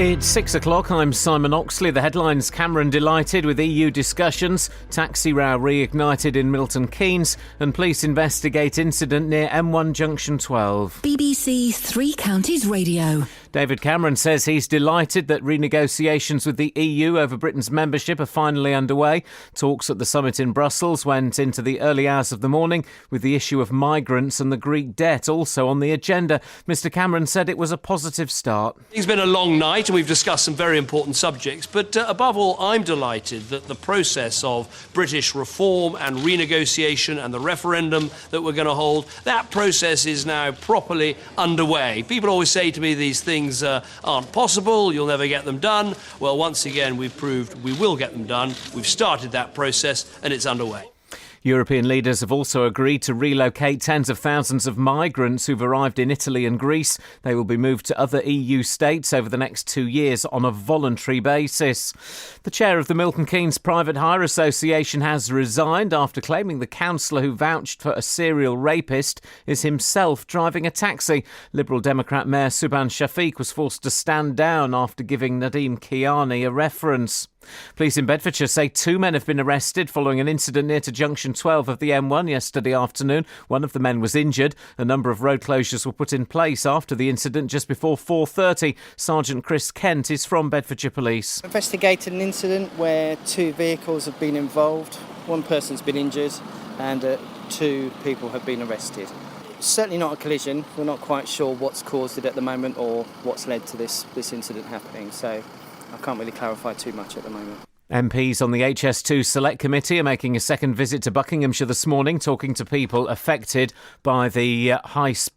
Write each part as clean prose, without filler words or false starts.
It's 6 o'clock. I'm Simon Oxley. The headlines: Cameron delighted with EU discussions, taxi row reignited in Milton Keynes, and police investigate incident near M1 Junction 12. BBC Three Counties Radio. David Cameron says he's delighted that renegotiations with the EU over Britain's membership are finally underway. Talks at the summit in Brussels went into the early hours of the morning, with the issue of migrants and the Greek debt also on the agenda. Mr Cameron said it was a positive start. It's been a long night and we've discussed some very important subjects, but above all, I'm delighted that the process of British reform and renegotiation and the referendum that we're going to hold, that process is now properly underway. People always say to me these things aren't possible, you'll never get them done. Well, once again, we've proved we will get them done. We've started that process and it's underway. European leaders have also agreed to relocate tens of thousands of migrants who've arrived in Italy and Greece. They will be moved to other EU states over the next 2 years on a voluntary basis. The chair of the Milton Keynes Private Hire Association has resigned after claiming the councillor who vouched for a serial rapist is himself driving a taxi. Liberal Democrat Mayor Subhan Shafiq was forced to stand down after giving Nadeem Kiani a reference. Police in Bedfordshire say 2 men have been arrested following an incident near to Junction 12 of the M1 yesterday afternoon. One of the men was injured. A number of road closures were put in place after the incident just before 4:30. Sergeant Chris Kent is from Bedfordshire Police. Investigated an incident where 2 vehicles have been involved. 1 person's been injured and 2 people have been arrested. Certainly not a collision. We're not quite sure what's caused it at the moment or what's led to this incident happening. So I can't really clarify too much at the moment. MPs on the HS2 Select Committee are making a second visit to Buckinghamshire this morning, talking to people affected by the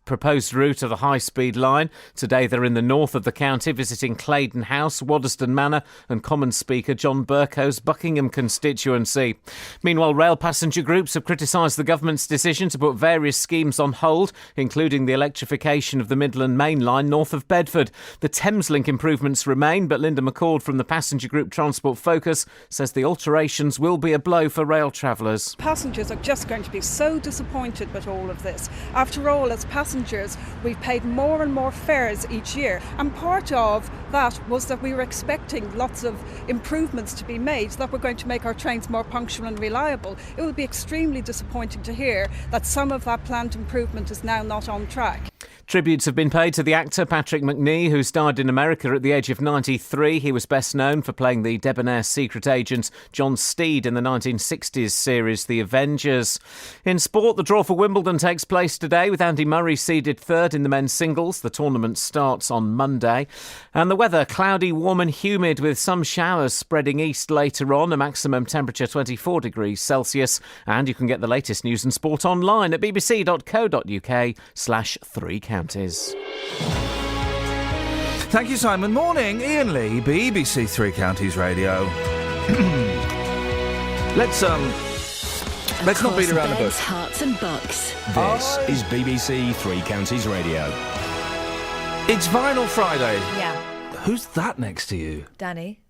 proposed route of the high-speed line. Today they're in the north of the county, visiting Claydon House, Waddesdon Manor and Common Speaker John Burko's Buckingham constituency. Meanwhile, rail passenger groups have criticised the government's decision to put various schemes on hold, including the electrification of the Midland Main Line north of Bedford. The Thameslink improvements remain, but Linda McCord from the passenger group Transport Focus says the alterations will be a blow for rail travellers. Passengers are just going to be so disappointed with all of this. After all, as passengers, we've paid more and more fares each year. And part of that was that we were expecting lots of improvements to be made that were going to make our trains more punctual and reliable. It would be extremely disappointing to hear that some of that planned improvement is now not on track. Tributes have been paid to the actor Patrick Macnee, who starred in America at the age of 93. He was best known for playing the debonair secret agent John Steed in the 1960s series The Avengers. In sport, the draw for Wimbledon takes place today, with Andy Murray seeded third in the men's singles. The tournament starts on Monday. And the weather, cloudy, warm and humid, with some showers spreading east later on, a maximum temperature 24 degrees Celsius. And you can get the latest news and sport online at bbc.co.uk/3 counties. Thank you, Simon. Morning, Iain Lee, BBC Three Counties Radio. Let's not beat around the bush. Hearts and bucks. This is BBC Three Counties Radio. It's Vinyl Friday. Yeah. Who's that next to you? Danny.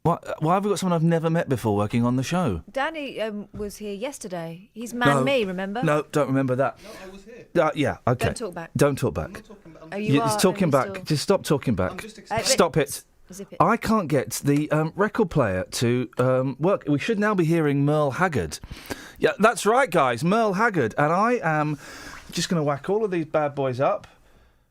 Why have we got someone I've never met before working on the show? Danny was here yesterday. He's me, remember? No, don't remember that. No, I was here. Yeah, okay. Don't talk back. Don't talk back. I'm not talking about. It's talking back. Still... Just stop talking back. I'm just Stop it. Zip it. I can't get the record player to work. We should now be hearing Merle Haggard. Yeah, that's right, guys. Merle Haggard. And I am just going to whack all of these bad boys up.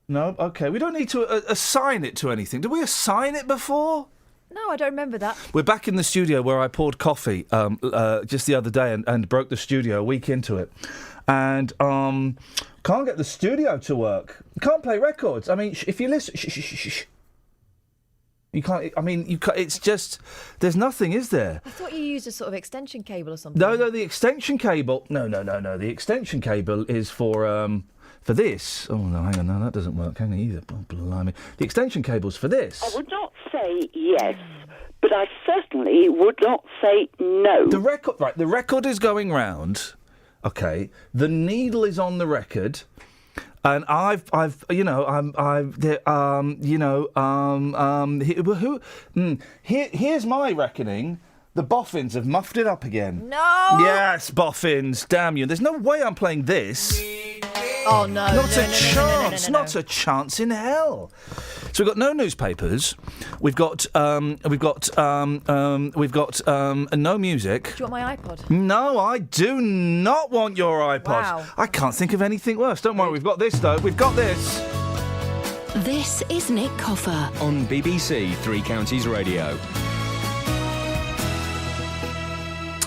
No? Okay. We don't need to assign it to anything. Did we assign it before? No, I don't remember that. We're back in the studio where I poured coffee just the other day and broke the studio a week into it. And can't get the studio to work. Can't play records. I mean, if you listen... You can't... I mean, you can't, it's just... There's nothing, is there? I thought you used a sort of extension cable or something. No, the extension cable... No. The extension cable is for this. Oh, no, hang on. No, that doesn't work. Hang on either. Oh, blimey. The extension cable's for this. I would not say yes, but I certainly would not say no. The record is going round. Okay. The needle is on the record. And here's my reckoning. The boffins have muffed it up again. No! Yes, boffins, damn you. There's no way I'm playing this. Oh, no. Not a chance in hell. So we've got no newspapers. We've got no music. Do you want my iPod? No, I do not want your iPod. Wow. I can't think of anything worse. Don't worry, we've got this though. We've got this. This is Nick Coffer. On BBC Three Counties Radio.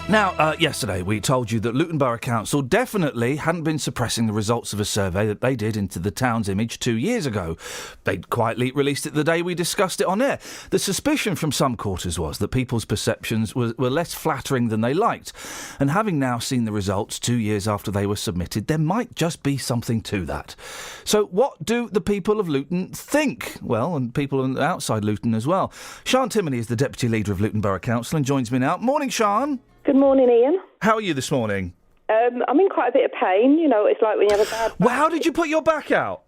Now, yesterday we told you that Luton Borough Council definitely hadn't been suppressing the results of a survey that they did into the town's image 2 years ago. They'd quietly released it the day we discussed it on air. The suspicion from some quarters was that people's perceptions were less flattering than they liked. And having now seen the results 2 years after they were submitted, there might just be something to that. So what do the people of Luton think? Well, and people outside Luton as well. Sian Timoney is the Deputy Leader of Luton Borough Council and joins me now. Morning, Sian. Good morning, Ian. How are you this morning? I'm in quite a bit of pain. You know, it's like when you have a bad back. Well, how did you put your back out?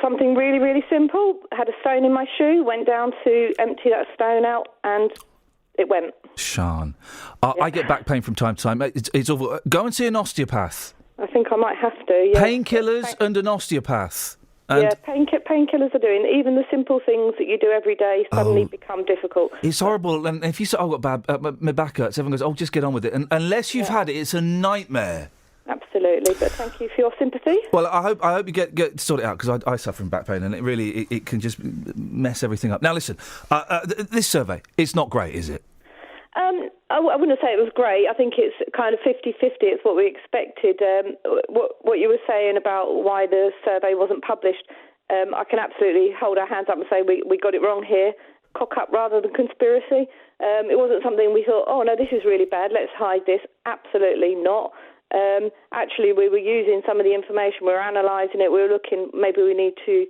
Something really, really simple. Had a stone in my shoe, went down to empty that stone out, and it went. Sian, I get back pain from time to time. It's awful. Go and see an osteopath. I think I might have to, yeah. Painkillers and an osteopath. And painkillers are doing. Even the simple things that you do every day suddenly become difficult. It's horrible. And if you say, I've got bad, my back hurts, everyone goes, just get on with it. And unless you've had it, it's a nightmare. Absolutely. But thank you for your sympathy. Well, I hope you get sorted out, because I suffer from back pain, and it can just mess everything up. Now, listen, this survey, it's not great, is it? I wouldn't say it was great. I think it's kind of 50-50. It's what we expected. What you were saying about why the survey wasn't published, I can absolutely hold our hands up and say we got it wrong here. Cock up rather than conspiracy. It wasn't something we thought, oh, no, this is really bad, let's hide this. Absolutely not. Actually, we were using some of the information, we were analysing it, we were looking, maybe we need to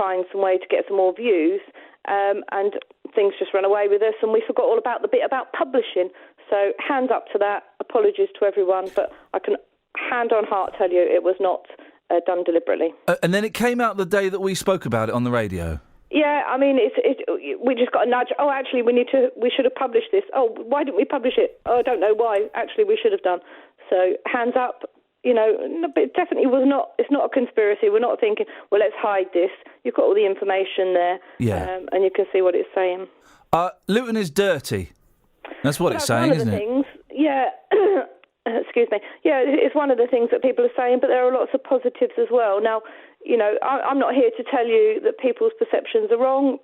find some way to get some more views, and things just ran away with us, and we forgot all about the bit about publishing. So hands up to that, apologies to everyone, but I can hand on heart tell you it was not done deliberately. And then it came out the day that we spoke about it on the radio. Yeah, I mean, we just got a nudge. Oh, actually, we should have published this. Oh, why didn't we publish it? Oh, I don't know why. Actually, we should have done. So hands up. You know, but it definitely was not. It's not a conspiracy. We're not thinking, well, let's hide this. You've got all the information there, and you can see what it's saying. Luton is dirty. That's what it's saying, isn't it? Things, yeah. Excuse me. Yeah, it's one of the things that people are saying, but there are lots of positives as well. Now, you know, I'm not here to tell you that people's perceptions are wrong.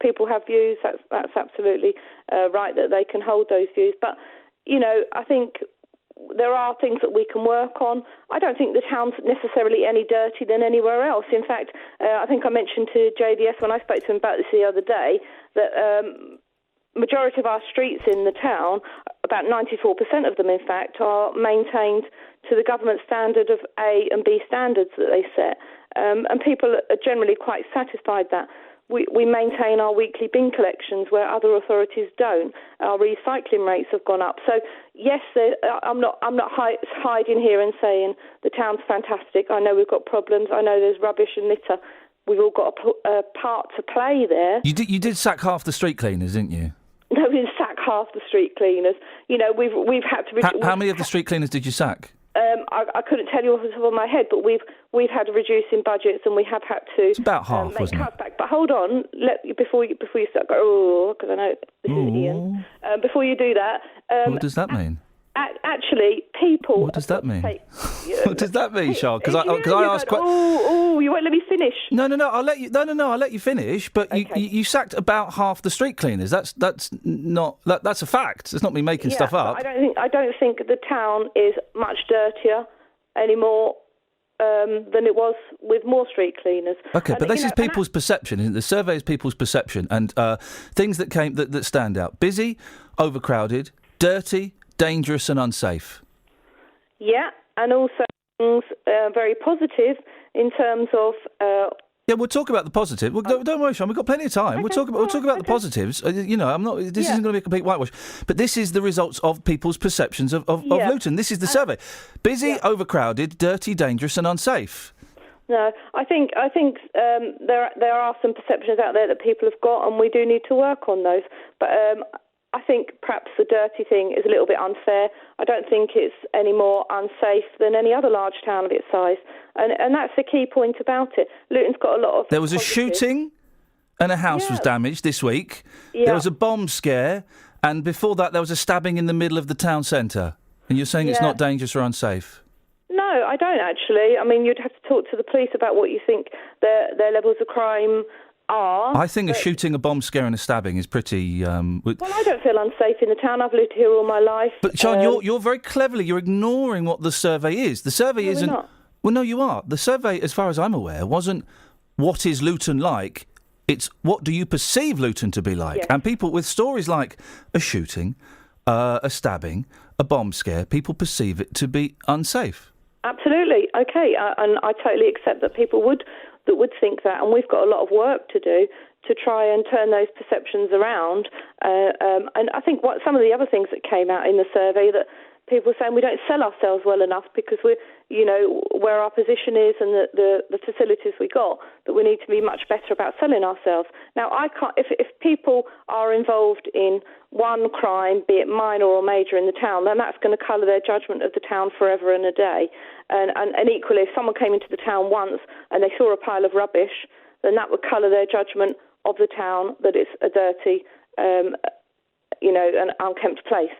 People have views. That's absolutely right that they can hold those views. But, you know, I think there are things that we can work on. I don't think the town's necessarily any dirtier than anywhere else. In fact, I think I mentioned to JVS when I spoke to him about this the other day that majority of our streets in the town, about 94% of them in fact, are maintained to the government standard of A and B standards that they set. And people are generally quite satisfied that. We maintain our weekly bin collections where other authorities don't. Our recycling rates have gone up. So yes, I'm not hiding here and saying the town's fantastic. I know we've got problems. I know there's rubbish and litter. We've all got a part to play there. You did sack half the street cleaners, didn't you? No, we didn't sack half the street cleaners. You know, we've had to. How many of the street cleaners did you sack? I couldn't tell you off the top of my head, but we've had to reduce in budgets, and we have had to. It's about half, wasn't it? Back. But hold on, before you start going, because I know this is Ian. Before you do that, what does that mean? Actually, people. What does that mean? What does that mean, Sian? Because I asked. You won't let me finish. No. I'll let you. No. I'll let you finish. But okay. you sacked about half the street cleaners. That's not. That's a fact. It's not me making stuff up. I don't think the town is much dirtier anymore than it was with more street cleaners. Okay, but this is people's perception, isn't it? The survey is people's perception, and things that stand out: busy, overcrowded, dirty, dangerous and unsafe. Yeah, and also things very positive in terms of. Yeah, we'll talk about the positive. Well, don't worry, Sian. We've got plenty of time. We'll talk about the positives. You know, This isn't going to be a complete whitewash. But this is the results of people's perceptions of Luton. This is the survey: busy, overcrowded, dirty, dangerous, and unsafe. No, I think there are some perceptions out there that people have got, and we do need to work on those. But I think perhaps the dirty thing is a little bit unfair. I don't think it's any more unsafe than any other large town of its size. And that's the key point about it. Luton's got a lot of... There was a shooting and a house was damaged this week. Yeah. There was a bomb scare, and before that there was a stabbing in the middle of the town centre. And you're saying it's not dangerous or unsafe? No, I don't actually. I mean, you'd have to talk to the police about what you think their levels of crime are. I think a shooting, a bomb scare and a stabbing is pretty... Well, I don't feel unsafe in the town. I've lived here all my life. But, Sean, you're very cleverly, you're ignoring what the survey is. The survey isn't... We're not. Well, no, you are. The survey, as far as I'm aware, wasn't what is Luton like, it's what do you perceive Luton to be like. Yes. And people with stories like a shooting, a stabbing, a bomb scare, people perceive it to be unsafe. Absolutely. Okay. And I totally accept that people would think that, and we've got a lot of work to do to try and turn those perceptions around. And I think some of the other things that came out in the survey, that people were saying we don't sell ourselves well enough because we're, where our position is and the facilities we got, that we need to be much better about selling ourselves. Now, I can't. If people are involved in one crime, be it minor or major in the town, then that's going to colour their judgment of the town forever and a day. And equally, if someone came into the town once and they saw a pile of rubbish, then that would colour their judgment of the town, that it's a dirty, an unkempt place.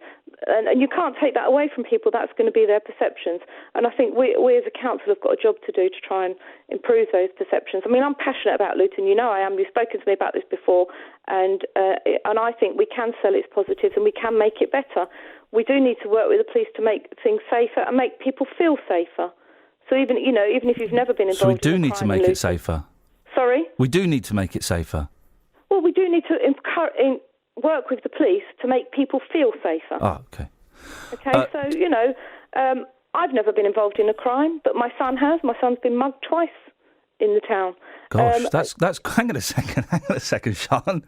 And you can't take that away from people. That's going to be their perceptions. And I think we as a council have got a job to do to try and improve those perceptions. I mean, I'm passionate about Luton. You know I am. You've spoken to me about this before. And I think we can sell its positives and we can make it better. We do need to work with the police to make things safer and make people feel safer. So even if you've never been involved So we do in a need to crime make in it Luton, safer. Sorry? We do need to make it safer. Well, we do need to work with the police to make people feel safer. Oh, okay. Okay, so, I've never been involved in a crime, but my son has. My son's been mugged twice in the town. Gosh, that's... Hang on a second, Sean.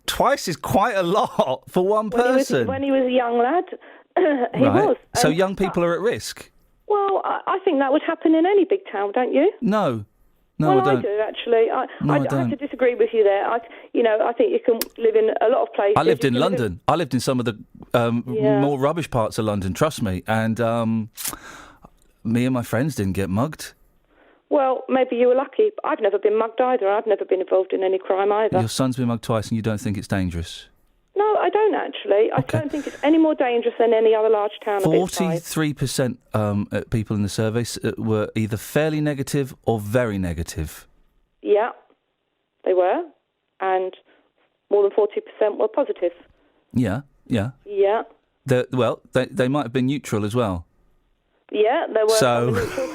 Twice is quite a lot for one person. When he was a young lad, he was. So young people are at risk? Well, I think that would happen in any big town, don't you? No, well, I don't. I do, actually. I don't. have to disagree with you there. I think you can live in a lot of places. I lived in London. I lived in some of the more rubbish parts of London, trust me. And me and my friends didn't get mugged. Well, maybe you were lucky. But I've never been mugged either. I've never been involved in any crime either. Your son's been mugged twice and you don't think it's dangerous? No, I don't actually. I don't think it's any more dangerous than any other large town of its size. 43% people in the survey were either fairly negative or very negative. Yeah, they were. And more than 40% were positive. Yeah. Yeah. They might have been neutral as well. Yeah, there were so neutral.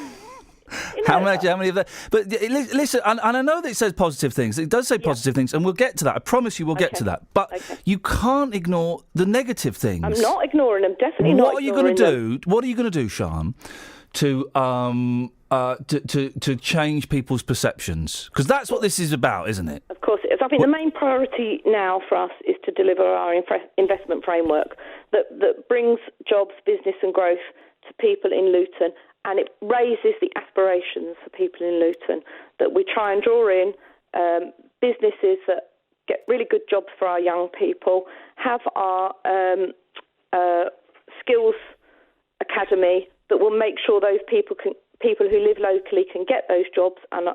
How many of that? But listen, and I know that it says positive things. It does say positive things, and we'll get to that. I promise you we'll get to that. But you can't ignore the negative things. I'm not ignoring them, definitely not. What are you going to do? What are you going to do, Sian, to change people's perceptions? Because that's what this is about, isn't it? Of course it is. I think the main priority now for us is to deliver our investment framework that brings jobs, business and growth to people in Luton. And it raises the aspirations for people in Luton, that we try and draw in businesses that get really good jobs for our young people, have our skills academy that will make sure those people who live locally can get those jobs and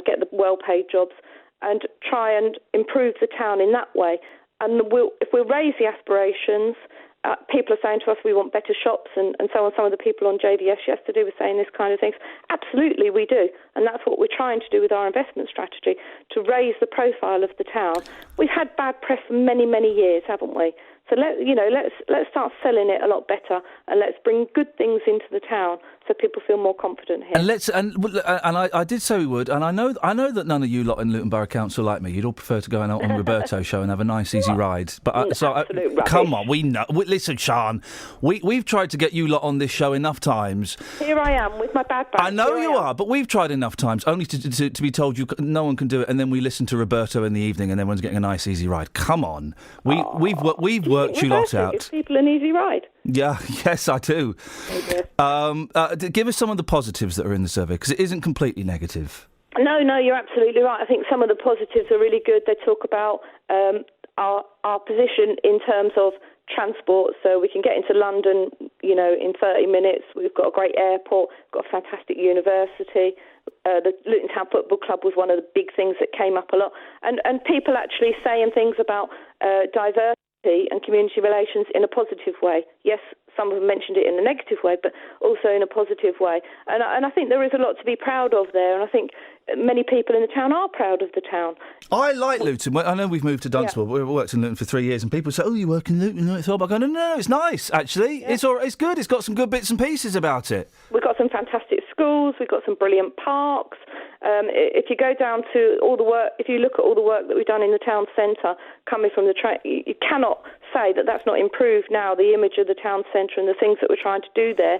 get the well-paid jobs, and try and improve the town in that way. And if we raise the aspirations, people are saying to us we want better shops and so on. Some of the people on JVS yesterday were saying this kind of things. Absolutely, we do. And that's what we're trying to do with our investment strategy, to raise the profile of the town. We've had bad press for many, many years, haven't we? So let's start selling it a lot better, and let's bring good things into the town so people feel more confident here. And I did say we would, and I know that none of you lot in Luton Borough Council like me. You'd all prefer to go out on Roberto's show and have a nice easy ride. But come on, we know. Listen, Sian, we've tried to get you lot on this show enough times. Here I am with my bad back. I know you are, but we've tried enough times only to be told no one can do it, and then we listen to Roberto in the evening, and everyone's getting a nice easy ride. Come on, we've worked you lot out. Give people an easy ride. Yeah, yes, I do. Give us some of the positives that are in the survey, because it isn't completely negative. No, you're absolutely right. I think some of the positives are really good. They talk about our position in terms of transport, so we can get into London, in 30 minutes. We've got a great airport, we've got a fantastic university. The Luton Town Football Club was one of the big things that came up a lot. And people actually saying things about diversity and community relations in a positive way. Yes, some of them mentioned it in a negative way, but also in a positive way. And I think there is a lot to be proud of there, and I think many people in the town are proud of the town. I like Luton. Well, I know we've moved to Dunstable. Yeah. We worked in Luton for 3 years, and people say, "Oh, you work in Luton?" I thought, I go, no, it's nice, actually. Yeah. It's all right, it's good. It's got some good bits and pieces about it. We've got some fantastic schools. We've got some brilliant parks. If you go down to all the work, if you look at all the work that we've done in the town centre, coming from the train, you cannot say that that's not improved now, the image of the town centre and the things that we're trying to do there,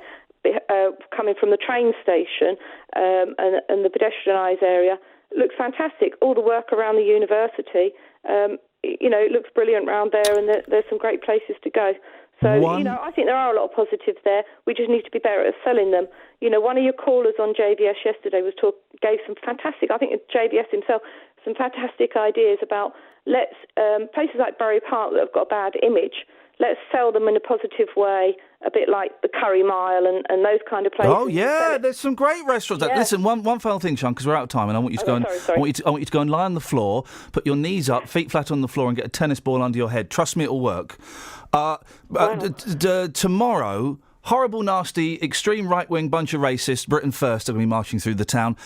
coming from the train station and the pedestrianised area, looks fantastic. All the work around the university, it looks brilliant around there, and there's some great places to go. So, I think there are a lot of positives there. We just need to be better at selling them. One of your callers on JVS yesterday gave some fantastic, I think JVS himself, some fantastic ideas about places like Bury Park that have got a bad image, let's sell them in a positive way, a bit like the Curry Mile and those kind of places. Oh yeah, there's some great restaurants. Yeah. Listen, one final thing, Sean, because we're out of time, and I want you to go I want you to go and lie on the floor, put your knees up, feet flat on the floor, and get a tennis ball under your head. Trust me, it'll work. Tomorrow, horrible, nasty, extreme right-wing bunch of racists, Britain First, are going to be marching through the town.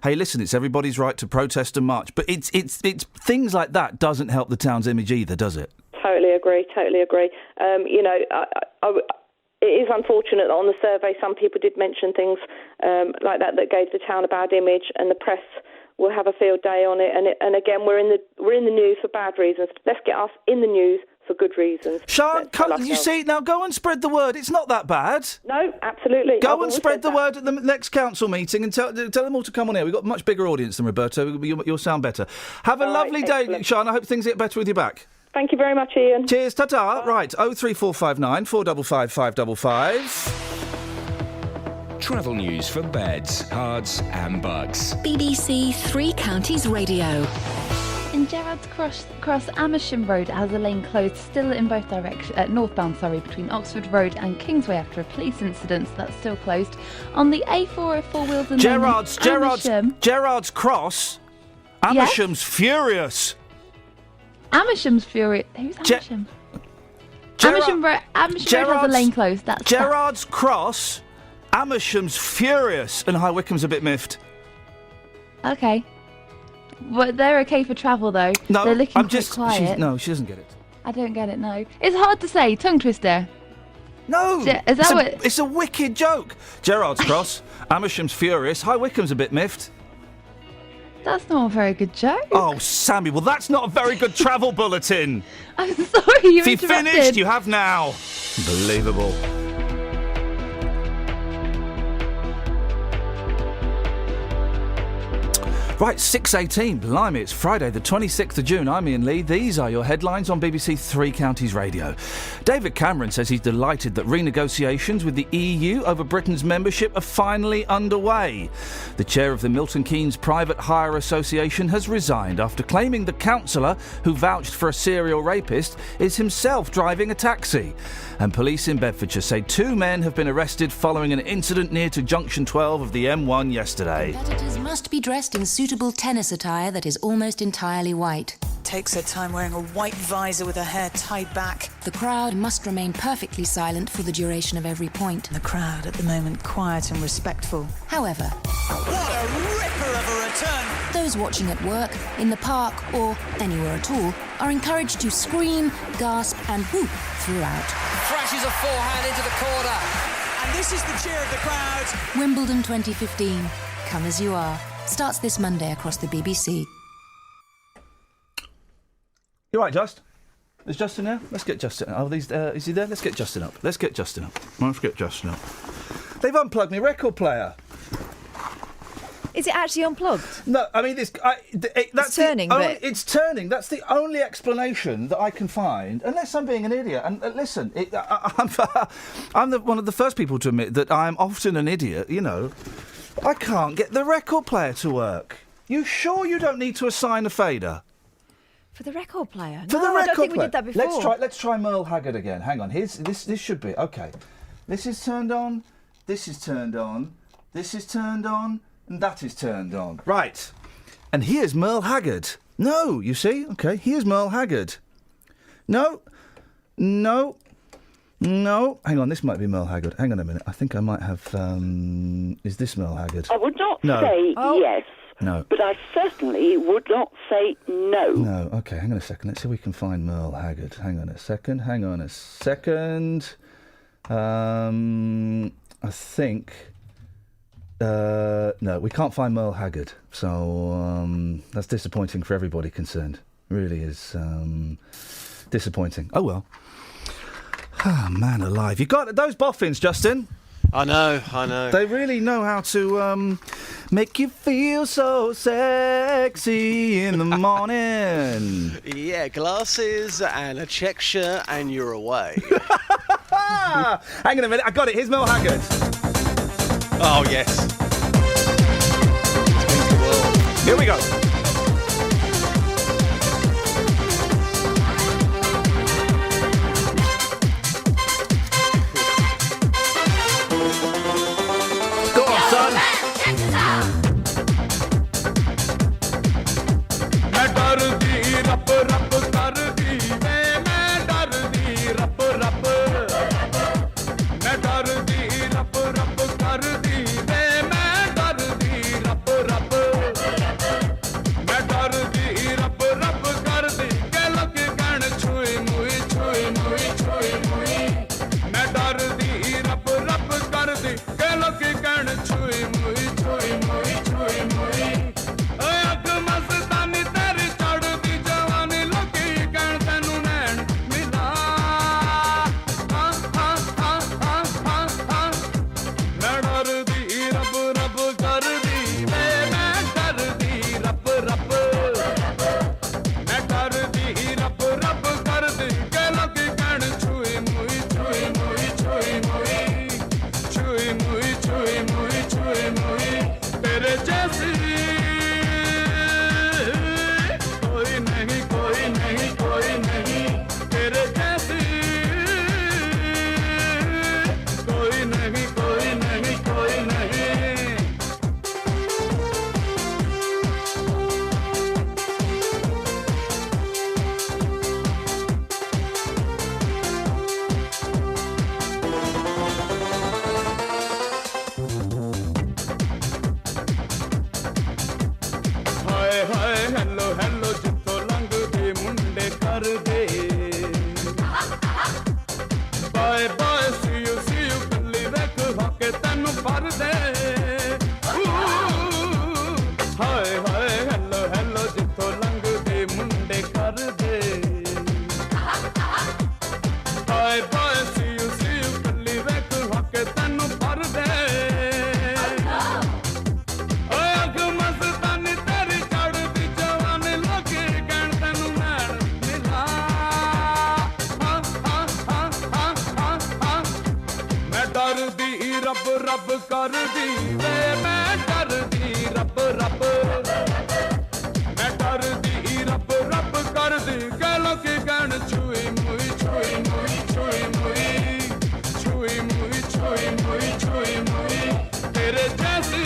Hey, listen, it's everybody's right to protest and march, but it's things like that doesn't help the town's image either, does it? Totally agree. It is unfortunate that on the survey some people did mention things like that gave the town a bad image, and the press will have a field day on it. And again, we're in the news for bad reasons. Let's get us in the news for good reasons. Sean, you see, now go and spread the word. It's not that bad. No, absolutely. Go and spread the word at the next council meeting and tell them all to come on here. We've got a much bigger audience than Roberto. You'll sound better. Have a lovely day, Sean. I hope things get better with your back. Thank you very much, Iain. Cheers, ta-ta. Bye. Right, 03459 455 555. Travel news for beds, cards and bugs. BBC Three Counties Radio. In Gerrard's Cross, Amersham Road has a lane closed still in both directions, northbound, between Oxford Road and Kingsway after a police incident. That's still closed. On the A4 four wheels and Gerrard's Cross. Amersham's furious. Amersham's furious. Who's Amersham? Amersham Road has a lane closed. That's Gerrard's Cross. Amersham's furious, and High Wycombe's a bit miffed. Okay. But they're okay for travel, though. No, they're looking quite quiet. She doesn't get it. I don't get it, no. It's hard to say. Tongue twister. No. Is that it's a wicked joke. Gerrard's Cross. Amersham's furious. High Wycombe's a bit miffed. That's not a very good joke. Oh, Sammy, well, that's not a very good travel bulletin. I'm sorry, you interrupted. If you finished, you have now. Unbelievable. Right, 6:18, blimey, it's Friday the 26th of June. I'm Iain Lee. These are your headlines on BBC Three Counties Radio. David Cameron says he's delighted that renegotiations with the EU over Britain's membership are finally underway. The chair of the Milton Keynes Private Hire Association has resigned after claiming the councillor who vouched for a serial rapist is himself driving a taxi. And police in Bedfordshire say 2 men have been arrested following an incident near to Junction 12 of the M1 yesterday. Competitors must be dressed in suitable tennis attire that is almost entirely white. Takes her time wearing a white visor with her hair tied back. The crowd must remain perfectly silent for the duration of every point. The crowd at the moment quiet and respectful. However, what a ripper of a return! Those watching at work, in the park or anywhere at all are encouraged to scream, gasp and whoop throughout. Crashes a forehand into the corner. And this is the cheer of the crowd. Wimbledon 2015. Come as you are. Starts this Monday across the BBC. You right, Just? Is Justin there? Let's get Justin. Is he there? Let's get Justin up. Let's get Justin up. They've unplugged my record player. Is it actually unplugged? No, I mean, that's turning. It's turning. That's the only explanation that I can find, unless I'm being an idiot. And listen, I'm one of the first people to admit that I'm often an idiot. You know, I can't get the record player to work. You sure you don't need to assign a fader? For the record player? For the No, record I don't think player. we did that before. Let's try Merle Haggard again. Hang on. This should be okay. This is turned on. This is turned on. This is turned on, and that is turned on. Right. And here's Merle Haggard. No, you see? Okay, here's Merle Haggard. No. No. No. Hang on, this might be Merle Haggard. Hang on a minute. I think I might have... is this Merle Haggard? I would not No. say yes. No. But I certainly would not say no. No. Okay, hang on a second. Let's see if we can find Merle Haggard. Hang on a second. I think... no, we can't find Merle Haggard. So that's disappointing for everybody concerned. Really is disappointing. Oh, well. Ah, man alive. You got those boffins, Justin? I know. They really know how to make you feel so sexy in the morning. Yeah, glasses and a check shirt and you're away. Hang on a minute, I got it. Here's Merle Haggard. Oh, yes. Here we go. Go on, son. मैं डरदी रप रप करदी वे मैं डरदी रप रप मैं डरदी रप रप करदी वे मैं डरदी रप रप मैं डरदी रप रप करदी के लोग गण छुई मुई छुई मुई छुई मुई मैं डरदी रप रप करदी के लोग गण छुई मुई छुई मुई छुई मुई अग मस्तानी तेरी चढ़दी जवानी लोकी गण तैनू नैन मिला मैं डरदी रब रब करदी मैं डरदी रब रब मैं डरदी रब रब करदी के लोकी गण छुई मुई छुई मुई छुई मुई छुई मुई छुई मुई छुई मुई तेरे जैसी कोई नहीं कोई नहीं कोई नहीं तेरे जैसी कोई नहीं कोई नहीं कोई नहीं ਹਾਏ ਹਾਏ ਹੈਲੋ ਹੈਲੋ ਜਿੱਥੋਂ ਲੰਘਦੇ ਮੁੰਡੇ ਕਰਦੇ ਬਾਏ ਬਾਏ ਸੀ ਯੂ ਕੱਲੀ ਵੇਖ ਹੱਕੇ ਤੈਨੂੰ ਭਰਦੇ ਹਾਏ ਹਾਏ ਹੈਲੋ ਹੈਲੋ ਜਿੱਥੋਂ ਲੰਘਦੇ ਮੁੰਡੇ ਕਰਦੇ ਬਾਏ ਬਾਏ ਸੀ ਯੂ ਕੱਲੀ ਵੇਖ ਹੱਕੇ ਤੈਨੂੰ ਭਰਦੇ ਅਗ ਮਸਤਾਨੀ ਤੇਰੀ ਚੜ੍ਹਦੀ ਜਵਾਨੀ ਲੋਕੀ ਕਹਿਣ ਤੈਨੂੰ ਨੈਣ ਮਿਲਾ ਮੈਂ ਡਰਦੀ ਰੱਬ ਰੱਬ ਕਰਦੀ ਵੇ ਮੈਂ ਡਰਦੀ ਰੱਬ ਰੱਬ ਮੈਂ ਡਰਦੀ ਰੱਬ ਰੱਬ ਕਰਦੀ ਕਹਿ ਲੋਕੀ ਕਹਿਣ ਛੁਈ ਮੁਈ ਛੁਈ ਮੁਈ ਛੁਈ ਮੁਈ ਛੁਈ ਮੁਈ ਛੁਈ ਮੁਈ ਛੁਈ ਮੁਈ ਤੇਰੇ ਜੈਸੀ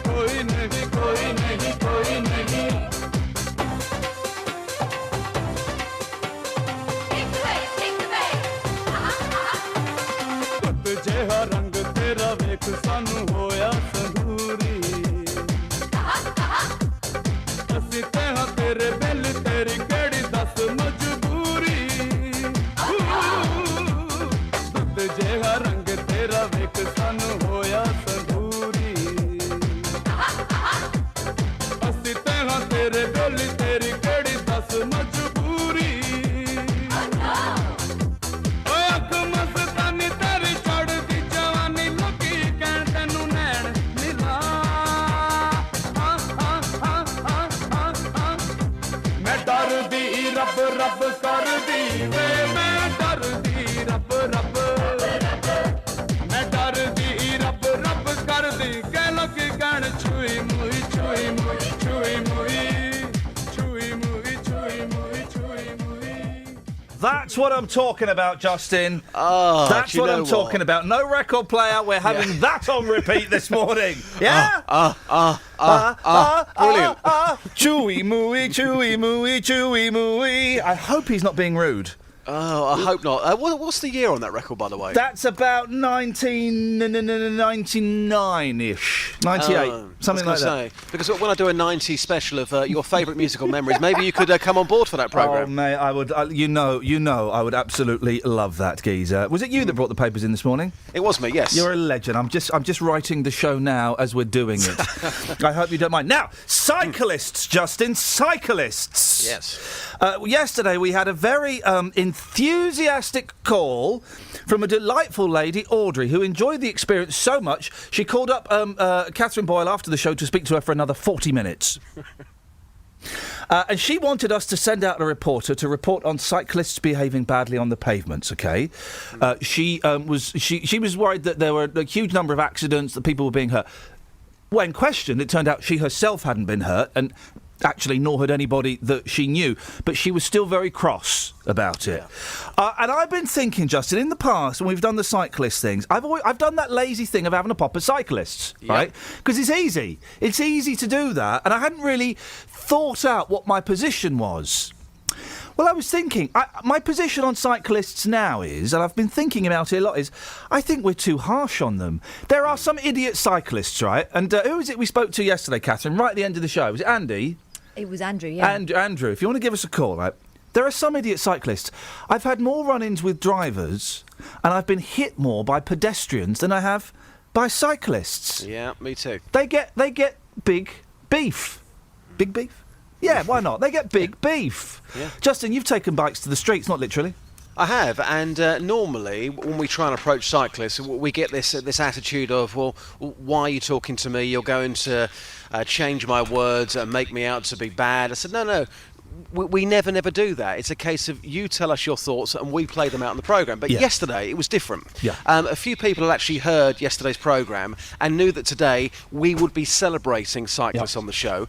कोई नहीं कोई नहीं कोई नहीं ਪੁੱਤ ਜਿਹਾ ਰੰਗ ਤੇਰਾ ਵੇਖ ਸਾਨੂੰ ਹੋਇਆ ਸੰਦੂਰੀ ਅਸੀਂ ਤੇ ਹਾਂ ਤੇਰੇ ਬਿੱਲ ਤੇਰੀ ਕਿਹੜੀ ਦੱਸ ਮਜਬੂਰੀ That's what I'm talking about, Justin. Oh, That's what I'm talking about. No record player. We're having that on repeat this morning. Yeah? Brilliant. Chewy mooey, chewy mooey, chewy mooey. I hope he's not being rude. Oh, I hope not. What's the year on that record, by the way? That's about 1999-ish. 98, something like that. Because when I do a 90s special of your favourite musical memories, maybe you could come on board for that programme. Oh, mate, I would. You know, I would absolutely love that, geezer. Was it you that brought the papers in this morning? It was me, yes. You're a legend. I'm just writing the show now as we're doing it. I hope you don't mind. Now, cyclists, Justin, cyclists. Yes. Yesterday we had a very enthusiastic call from a delightful lady, Audrey, who enjoyed the experience so much she called up Catherine Boyle after the show to speak to her for another 40 minutes. And she wanted us to send out a reporter to report on cyclists behaving badly on the pavements, OK? She was worried that there were a huge number of accidents, that people were being hurt. When questioned, it turned out she herself hadn't been hurt, and actually nor had anybody that she knew, but she was still very cross about it. And I've been thinking, Justin, in the past when we've done the cyclist things, I've done that lazy thing of having a pop at cyclists, right? Because it's easy to do that, and I hadn't really thought out what my position was. Well, I was thinking, my position on cyclists now is, and I've been thinking about it a lot, is I think we're too harsh on them. There are some idiot cyclists, right? And who was it we spoke to yesterday, Catherine, right at the end of the show? Was it Andy? It was Andrew, yeah. Andrew, if you want to give us a call, right? There are some idiot cyclists. I've had more run-ins with drivers, and I've been hit more by pedestrians than I have by cyclists. Yeah, me too. They get big beef. Big beef? Yeah, why not? They get big beef. Yeah. Justin, you've taken bikes to the streets, not literally. I have, and normally when we try and approach cyclists, we get this attitude of, well, why are you talking to me? You're going to change my words and make me out to be bad. I said, no. We never do that. It's a case of you tell us your thoughts and we play them out in the programme. But yesterday, it was different. Yeah. A few people had actually heard yesterday's programme and knew that today we would be celebrating cyclists on the show.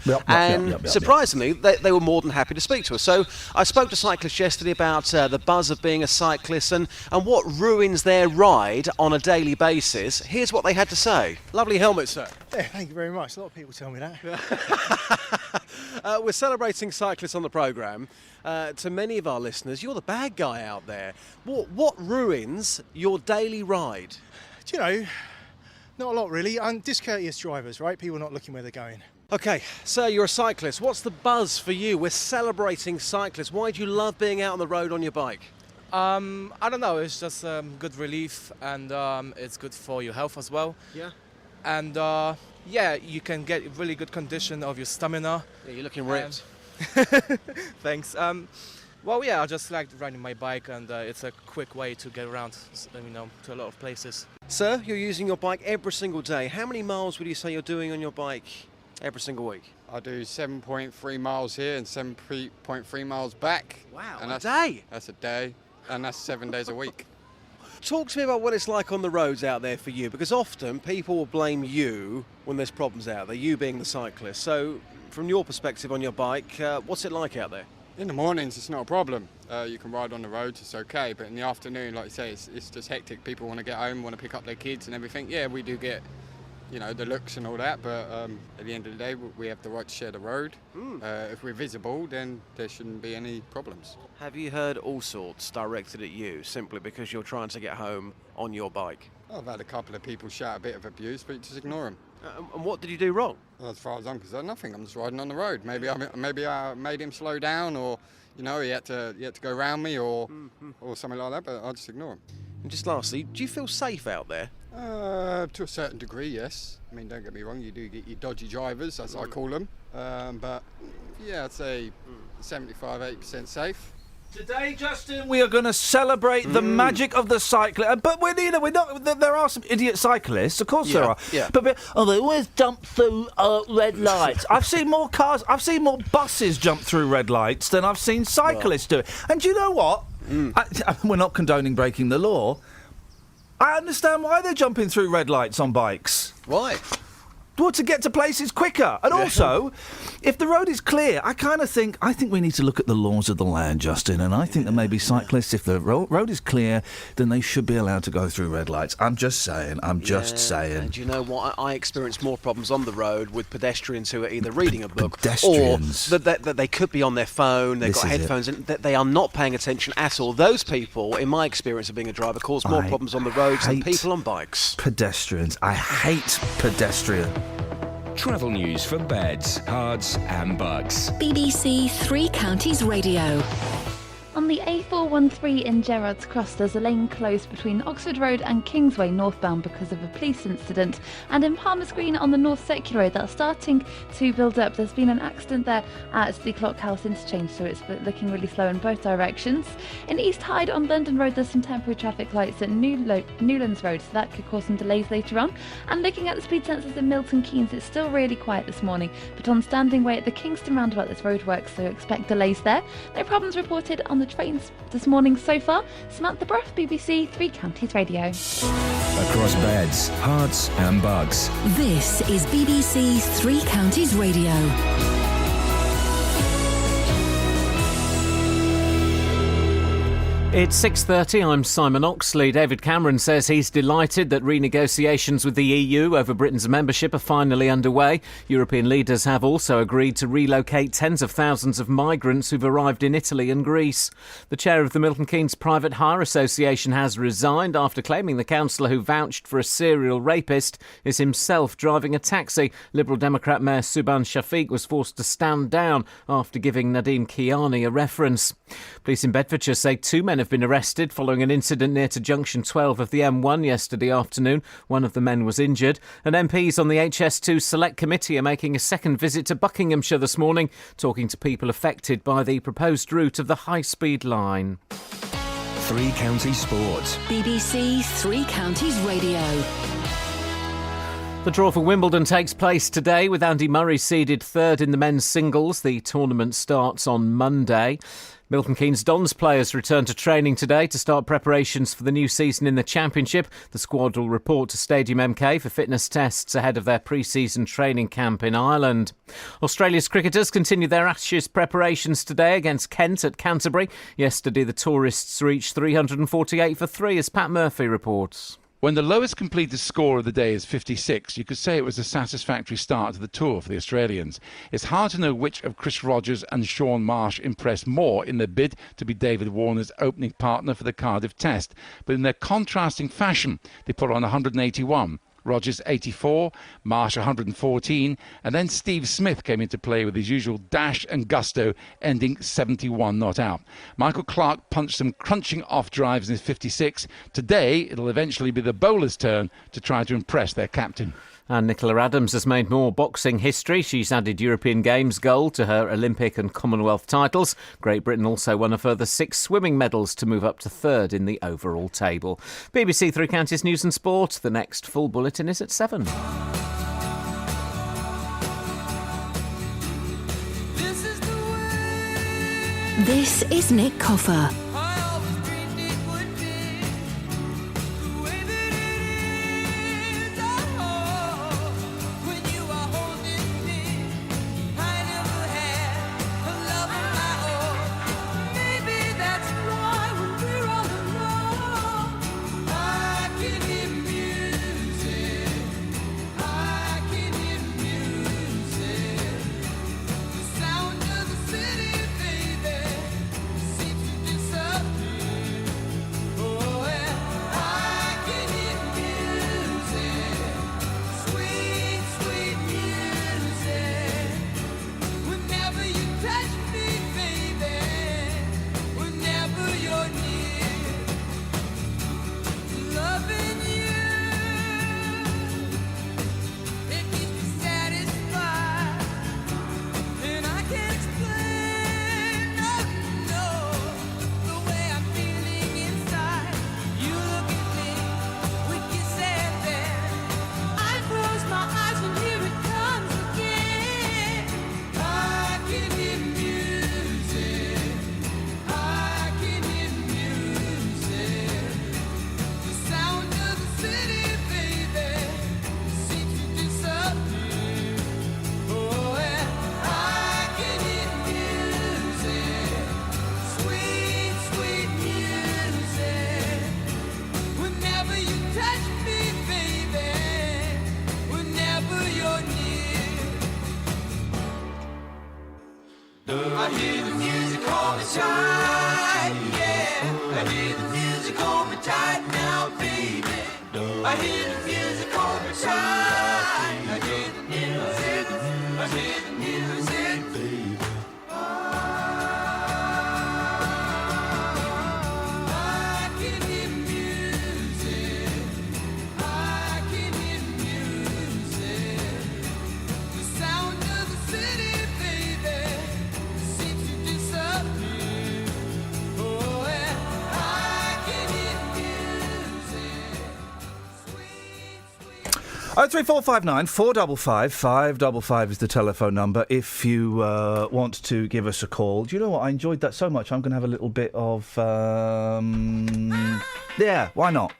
Surprisingly, they were more than happy to speak to us. So I spoke to cyclists yesterday about the buzz of being a cyclist and what ruins their ride on a daily basis. Here's what they had to say. Lovely helmet, sir. Yeah, thank you very much. A lot of people tell me that. We're celebrating cyclists on the programme. To many of our listeners, you're the bad guy out there. What ruins your daily ride? Do you know, not a lot really. Discourteous drivers, right? People not looking where they're going. OK, sir, you're a cyclist. What's the buzz for you? We're celebrating cyclists. Why do you love being out on the road on your bike? I don't know. It's just good relief, and it's good for your health as well. Yeah. And you can get really good condition of your stamina. Yeah, you're looking ripped. Thanks. I just like riding my bike, and it's a quick way to get around, to a lot of places. Sir, you're using your bike every single day. How many miles would you say you're doing on your bike every single week? I do 7.3 miles here and 7.3 miles back. Wow, and a day? That's a day, and that's 7 days a week. Talk to me about what it's like on the roads out there for you, because often people will blame you when there's problems out there, you being the cyclist. So, from your perspective on your bike, what's it like out there? In the mornings, it's not a problem. You can ride on the roads, it's okay. But in the afternoon, like you say, it's just hectic. People want to get home, want to pick up their kids and everything. Yeah, we do get, the looks and all that. But at the end of the day, we have the right to share the road. If we're visible, then there shouldn't be any problems. Have you heard all sorts directed at you simply because you're trying to get home on your bike? I've had a couple of people shout a bit of abuse, but you just ignore them. And what did you do wrong? Well, as far as I'm concerned, nothing. I'm just riding on the road. Maybe I made him slow down, or he had to go round me, or something like that. But I'll just ignore him. And just lastly, do you feel safe out there? To a certain degree, yes. I mean, don't get me wrong. You do get your dodgy drivers, as I call them. But yeah, I'd say 75-80% safe. Today, Justin, we are going to celebrate the magic of the cyclist. But we're not. There are some idiot cyclists, of course there are. Yeah. But they always jump through red lights. I've seen more buses jump through red lights than I've seen cyclists do it. And do you know what? We're not condoning breaking the law. I understand why they're jumping through red lights on bikes. Why? Well, to get to places quicker. And also, if the road is clear, I think we need to look at the laws of the land, Justin, and I think that maybe cyclists, if the road is clear, then they should be allowed to go through red lights. I'm just saying. And do you know what? I experience more problems on the road with pedestrians who are either reading a book or that they could be on their phone, they've got headphones, and that they are not paying attention at all. Those people, in my experience of being a driver, cause more problems on the roads than people on bikes. Pedestrians. I hate pedestrian. Travel news for beds, cards and bugs. BBC Three Counties Radio. On the A413 in Gerrards Cross, there's a lane closed between Oxford Road and Kingsway northbound because of a police incident. And in Palmer's Green on the North Circular Road, that's starting to build up. There's been an accident there at the Clock House interchange, so it's looking really slow in both directions. In East Hyde on London Road, there's some temporary traffic lights at Newlands Road, so that could cause some delays later on. And looking at the speed sensors in Milton Keynes, it's still really quiet this morning. But on Standing Way at the Kingston roundabout, there's roadworks, so expect delays there. No problems reported on the trains this morning so far. Samantha Brough, BBC Three Counties Radio. Across beds, hearts and bugs. This is BBC Three Counties Radio. It's 6:30, I'm Simon Oxley. David Cameron says he's delighted that renegotiations with the EU over Britain's membership are finally underway. European leaders have also agreed to relocate tens of thousands of migrants who've arrived in Italy and Greece. The chair of the Milton Keynes Private Hire Association has resigned after claiming the councillor who vouched for a serial rapist is himself driving a taxi. Liberal Democrat Mayor Subhan Shafiq was forced to stand down after giving Nadeem Kiani a reference. Police in Bedfordshire say 2 men have been arrested following an incident near to junction 12 of the M1 yesterday afternoon. One of the men was injured. And MPs on the HS2 Select Committee are making a second visit to Buckinghamshire this morning, talking to people affected by the proposed route of the high-speed line. Three Counties Sports. BBC Three Counties Radio. The draw for Wimbledon takes place today with Andy Murray seeded third in the men's singles. The tournament starts on Monday. Milton Keynes Dons players return to training today to start preparations for the new season in the Championship. The squad will report to Stadium MK for fitness tests ahead of their pre-season training camp in Ireland. Australia's cricketers continue their Ashes preparations today against Kent at Canterbury. Yesterday the tourists reached 348 for 3, as Pat Murphy reports. When the lowest completed score of the day is 56, you could say it was a satisfactory start to the tour for the Australians. It's hard to know which of Chris Rogers and Sean Marsh impressed more in their bid to be David Warner's opening partner for the Cardiff Test, but in their contrasting fashion, they put on 181. Rogers 84, Marsh 114, and then Steve Smith came into play with his usual dash and gusto, ending 71 not out. Michael Clarke punched some crunching off drives in his 56. Today, it'll eventually be the bowler's turn to try to impress their captain. And Nicola Adams has made more boxing history. She's added European Games gold to her Olympic and Commonwealth titles. Great Britain also won a further 6 swimming medals to move up to third in the overall table. BBC Three Counties News and Sport. The next full bulletin is at 7. This is Nick Coffer. Sound of the city, baby, seems to music, hold me tight now, baby. I hear the music, hold me tight. I hear the music, I hear the music, baby. I can hear music. I can hear music. The sound of the city, baby, seems to disappear. Oh, and I can hear music. 03459 455 555 is the telephone number if you want to give us a call. Do you know what? I enjoyed that so much. I'm going to have a little bit of... yeah, why not?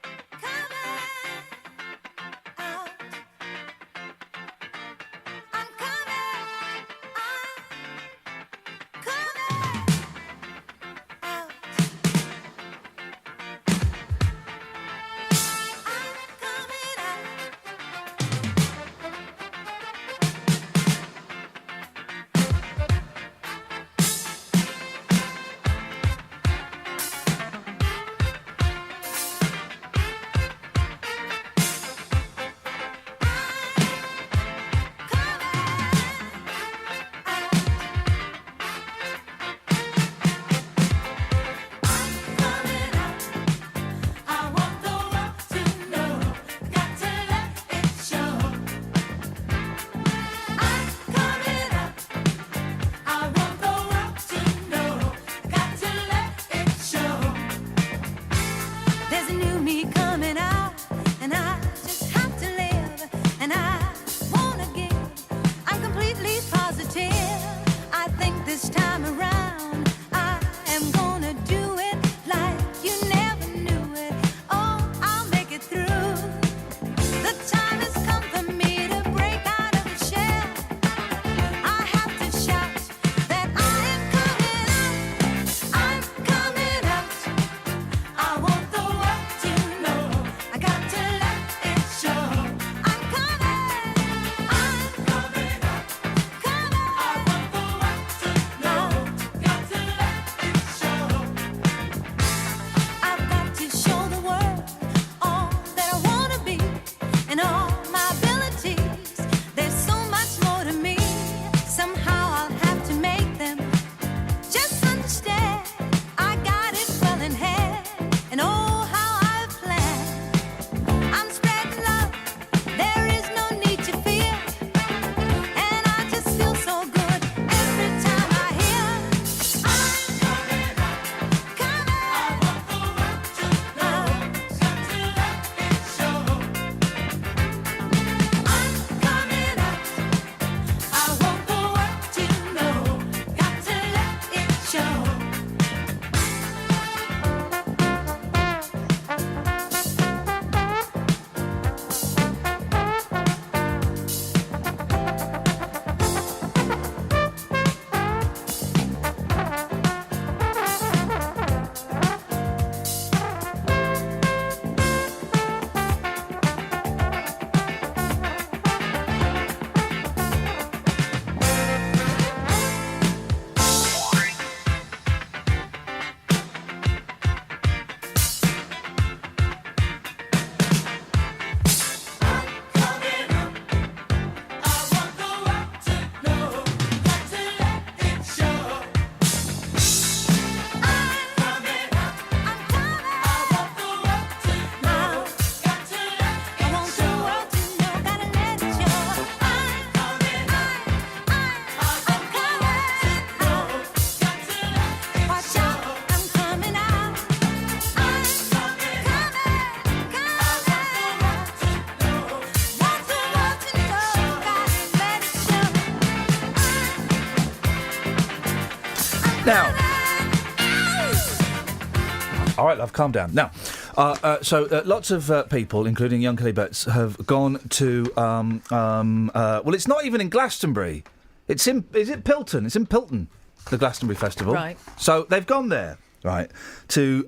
Now, all right, love, calm down. Now, so lots of people, including young Kelly Betts, have gone to. Well, it's not even in Glastonbury. It's in. Is it Pilton? It's in Pilton, the Glastonbury Festival. Right. So they've gone there, right, to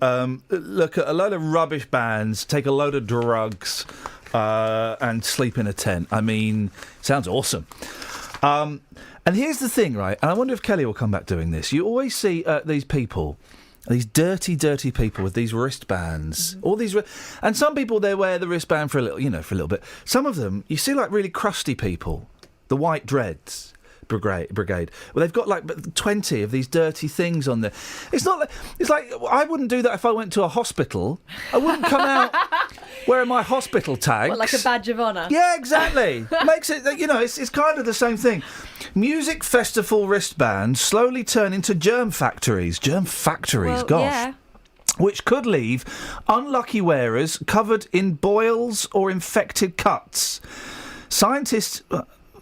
look at a load of rubbish bands, take a load of drugs, and sleep in a tent. I mean, sounds awesome. And here's the thing, right? And I wonder if Kelly will come back doing this. You always see these people These dirty, dirty people with these wristbands. All these, and some people they wear the wristband for a little bit. Some of them, you see, like really crusty people, the white dreads. Brigade. Well, they've got like 20 of these dirty things on there. It's not. It's like I wouldn't do that if I went to a hospital. I wouldn't come out wearing my hospital tags. What, like a badge of honour? Yeah, exactly. Makes it. It's kind of the same thing. Music festival wristbands slowly turn into germ factories. Germ factories. Well, gosh. yeah. Which could leave unlucky wearers covered in boils or infected cuts. Scientists.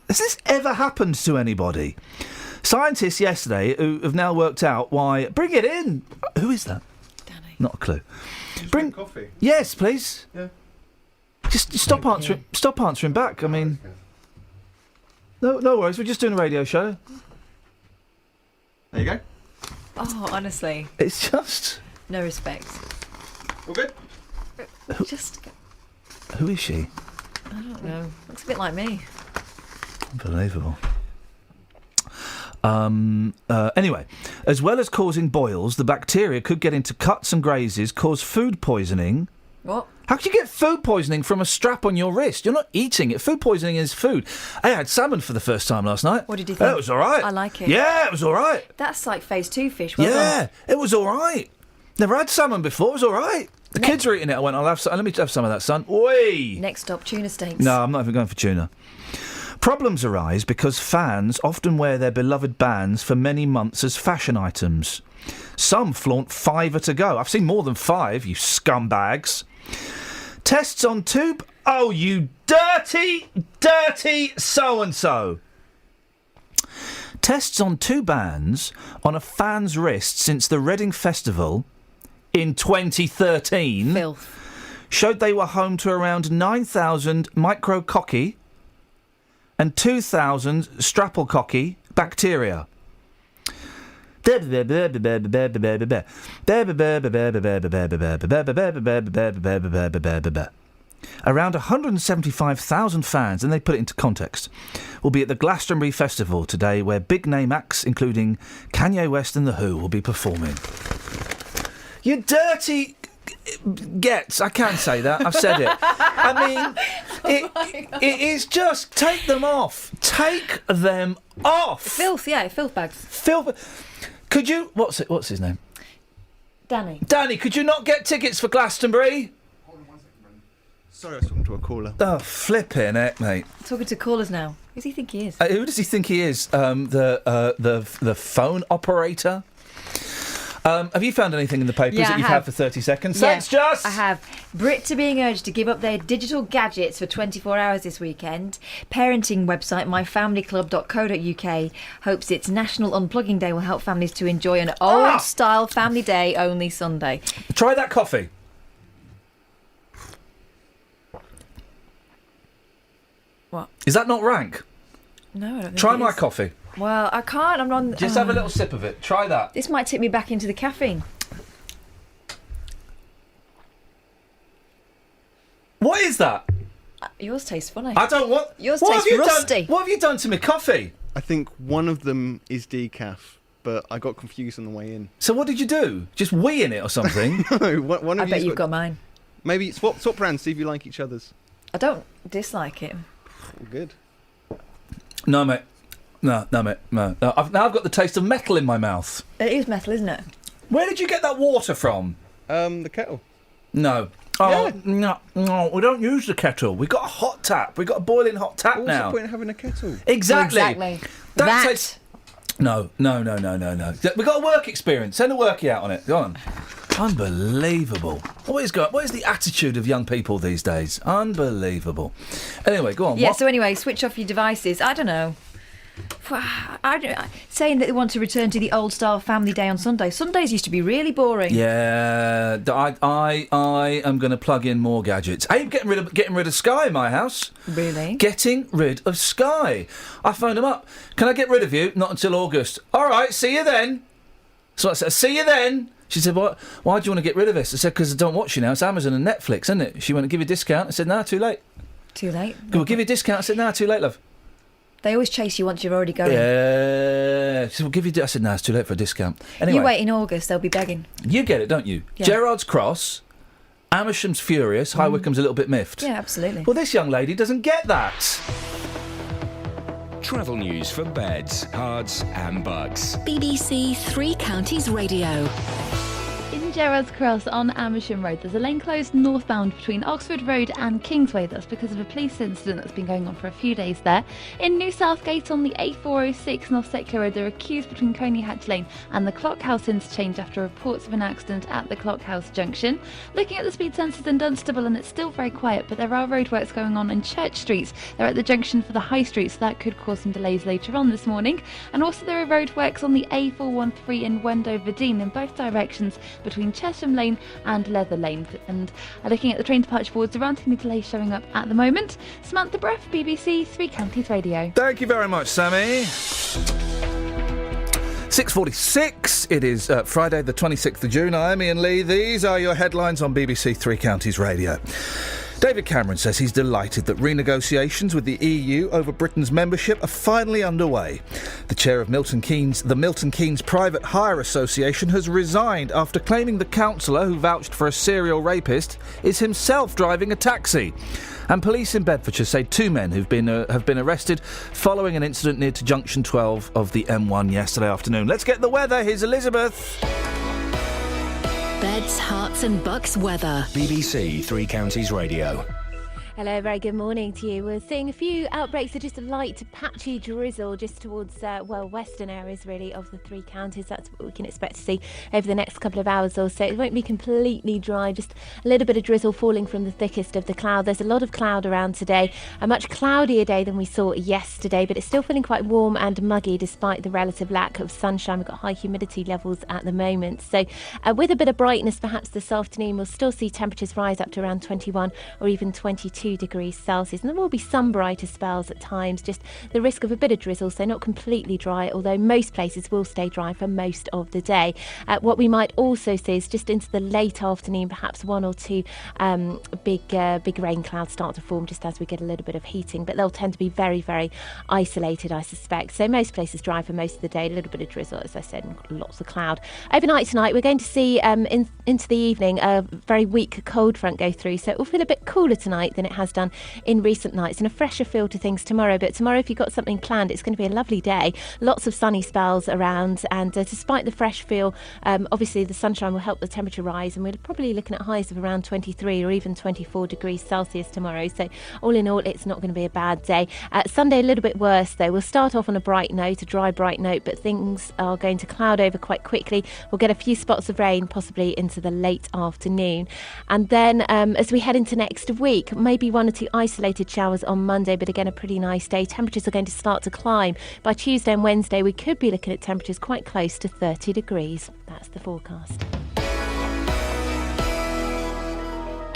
Has this ever happened to anybody? Scientists yesterday who have now worked out why... Bring it in! Who is that? Danny. Not a clue. Bring coffee. Yes, please. Yeah. Just stop answering. Stop answering back. I mean... No worries. We're just doing a radio show. There you go. Oh, honestly. It's just... No respect. All good? Who is she? I don't know. Looks a bit like me. Unbelievable. Anyway, as well as causing boils, the bacteria could get into cuts and grazes, cause food poisoning. What? How could you get food poisoning from a strap on your wrist? You're not eating it. Food poisoning is food. I had salmon for the first time last night. What did you think? It was all right. I like it. Yeah, it was all right. That's like phase 2 fish. Well yeah, done. it was all right. Never had salmon before. It was all right. The kids were eating it. I went, let me have some of that, son. Oi! Next stop, tuna steaks. No, I'm not even going for tuna. Problems arise because fans often wear their beloved bands for many months as fashion items. Some flaunt $5 to go. I've seen more than 5, you scumbags. Tests on tube. Oh, you dirty, dirty so-and-so. Tests on 2 bands on a fan's wrist since the Reading Festival in 2013 Filth. Showed they were home to around 9,000 micrococci and 2,000 streptococcus bacteria. Around 175,000 fans, and they put it into context, will be at the Glastonbury Festival today, where big-name acts, including Kanye West and The Who, will be performing. You dirty... Gets, I can say that. I've said it. I mean, it is just take them off. Take them off. Filth, yeah, filth bags. Filth. Could you? What's his name? Danny. Danny, could you not get tickets for Glastonbury? Sorry, I was talking to a caller. Oh, flipping it, mate. Talking to callers now. Who does he think he is? Who does he think he is? The phone operator. Have you found anything in the papers that you've had for 30 seconds? Yeah, Thanks, Joss! I have. Brits are being urged to give up their digital gadgets for 24 hours this weekend. Parenting website myfamilyclub.co.uk hopes its National Unplugging Day will help families to enjoy an old-style family day only Sunday. Try that coffee. What? Is that not rank? No, I don't think Try it my is. coffee. Well, I can't. I'm on. Just have a little sip of it. Try that. This might tip me back into the caffeine. What is that? Yours tastes funny. I don't want... Yours What tastes have you rusty. What have you done to my coffee? I think one of them is decaf, but I got confused on the way in. So what did you do? Just wee in it or something? No, one of I bet you've got mine. Maybe swap brands, see if you like each other's. I don't dislike it. Good. No, mate. No, mate. No. I've got the taste of metal in my mouth. It is metal, isn't it? Where did you get that water from? The kettle. No. Oh, no, we don't use the kettle. We've got a hot tap. We've got a boiling hot tap What's now. the point of having a kettle? Exactly. That. Tastes... No. We've got a work experience. Send a workie out on it. Go on. Unbelievable. What is the attitude of young people these days? Unbelievable. Anyway, go on. Yeah, so anyway, switch off your devices. I don't know. Saying that they want to return to the old-style family day on Sunday. Sundays used to be really boring. Yeah, I am going to plug in more gadgets. Hey, getting rid of Sky in my house. Really? Getting rid of Sky. I phoned them up. Can I get rid of you? Not until August. All right, see you then. So I said, see you then. She said, "What? Why do you want to get rid of this?" I said, "Because I don't watch you now. It's Amazon and Netflix, isn't it?" She went, "Give you a discount." I said, "No, too late." Too late? We'll give you a discount. I said, "No, too late, love." They always chase you once you're already going. Yeah. Yeah, so we'll give you... I said, no, it's too late for a discount. Anyway. You wait in August, they'll be begging. You get it, don't you? Yeah. Gerrard's cross, Amersham's furious, High Wycombe's a little bit miffed. Yeah, absolutely. Well, this young lady doesn't get that. Travel news for beds, cards and bugs. BBC Three Counties Radio. In Gerrard's Cross on Amersham Road, there's a lane closed northbound between Oxford Road and Kingsway. That's because of a police incident that's been going on for a few days there. In New Southgate on the A406 North Secular Road, there are queues between Coney Hatch Lane and the Clockhouse interchange after reports of an accident at the Clockhouse junction. Looking at the speed sensors in Dunstable, and it's still very quiet, but there are roadworks going on in Church Streets. They're at the junction for the High Street, so that could cause some delays later on this morning. And also there are roadworks on the A413 in Wendover Dean in both directions between Chesham Lane and Leather Lane. And looking at the train departure boards, there aren't any delays showing up at the moment. Samantha Bruff, BBC Three Counties Radio. Thank you very much, Sammy. 6:46. It is Friday the 26th of June. I'm Iain Lee. These are your headlines on BBC Three Counties Radio. David Cameron says he's delighted that renegotiations with the EU over Britain's membership are finally underway. The chair of the Milton Keynes Private Hire Association has resigned after claiming the councillor who vouched for a serial rapist is himself driving a taxi. And police in Bedfordshire say 2 men have been arrested following an incident near to Junction 12 of the M1 yesterday afternoon. Let's get the weather. Here's Elizabeth. Beds, Herts and Bucks weather. BBC Three Counties Radio. Hello, very good morning to you. We're seeing a few outbreaks of just a light patchy drizzle just towards, western areas really of the three counties. That's what we can expect to see over the next couple of hours or so. It won't be completely dry, just a little bit of drizzle falling from the thickest of the cloud. There's a lot of cloud around today, a much cloudier day than we saw yesterday, but it's still feeling quite warm and muggy despite the relative lack of sunshine. We've got high humidity levels at the moment. So with a bit of brightness perhaps this afternoon, we'll still see temperatures rise up to around 21 or even 22 degrees Celsius, and there will be some brighter spells at times, just the risk of a bit of drizzle, so not completely dry, although most places will stay dry for most of the day. What we might also see is just into the late afternoon, perhaps 1 or 2 big rain clouds start to form just as we get a little bit of heating, but they'll tend to be very, very isolated, I suspect. So most places dry for most of the day, a little bit of drizzle, as I said, and lots of cloud. Overnight tonight, we're going to see into the evening a very weak cold front go through, so it will feel a bit cooler tonight than it has done in recent nights, and a fresher feel to things tomorrow. But tomorrow, if you've got something planned, it's going to be a lovely day, lots of sunny spells around, and despite the fresh feel, obviously the sunshine will help the temperature rise, and we're probably looking at highs of around 23 or even 24 degrees Celsius tomorrow. So all in all, it's not going to be a bad day. Sunday a little bit worse though. We'll start off on a bright note, a dry bright note, but things are going to cloud over quite quickly. We'll get a few spots of rain possibly into the late afternoon, and then as we head into next week, maybe 1 or 2 isolated showers on Monday, but again a pretty nice day. Temperatures are going to start to climb. By Tuesday and Wednesday we could be looking at temperatures quite close to 30 degrees. That's the forecast.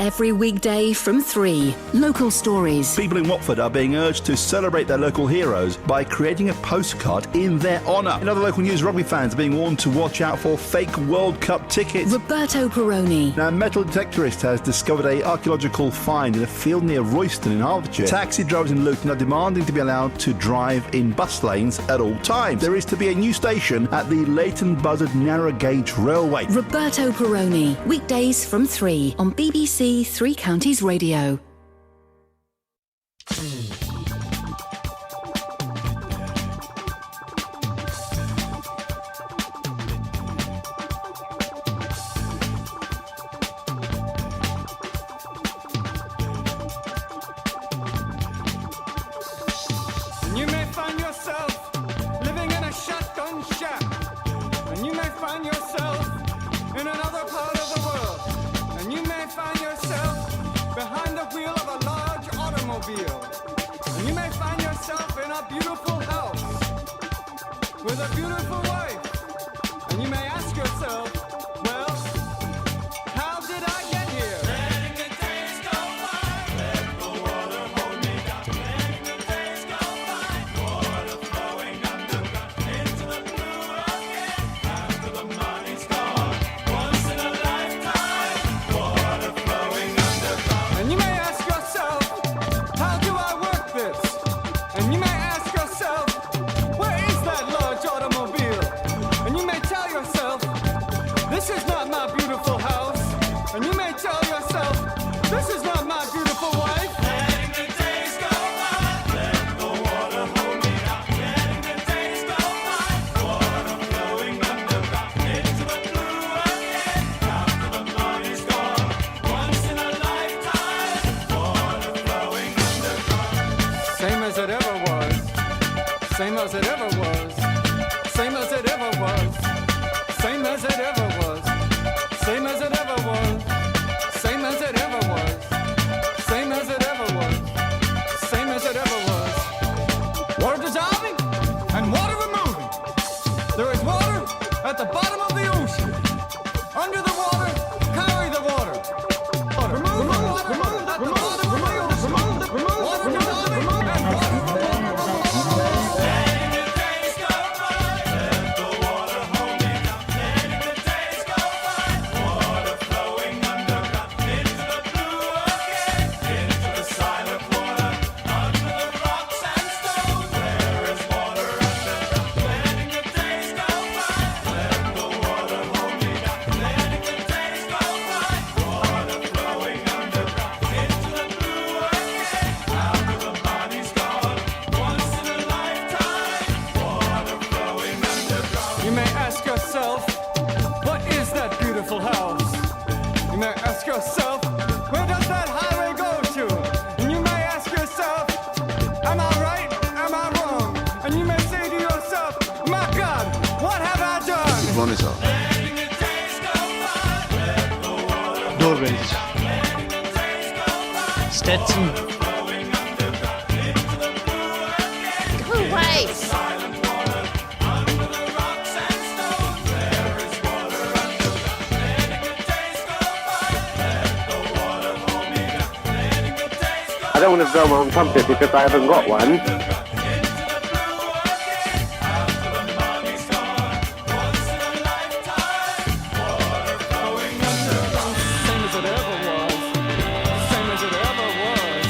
Every weekday from 3. Local stories. People in Watford are being urged to celebrate their local heroes by creating a postcard in their honour. In other local news, rugby fans are being warned to watch out for fake World Cup tickets. Roberto Peroni. Now, a metal detectorist has discovered an archaeological find in a field near Royston in Hertfordshire. Taxi drivers in Luton are demanding to be allowed to drive in bus lanes at all times. There is to be a new station at the Leighton Buzzard Narrow Gauge Railway. Roberto Peroni. Weekdays from 3 on BBC Three Counties Radio. You may find yourself living in a shotgun shack, and you may find yourself in another part of the world, and you may find yourself behind the wheel of a large automobile, and you may find yourself in a beautiful house with a beautiful wife, and you may ask yourself, well, how did I get here? Letting the days go by, let the water hold me down. Letting the days go by, water flowing underground into the blue again after the money's gone. Once in a lifetime, water flowing underground. And you may ask yourself, how do I work this? And you may ask yourself, where is that large automobile? Same as it ever was. Same as it ever was. Same as it ever was. Same as it ever was. Same as it ever was. Same as it ever was. Same as it ever was. Water dissolving and water removing. There is water at the bottom of the ocean. Under the water, carry the water. Remove the water at the bottom of the ocean. Water dissolving and water You may ask yourself, what is that beautiful house? You may ask yourself, where does that highway go to? And you may ask yourself, am I right? Am I wrong? And you may say to yourself, my God, what have I done? Monitor. Doorways. Stetson. Go away. I don't want to blow my own trumpet because I haven't got one. Same as it ever was. Same as it ever was.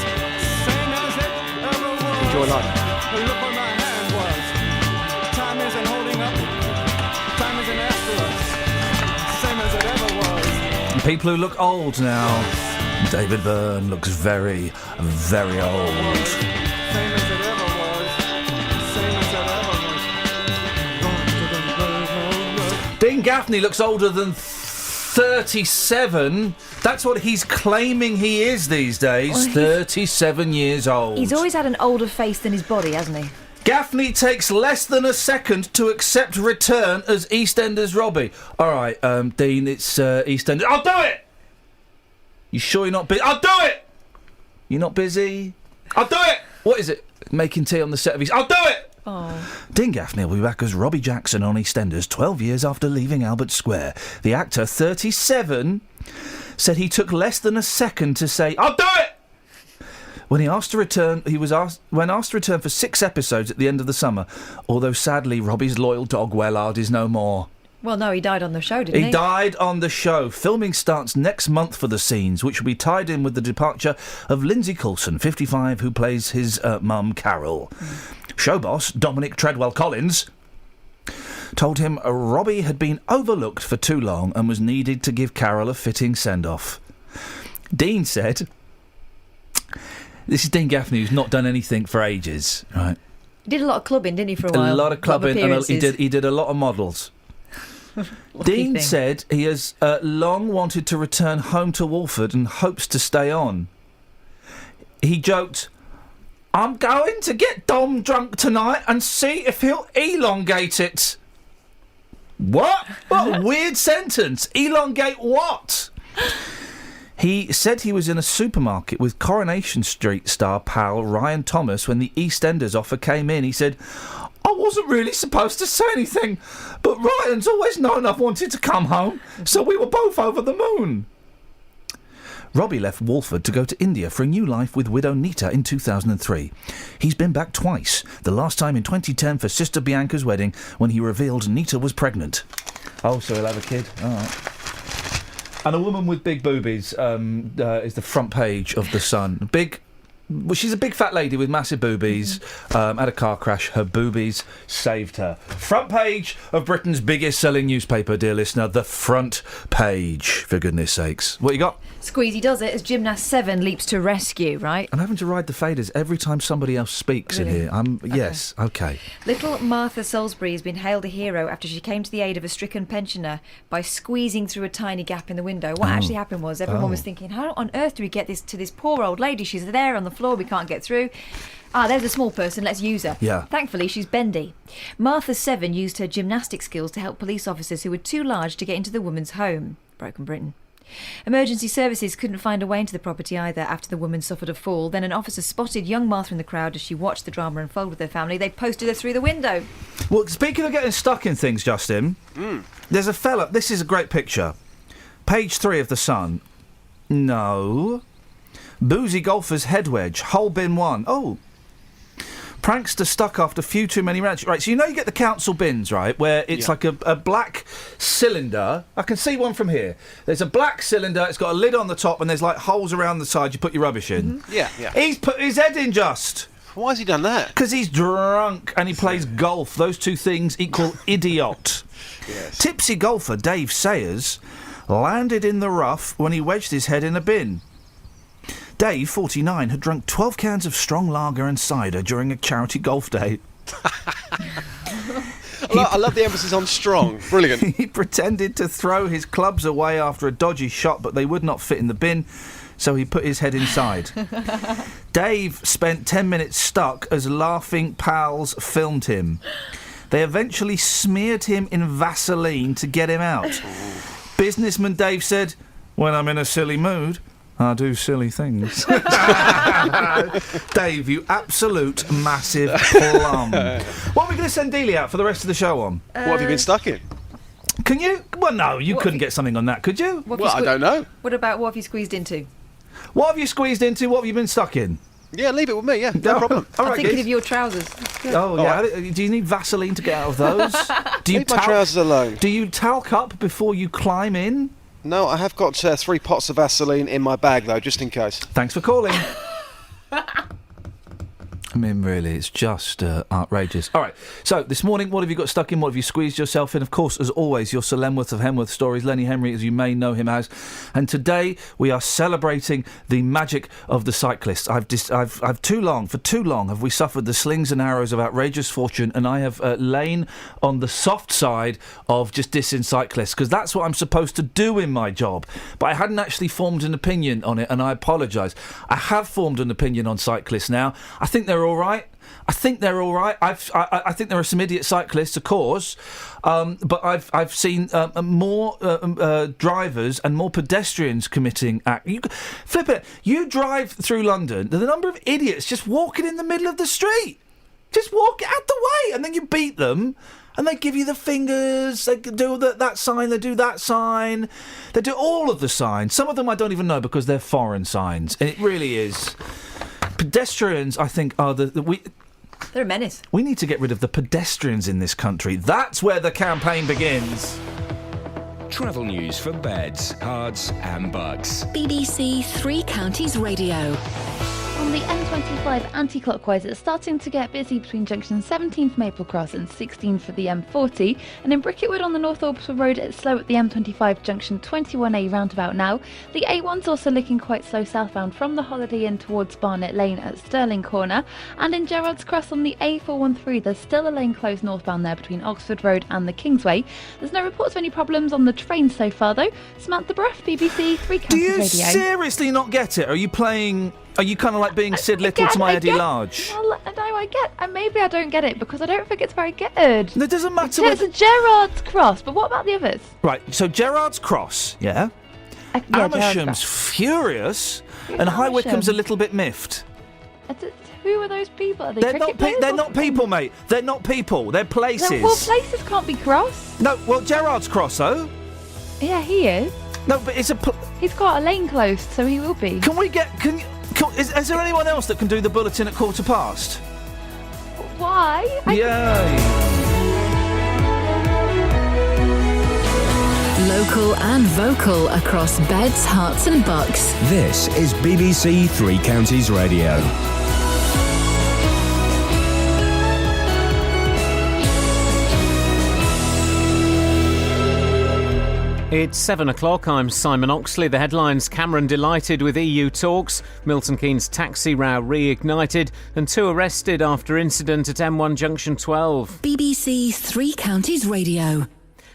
Same as it ever was. Enjoy life. Well, look where my hand was. Time isn't holding up. Time isn't after us. Same as it ever was. People who look old now. David Byrne looks very, very old. Same as it ever was. Same as it ever was. Dean Gaffney looks older than 37. That's what he's claiming he is these days. Well, 37 years old. He's always had an older face than his body, hasn't he? Gaffney takes less than a second to accept return as EastEnders Robbie. All right, Dean, it's EastEnders. I'll do it! You sure you're not busy? I'll do it! You're not busy? I'll do it! What is it? Making tea on the set of I'll do it! Oh. Dean Gaffney will be back as Robbie Jackson on EastEnders 12 years after leaving Albert Square. The actor, 37, said he took less than a second to say, I'll do it! When asked to return for 6 episodes at the end of the summer, although sadly Robbie's loyal dog Wellard is no more. Well, no, he died on the show, didn't he? He died on the show. Filming starts next month for the scenes, which will be tied in with the departure of Lindsay Coulson, 55, who plays his mum, Carol. Show boss, Dominic Treadwell-Collins, told him Robbie had been overlooked for too long and was needed to give Carol a fitting send-off. Dean said... This is Dean Gaffney, who's not done anything for ages, right? He did a lot of clubbing, didn't he, for a while? A lot of clubbing, and he did a lot of models. Dean said he has long wanted to return home to Walford and hopes to stay on. He joked, I'm going to get Dom drunk tonight and see if he'll elongate it. What? What a weird sentence. Elongate what? He said he was in a supermarket with Coronation Street star pal Ryan Thomas when the EastEnders offer came in. He said, I wasn't really supposed to say anything, but Ryan's always known I've wanted to come home, so we were both over the moon. Robbie left Walford to go to India for a new life with widow Nita in 2003. He's been back twice, the last time in 2010 for Sister Bianca's wedding when he revealed Nita was pregnant. Oh, so he'll have a kid? All right. And a woman with big boobies is the front page of The Sun. Well, she's a big fat lady with massive boobies. Had a car crash. Her boobies saved her. Front page of Britain's biggest selling newspaper, dear listener. The Front Page, for goodness sakes. What you got? Squeezy does it as Gymnast 7 leaps to rescue, right? I'm having to ride the faders every time somebody else speaks in here. Yes, okay. Little Martha Salisbury has been hailed a hero after she came to the aid of a stricken pensioner by squeezing through a tiny gap in the window. What actually happened was everyone was thinking, how on earth do we get this to this poor old lady? She's there on the floor. We can't get through. There's a small person. Let's use her. Yeah. Thankfully, she's bendy. Martha, 7, used her gymnastic skills to help police officers who were too large to get into the woman's home. Broken Britain. Emergency services couldn't find a way into the property either after the woman suffered a fall. Then an officer spotted young Martha in the crowd as she watched the drama unfold with her family. They posted her through the window. Well, speaking of getting stuck in things, Justin, there's a fella. This is a great picture. Page 3 of The Sun. No. Boozy golfer's head wedge. Hole bin 1. Oh. Prankster stuck after few too many rounds. Right, so you know you get the council bins, right, where it's like a black cylinder. I can see one from here. There's a black cylinder, it's got a lid on the top, and there's, like, holes around the side you put your rubbish in. Yeah. He's put his head in just. Why has he done that? Because he's drunk and he plays golf. Those two things equal idiot. Yes. Tipsy golfer Dave Sayers landed in the rough when he wedged his head in a bin. Dave, 49, had drunk 12 cans of strong lager and cider during a charity golf day. I love the emphasis on strong. Brilliant. He pretended to throw his clubs away after a dodgy shot, but they would not fit in the bin, so he put his head inside. Dave spent 10 minutes stuck as laughing pals filmed him. They eventually smeared him in Vaseline to get him out. Businessman Dave said, "When I'm in a silly mood, I do silly things." Dave, you absolute massive plum. What are we going to send Dealey out for the rest of the show on? What have you been stuck in? Can you? Well, no, you couldn't get something on that, could you? I don't know. What have you squeezed into? What have you squeezed into? What have you been stuck in? Yeah, leave it with me, no problem. All right, I'm thinking of your trousers. Oh, yeah. Right. Do you need Vaseline to get out of those? Leave my trousers alone. Do you talc up before you climb in? No, I have got 3 pots of Vaseline in my bag, though, just in case. Thanks for calling. I mean, really, it's just outrageous. All right, so this morning, what have you got stuck in? What have you squeezed yourself in? Of course, as always, your Sir Lemworth of Hemworth stories, Lenny Henry, as you may know him as. And today, we are celebrating the magic of the cyclists. I've for too long have we suffered the slings and arrows of outrageous fortune, and I have lain on the soft side of just dissing cyclists, because that's what I'm supposed to do in my job. But I hadn't actually formed an opinion on it, and I apologise. I have formed an opinion on cyclists now. I think they're all right. I think they're all right. I think there are some idiot cyclists, of course, but I've seen more drivers and more pedestrians committing acts. Flip it. You drive through London, the number of idiots just walking in the middle of the street. Just walk out the way, and then you beat them, and they give you the fingers. They do that sign. They do that sign. They do all of the signs. Some of them I don't even know because they're foreign signs, and it really is. Pedestrians, I think, are they're a menace. We need to get rid of the pedestrians in this country. That's where the campaign begins. Travel news for beds, cards and bugs. BBC Three Counties Radio. On the M25 anti-clockwise, it's starting to get busy between junction 17 for Maple Cross and 16 for the M40. And in Bricketwood on the North Orbital Road, it's slow at the M25 junction 21A roundabout now. The A1's also looking quite slow southbound from the Holiday Inn towards Barnet Lane at Stirling Corner. And in Gerrards Cross on the A413, there's still a lane closed northbound there between Oxford Road and the Kingsway. There's no reports of any problems on the train so far, though. Samantha Bruff, BBC Three Counties Radio. Do you seriously not get it? Are you kind of like being Sid Little to my Eddie Large? Well, no, I get. And maybe I don't get it because I don't think it's very good. It doesn't matter. It's a Gerrard's Cross, but what about the others? Right, so Gerrard's Cross, yeah? Amersham's furious, and High Wycombe's a little bit miffed. Who are those people? Are they They're not people, mate. They're not people. They're places. Well, places can't be cross. No, well, Gerrard's Cross, though. Yeah, he is. No, but it's a... He's got a lane closed, so he will be. Is there anyone else that can do the bulletin at 15:15? Why? Yay! Local and vocal across beds, hearts and bucks. This is BBC Three Counties Radio. It's 7 o'clock. I'm Simon Oxley. The headlines: Cameron delighted with EU talks, Milton Keynes taxi row reignited, and 2 arrested after incident at M1 Junction 12. BBC Three Counties Radio.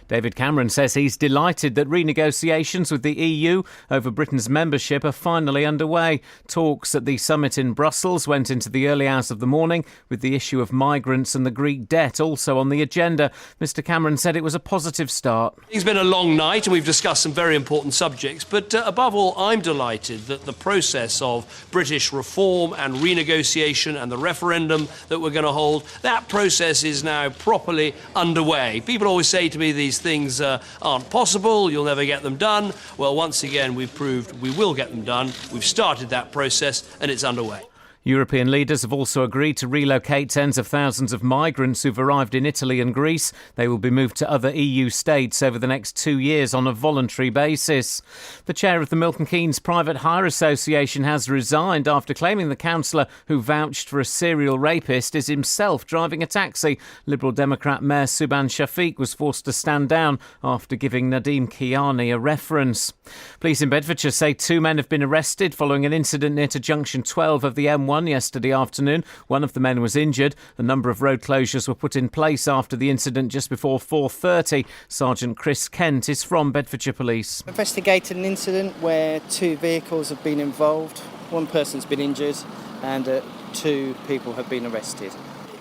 David Cameron says he's delighted that renegotiations with the EU over Britain's membership are finally underway. Talks at the summit in Brussels went into the early hours of the morning, with the issue of migrants and the Greek debt also on the agenda. Mr Cameron said it was a positive start. It's been a long night and we've discussed some very important subjects, but above all, I'm delighted that the process of British reform and renegotiation and the referendum that we're going to hold, that process is now properly underway. People always say to me these things aren't possible, you'll never get them done. Well, once again, we've proved we will get them done. We've started that process and it's underway. European leaders have also agreed to relocate tens of thousands of migrants who've arrived in Italy and Greece. They will be moved to other EU states over the next 2 years on a voluntary basis. The chair of the Milton Keynes Private Hire Association has resigned after claiming the councillor who vouched for a serial rapist is himself driving a taxi. Liberal Democrat Mayor Subhan Shafiq was forced to stand down after giving Nadeem Kiani a reference. Police in Bedfordshire say 2 men have been arrested following an incident near to junction 12 of the M1 yesterday afternoon. One of the men was injured. A number of road closures were put in place after the incident just before 4:30. Sergeant Chris Kent is from Bedfordshire Police. Investigated an incident where 2 vehicles have been involved. 1 person's been injured and 2 people have been arrested.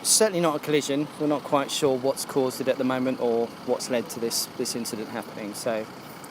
Certainly not a collision. We're not quite sure what's caused it at the moment or what's led to this incident happening, so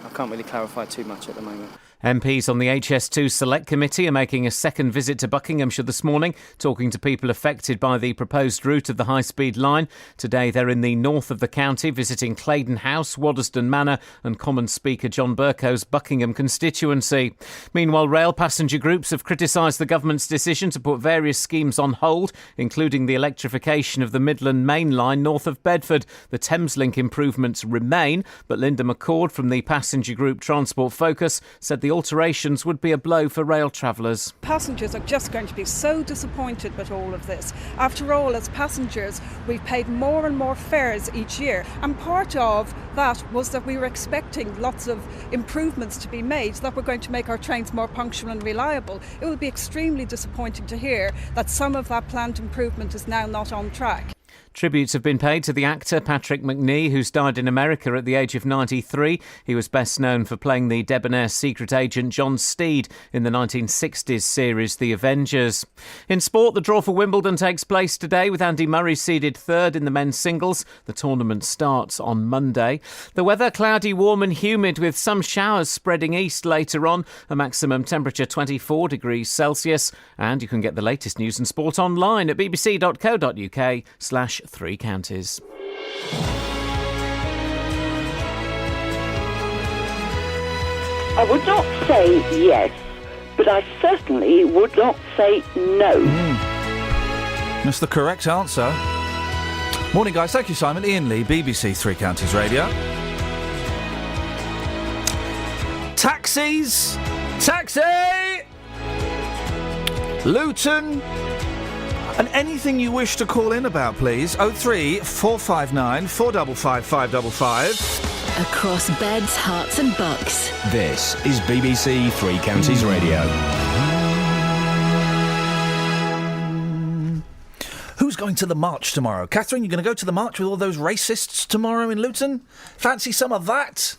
I can't really clarify too much at the moment. MPs on the HS2 Select Committee are making a second visit to Buckinghamshire this morning, talking to people affected by the proposed route of the high-speed line. Today they're in the north of the county, visiting Claydon House, Waddesdon Manor and Commons Speaker John Bercow's Buckingham constituency. Meanwhile, rail passenger groups have criticised the government's decision to put various schemes on hold, including the electrification of the Midland Main Line north of Bedford. The Thameslink improvements remain, but Linda McCord from the passenger group Transport Focus said the alterations would be a blow for rail travellers. Passengers are just going to be so disappointed with all of this. After all, as passengers, we've paid more and more fares each year. And part of that was that we were expecting lots of improvements to be made that were going to make our trains more punctual and reliable. It would be extremely disappointing to hear that some of that planned improvement is now not on track. Tributes have been paid to the actor Patrick Macnee, who's died in America at the age of 93. He was best known for playing the debonair secret agent John Steed in the 1960s series The Avengers. In sport, the draw for Wimbledon takes place today, with Andy Murray seeded third in the men's singles. The tournament starts on Monday. The weather, cloudy, warm and humid, with some showers spreading east later on. A maximum temperature 24 degrees Celsius. And you can get the latest news and sport online at bbc.co.uk/3 counties. I would not say yes, but I certainly would not say no. That's the correct answer. Morning, guys. Thank you, Simon. Iain Lee, BBC 3 Counties Radio. Taxis! Taxi! Luton! And anything you wish to call in about, please. 03 459 455 555. Across beds, hearts and bucks. This is BBC 3 Counties Radio. Who's going to the march tomorrow? Catherine, you're going to go to the march with all those racists tomorrow in Luton? Fancy some of that?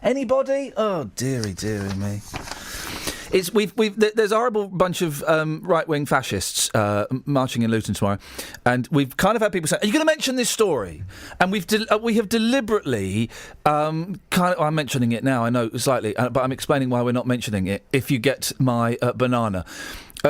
Anybody? Oh, dearie me. There's a horrible bunch of right-wing fascists marching in Luton tomorrow, and we've kind of had people say, "Are you going to mention this story?" And we have deliberately I'm mentioning it now. I know slightly, but I'm explaining why we're not mentioning it. If you get my banana.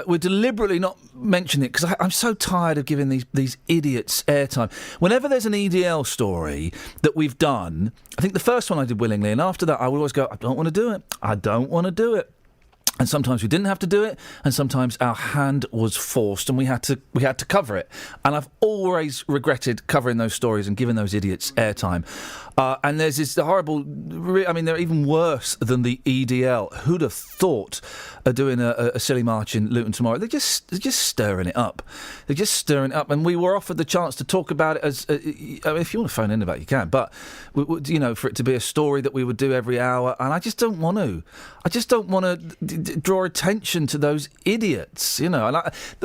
We're deliberately not mentioning it because I'm so tired of giving these idiots airtime. Whenever there's an EDL story that we've done, I think the first one I did willingly, and after that I would always go, I don't want to do it. I don't want to do it. And sometimes we didn't have to do it, and sometimes our hand was forced, and we had to cover it. And I've always regretted covering those stories and giving those idiots airtime. And there's this horrible. They're even worse than the EDL. Who'd have thought of doing a silly march in Luton tomorrow? They're just stirring it up. They're just stirring it up. And we were offered the chance to talk about it as. If you want to phone in about it, you can. But for it to be a story that we would do every hour, and I just don't want to. I just don't want to draw attention to those idiots, you know. And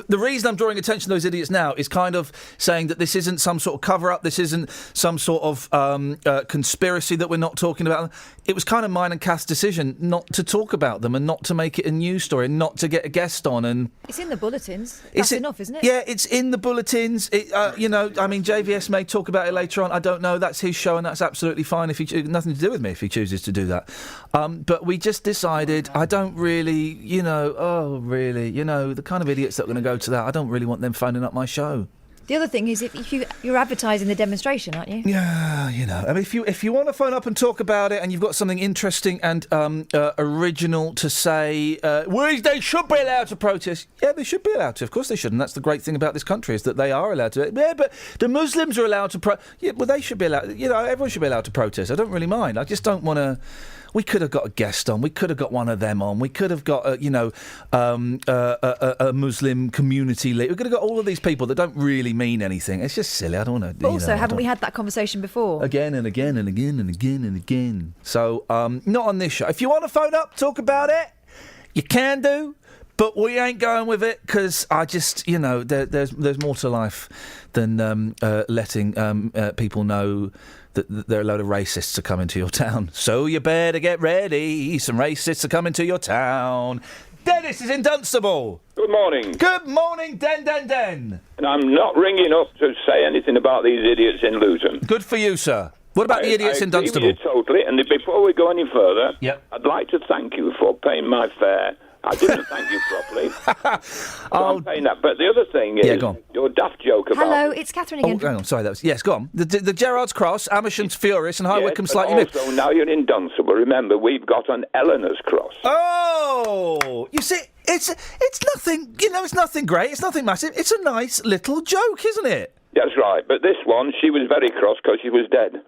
the reason I'm drawing attention to those idiots now is kind of saying that this isn't some sort of cover-up, this isn't some sort of conspiracy that we're not talking about. It was kind of mine and Kath's decision not to talk about them and not to make it a news story and not to get a guest on. And It's in the bulletins. That's enough, isn't it? Yeah, it's in the bulletins. You know, I mean, JVS may talk about it later on. I don't know. That's his show, and that's absolutely fine. If he nothing to do with me if he chooses to do that. But we just decided I don't really, you know, the kind of idiots that are going to go to that. I don't really want them phoning up my show. The other thing is, if you're advertising the demonstration, aren't you? Yeah, you know. I mean, if you want to phone up and talk about it, and you've got something interesting and original to say, they should be allowed to protest. Yeah, they should be allowed to. Of course they should. And that's the great thing about this country is that they are allowed to. Yeah, but the Muslims are allowed to Yeah, well, they should be allowed. You know, everyone should be allowed to protest. I don't really mind. I just don't want to. We could have got a guest on. We could have got one of them on. We could have got, a Muslim community leader. We could have got all of these people that don't really mean anything. It's just silly. I don't want to. But also, haven't we had that conversation before? Again and again and again and again and again. So, not on this show. If you want to phone up, talk about it, you can do. But we ain't going with it because I just, you know, there's more to life than letting people know that there are a load of racists are coming to your town. So you better get ready. Some racists are coming to your town. Dennis is in Dunstable. Good morning. Good morning, Den. And I'm not ringing up to say anything about these idiots in Luton. Good for you, sir. What about the idiots in Dunstable? I agree with you totally. And before we go any further, yep. I'd like to thank you for paying my fare. I didn't thank you properly. I'm paying that. But the other thing is your daft joke about... Hello, it's Catherine again. Oh, hang on, sorry, that was... Yes, go on. The Gerrard's Cross, Amersham Furious and High Wycombe Slightly Moved. Also, now you're in Dunstable, remember, we've got an Eleanor's Cross. Oh! You see, it's nothing, you know, it's nothing great, it's nothing massive. It's a nice little joke, isn't it? That's right. But this one, she was very cross because she was dead.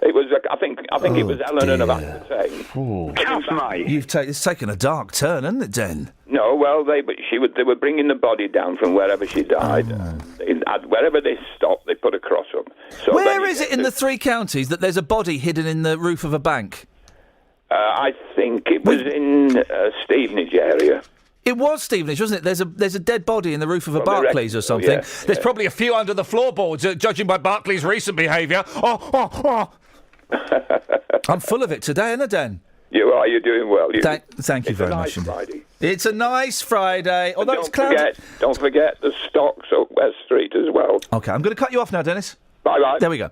It was, I think it was Eleanor about the same. It's taken a dark turn, hasn't it, Den? No, well, they were bringing the body down from wherever she died. Wherever they stopped, they put a cross up. So where is it in the three counties that there's a body hidden in the roof of a bank? I think it was in Stevenage area. It was Stevenage, wasn't it? There's a dead body in the roof of a Barclays or something. Yeah, there's probably a few under the floorboards, judging by Barclays' recent behaviour. I'm full of it today, isn't I, Den? You are. You're doing well. Thank you very much. It's a nice Friday. It's a nice Friday. Although it's cloudy. Don't forget the stocks up West Street as well. OK, I'm going to cut you off now, Dennis. Bye-bye. There we go.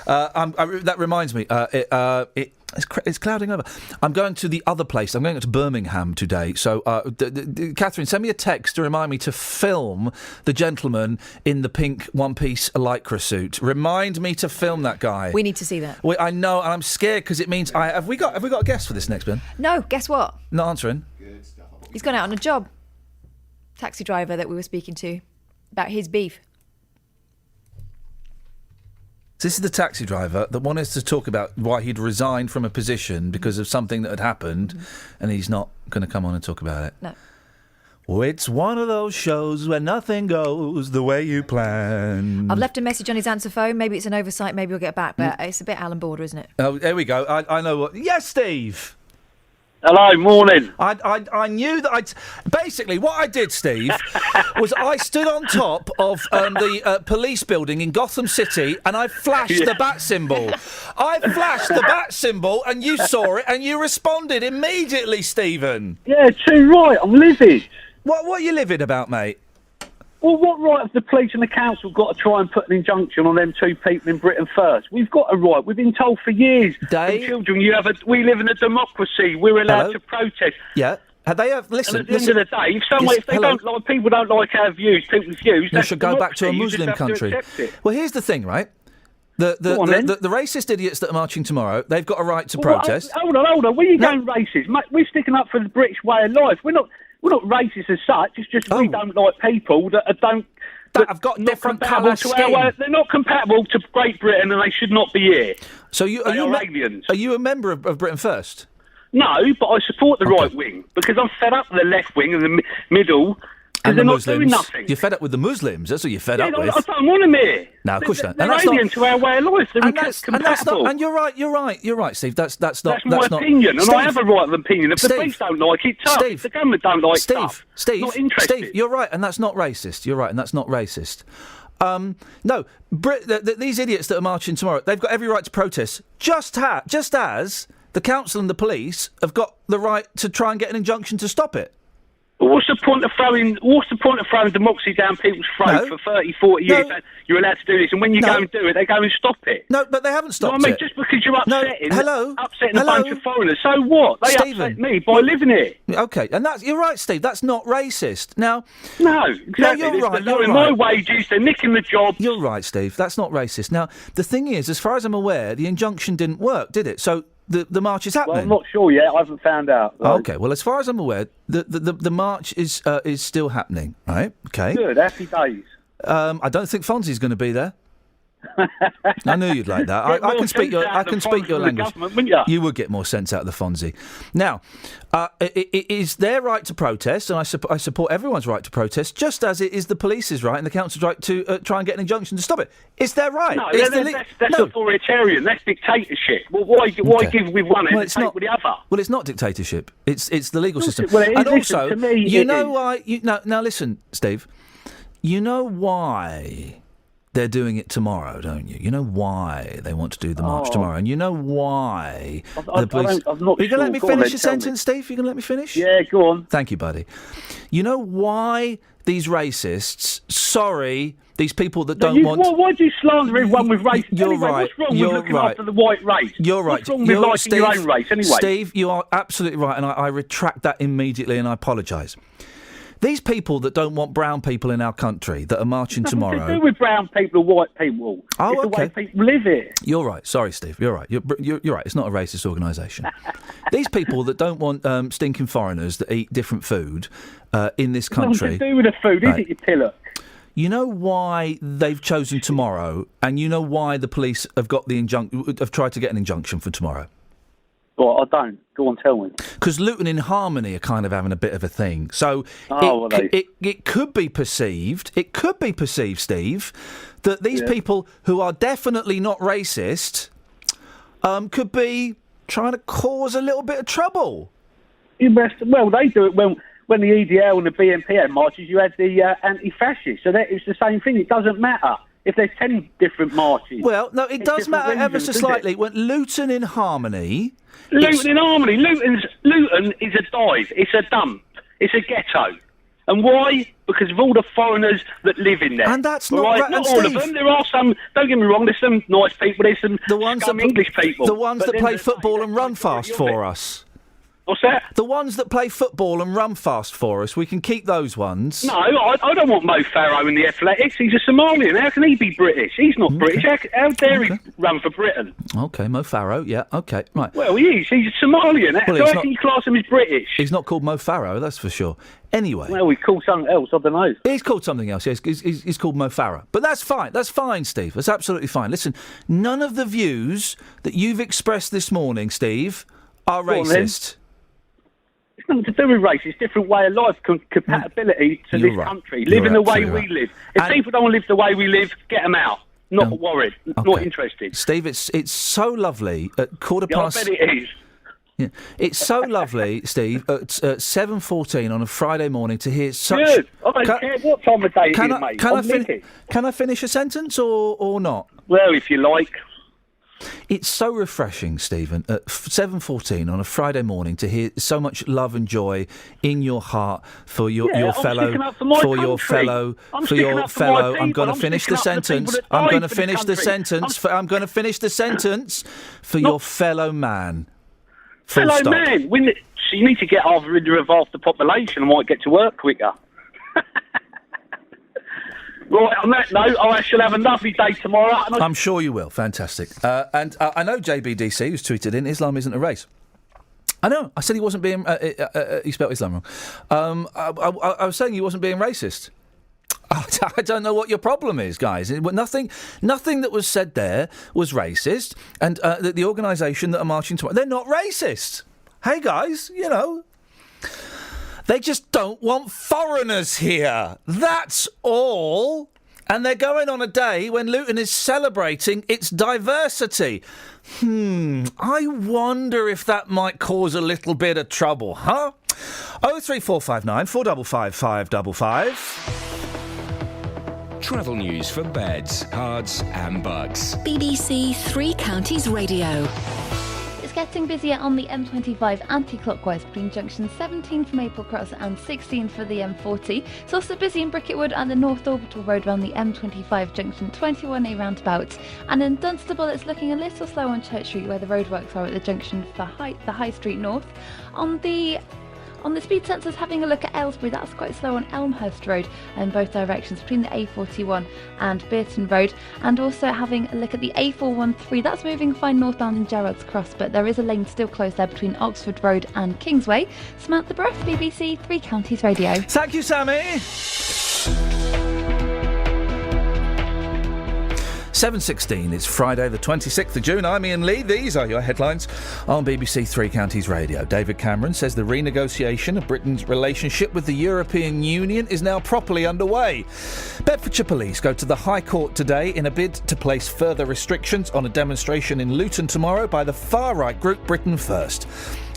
That reminds me. It's clouding over. I'm going to the other place. I'm going to Birmingham today. So, Catherine, send me a text to remind me to film the gentleman in the pink one-piece lycra suit. Remind me to film that guy. We need to see that. I know, and I'm scared because it means have we got a guest for this next one? No. Guess what? Not answering. He's gone out on a job. Taxi driver that we were speaking to about his beef. This is the taxi driver that wanted us to talk about why he'd resigned from a position because of something that had happened, and he's not going to come on and talk about it. No. Well, it's one of those shows where nothing goes the way you plan. I've left a message on his answer phone. Maybe it's an oversight. Maybe he'll get back. But it's a bit Alan Border, isn't it? Oh, there we go. I know what... Yes, Steve! Hello, morning. I knew that basically, what I did, Steve, was I stood on top of the police building in Gotham City and I flashed the bat symbol. I flashed the bat symbol and you saw it and you responded immediately, Stephen. Yeah, too right. I'm livid. What are you livid about, mate? Well, what right have the police and the council got to try and put an injunction on them two people in Britain first? We've got a right. We've been told for years from children, we live in a democracy. We're allowed to protest. Yeah. Listen. And at the end of the day, if people don't like our views, people's views, you should go back to a Muslim country. Well, here's the thing, right? The racist idiots that are marching tomorrow, they've got a right to protest. Hold on. Where are you going racist? Mate, we're sticking up for the British way of life. We're not racist as such. It's just we don't like people that have got different colour skin. They're not compatible to Great Britain, and they should not be here. So are you aliens? Are you a member of Britain First? No, but I support the right wing because I'm fed up with the left wing and the middle. And they're the not doing Muslims. nothing. You're fed up with the Muslims. That's what you're fed up with. I don't want them here. No, of course you don't. They're And that's alien not, to our way of life. They're and that's compatible. not. And you're right, Steve. That's not. That's my not, opinion, and Steve, I have a right of opinion. If Steve, the police don't like it, tough. Steve, If the government don't like stuff, Steve, not interested. Steve, you're right, and that's not racist. You're right, and that's not racist. No, these idiots that are marching tomorrow, they've got every right to protest, just as the council and the police have got the right to try and get an injunction to stop it. Well, what's the point of throwing democracy down people's throats for 30, 40 years? You're allowed to do this, and when you go and do it, they go and stop it. No, but they haven't stopped I mean, it. just because you're upsetting a Hello? bunch of foreigners, so what? They Stephen, upset me by living here. Okay, and you're right, Steve. That's not racist. Now, no, exactly. you're right. They're lowering my wages. They're nicking the job. You're right, Steve. That's not racist. Now, the thing is, as far as I'm aware, the injunction didn't work, did it? So the march is happening. Well, I'm not sure yet. I haven't found out. Right? Okay. Well, as far as I'm aware, the march is still happening. Right. Okay. Good. Happy days. I don't think Fonzie's going to be there. I knew you'd like that. I can speak your language. You would get more sense out of the Fonzie. Now, it is their right to protest, and I support everyone's right to protest, just as it is the police's right and the council's right to try and get an injunction to stop it. It's their right. No, that's authoritarian. That's dictatorship. Well, why give with one end and take with the other? Well, it's not dictatorship. It's the legal system. Well, it is. And also, to me, you know why? Now listen, Steve. You know why they're doing it tomorrow, don't you? You know why they want to do the march tomorrow, and you know why the police. I'm not Are you going to let me Go finish on, your sentence, Steve? Are you going to let me finish? Yeah, go on. Thank you, buddy. You know why these racists? Sorry, these people that don't want. Why do you slander everyone with race? You're anyway, right. What's wrong with looking after the white race? You're right. What's wrong with liking your own race? Anyway, Steve, you are absolutely right, and I retract that immediately, and I apologise. These people that don't want brown people in our country that are marching tomorrow. Nothing to do with brown people or white people. Oh, it's okay. the way people live here. You're right. Sorry, Steve. You're right. You're right. It's not a racist organisation. These people that don't want stinking foreigners that eat different food in this country. Nothing to do with the food, is it, you pillock? You know why they've chosen tomorrow, and you know why the police have got have tried to get an injunction for tomorrow. Well, I don't. Go on, tell me. Because Luton in Harmony are kind of having a bit of a thing. So it could be perceived, Steve, that these people who are definitely not racist could be trying to cause a little bit of trouble. Well, they do it when the EDL and the BNP had marches, you had the anti-fascists. So it's the same thing. It doesn't matter. If there's 10 different marches. Well, no, it does matter ever so slightly. When Luton in Harmony... Luton is a dive. It's a dump. It's a ghetto. And why? Because of all the foreigners that live in there. And that's not right. Not all of them. There are some, don't get me wrong, there's some nice people. There's some English people. The ones that play football and run fast for us. What's that? The ones that play football and run fast for us. We can keep those ones. No, I don't want Mo Farah in the athletics. He's a Somalian. How can he be British? He's not British. How dare he run for Britain? Okay, Mo Farah. Yeah, okay, right. Well, he is. He's a Somalian. Well, How can you class him as British? He's not called Mo Farah, that's for sure. Anyway. Well, he's called something else. I don't know. He's called something else, yes. He's called Mo Farah. But that's fine. That's fine, Steve. That's absolutely fine. Listen, none of the views that you've expressed this morning, Steve, are racist. It's nothing to do with race. It's a different way of life, compatibility to this country, living the way we live. If people don't live the way we live, get them out. Not worried. Not interested. Steve, it's so lovely at quarter past... I bet it is. Yeah. It's so lovely, Steve, at 7:14 on a Friday morning to hear such... Good. I don't care what time of day it is, mate. Can I finish a sentence or not? Well, if you like. It's so refreshing, Stephen, at 7:14 on a Friday morning to hear so much love and joy in your heart for your fellow. I'm going to finish the sentence. I'm going to finish the sentence. I'm going to finish the sentence for your fellow man. Fellow man. So you need to get rid of half the population and might get to work quicker. Right, on that note, I shall have a lovely day tomorrow. I'm sure you will. Fantastic. And I know JBDC, who's tweeted in, Islam isn't a race. I know. I said he wasn't being... he spelled Islam wrong. I was saying he wasn't being racist. I don't know what your problem is, guys. Nothing that was said there was racist. And the organisation that are marching tomorrow, they're not racist. Hey, guys, you know... They just don't want foreigners here. That's all. And they're going on a day when Luton is celebrating its diversity. I wonder if that might cause a little bit of trouble, huh? 03459 455 555. Travel news for beds, cards and bugs. BBC Three Counties Radio. It's getting busier on the M25 anti-clockwise between junction 17 for Maple Cross and 16 for the M40. It's also busy in Bricketwood and the North Orbital Road around the M25 junction 21A roundabout. And in Dunstable, it's looking a little slow on Church Street where the roadworks are at the junction for the High Street North. On the speed sensors, having a look at Aylesbury, that's quite slow on Elmhurst Road in both directions between the A41 and Bearton Road. And also having a look at the A413, that's moving fine northbound in Gerrards Cross, but there is a lane still closed there between Oxford Road and Kingsway. Samantha Bruff, BBC Three Counties Radio. Thank you, Sammy. 7:16, it's Friday the 26th of June. I'm Iain Lee. These are your headlines on BBC Three Counties Radio. David Cameron says the renegotiation of Britain's relationship with the European Union is now properly underway. Bedfordshire Police go to the High Court today in a bid to place further restrictions on a demonstration in Luton tomorrow by the far-right group Britain First.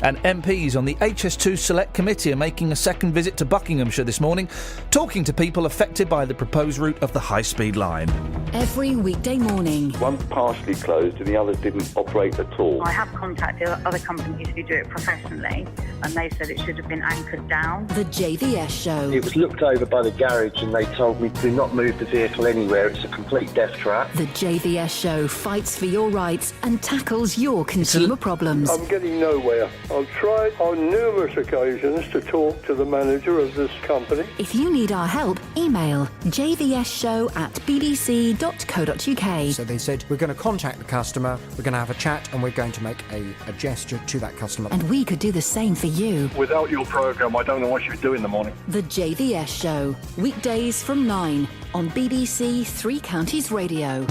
And MPs on the HS2 Select Committee are making a second visit to Buckinghamshire this morning, talking to people affected by the proposed route of the high-speed line. Every weekday morning. One partially closed and the others didn't operate at all. I have contacted other companies who do it professionally, and they said it should have been anchored down. The JVS Show. It was looked over by the garage and they told me do not move the vehicle anywhere. It's a complete death trap. The JVS Show fights for your rights and tackles your consumer problems. I'm getting nowhere. I've tried on numerous occasions to talk to the manager of this company. If you need our help, email jvsshow@bbc.co.uk. So they said, we're going to contact the customer, we're going to have a chat, and we're going to make a gesture to that customer. And we could do the same for you. Without your programme, I don't know what you'd do in the morning. The JVS Show, weekdays from 9 on BBC Three Counties Radio.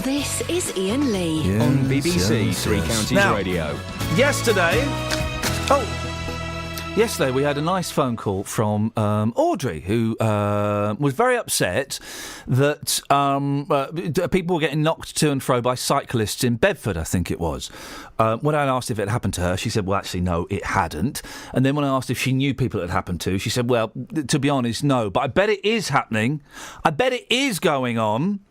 This is Iain Lee. On BBC Three Counties Radio. Yesterday we had a nice phone call from Audrey, who was very upset that people were getting knocked to and fro by cyclists in Bedford, I think it was. When I asked if it happened to her, she said, well, actually, no, it hadn't. And then when I asked if she knew people it had happened to, she said, well, to be honest, no. But I bet it is happening. I bet it is going on.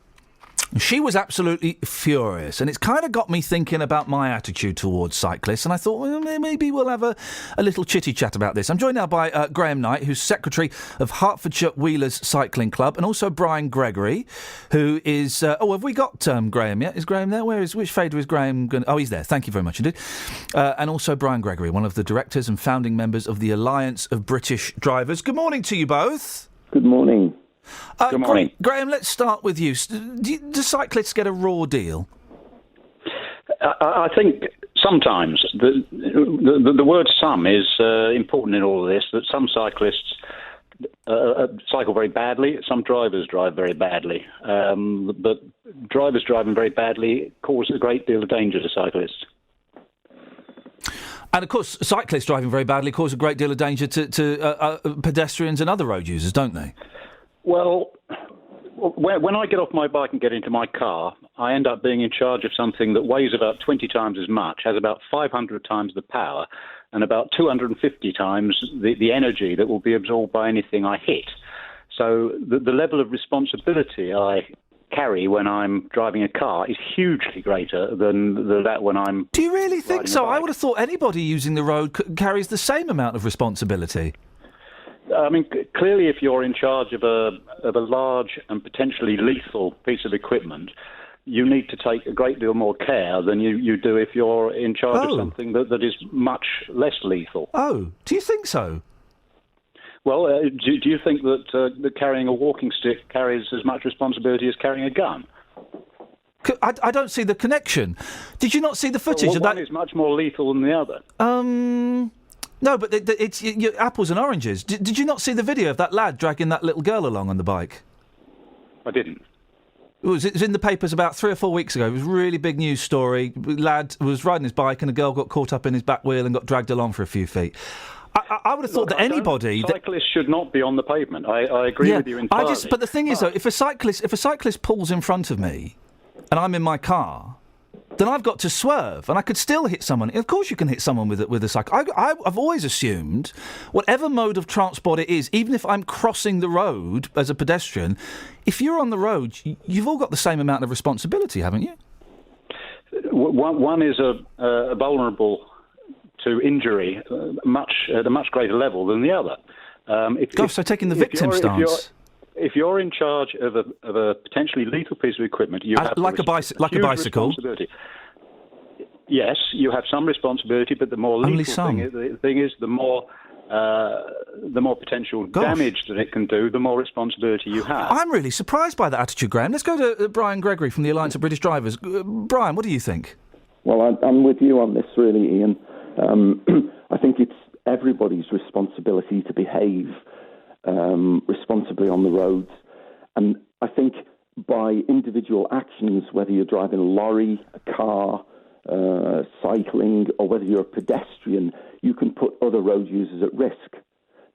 She was absolutely furious, and it's kind of got me thinking about my attitude towards cyclists, and I thought, well, maybe we'll have a little chitty chat about this. I'm joined now by Graham Knight, who's Secretary of Hertfordshire Wheelers Cycling Club, and also Brian Gregory, who is... have we got Graham yet? Is Graham there? Which fader is Graham going? Oh, he's there. Thank you very much indeed. And also Brian Gregory, one of the directors and founding members of the Alliance of British Drivers. Good morning to you both. Good morning. Good morning. Graham, let's start with you. Do cyclists get a raw deal? I think sometimes. The word some is important in all of this, that some cyclists cycle very badly, some drivers drive very badly. But drivers driving very badly cause a great deal of danger to cyclists. And, of course, cyclists driving very badly cause a great deal of danger to pedestrians and other road users, don't they? Well, when I get off my bike and get into my car, I end up being in charge of something that weighs about 20 times as much, has about 500 times the power, and about 250 times the energy that will be absorbed by anything I hit. So the level of responsibility I carry when I'm driving a car is hugely greater than that when I'm... Do you really think so? I would have thought anybody using the road carries the same amount of responsibility. I mean, clearly, if you're in charge of a large and potentially lethal piece of equipment, you need to take a great deal more care than you do if you're in charge of something that is much less lethal. Oh, do you think so? Well, do you think that carrying a walking stick carries as much responsibility as carrying a gun? I don't see the connection. Did you not see the footage of that? One is much more lethal than the other. No, but it's apples and oranges. Did you not see the video of that lad dragging that little girl along on the bike? I didn't. It was in the papers about 3 or 4 weeks ago. It was a really big news story. Lad was riding his bike and a girl got caught up in his back wheel and got dragged along for a few feet. I would have thought that anybody... Cyclists should not be on the pavement. I agree with you entirely. But the thing is, though, if a cyclist pulls in front of me and I'm in my car, then I've got to swerve, and I could still hit someone. Of course you can hit someone with a cycle. I've always assumed, whatever mode of transport it is, even if I'm crossing the road as a pedestrian, if you're on the road, you've all got the same amount of responsibility, haven't you? One is vulnerable to injury at a much greater level than the other. So taking the victim stance. If you're in charge of a potentially lethal piece of equipment, you have like a bicycle. Responsibility. Yes, you have some responsibility, but the more lethal thing is, the more potential damage that it can do, the more responsibility you have. I'm really surprised by that attitude, Graham. Let's go to Brian Gregory from the Alliance of British Drivers. Brian, what do you think? Well, I'm with you on this, really, Ian. I think it's everybody's responsibility to behave responsibly on the roads. And I think by individual actions, whether you're driving a lorry, a car, cycling, or whether you're a pedestrian, you can put other road users at risk.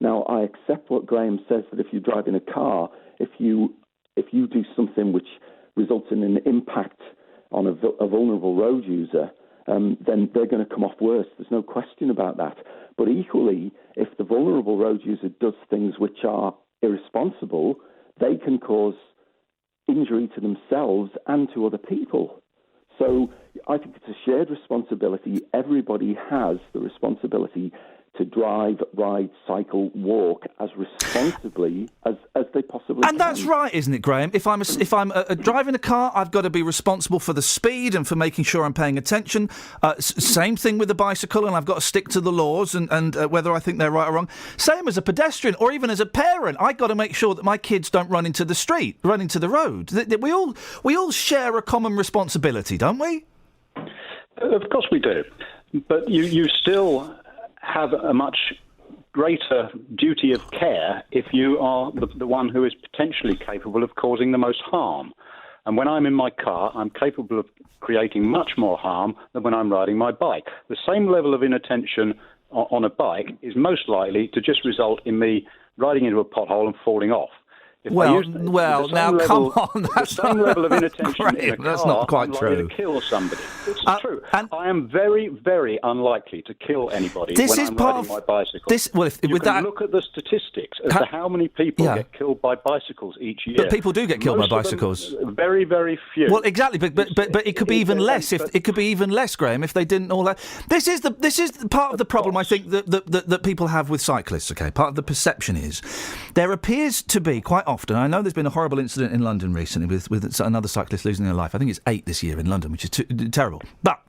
Now, I accept what Graham says, that if you're driving a car, if you do something which results in an impact on a vulnerable road user, then they're going to come off worse. There's no question about that. But equally, if the vulnerable road user does things which are irresponsible, they can cause injury to themselves and to other people. So I think it's a shared responsibility. Everybody has the responsibility to drive, ride, cycle, walk as responsibly as they possibly can. And that's right, isn't it, Graham? If I'm driving a car, I've got to be responsible for the speed and for making sure I'm paying attention. Same thing with the bicycle, and I've got to stick to the laws and whether I think they're right or wrong. Same as a pedestrian or even as a parent, I've got to make sure that my kids don't run into the road. We all share a common responsibility, don't we? Of course we do. But you still have a much greater duty of care if you are the one who is potentially capable of causing the most harm. And when I'm in my car, I'm capable of creating much more harm than when I'm riding my bike. The same level of inattention on a bike is most likely to just result in me riding into a pothole and falling off. Now come on, that's the same level of inattention Graham, in a car, that's not quite I'm likely true. to kill somebody. It's true. I am very, very unlikely to kill anybody when I'm riding my bicycle. You can look at the statistics as to how many people get killed by bicycles each year. But people do get killed by bicycles. Very, very few. Well, exactly, but it could be even less. It could be even less, Graham, if they didn't all that. This is part of the problem I think that people have with cyclists. Okay, part of the perception is there appears to be quite often. I know there's been a horrible incident in London recently with another cyclist losing their life. I think it's 8 this year in London, which is terrible. But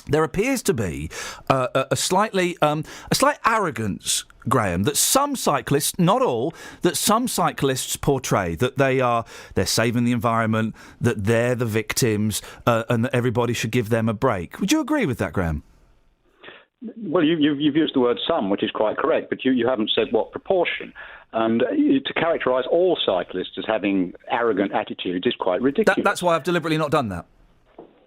there appears to be a slight arrogance, Graham, that some cyclists, not all, that some cyclists portray, that they're saving the environment, that they're the victims, and that everybody should give them a break. Would you agree with that, Graham? Well, you've used the word some, which is quite correct, but you haven't said what proportion. And to characterise all cyclists as having arrogant attitudes is quite ridiculous. That's why I've deliberately not done that.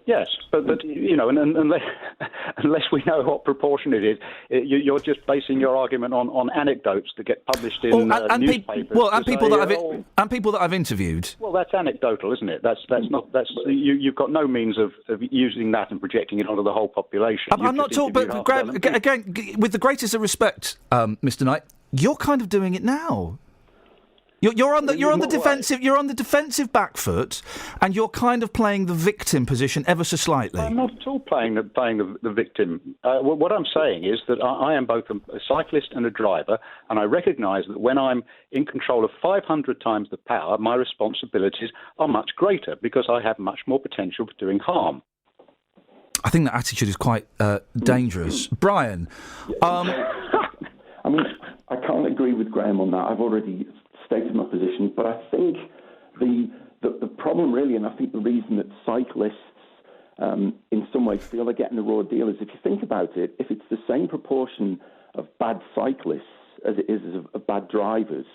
Yes, but you know, unless we know what proportion it is, you're just basing your argument on anecdotes that get published in newspapers. And people that I've interviewed. Well, that's anecdotal, isn't it? That's you've got no means of using that and projecting it onto the whole population. I'm not talking, but Graham, again, with the greatest of respect, Mr. Knight, you're kind of doing it now. You're on the defensive back foot, and you're kind of playing the victim position ever so slightly. I'm not at all playing the victim. What I'm saying is that I am both a cyclist and a driver, and I recognise that when I'm in control of 500 times the power, my responsibilities are much greater because I have much more potential for doing harm. I think that attitude is quite dangerous. Brian? I mean, I can't agree with Graham on that. I've already stated my position, but I think the problem really, and I think the reason that cyclists in some ways feel they're getting a raw deal is, if you think about it, if it's the same proportion of bad cyclists as it is of bad drivers,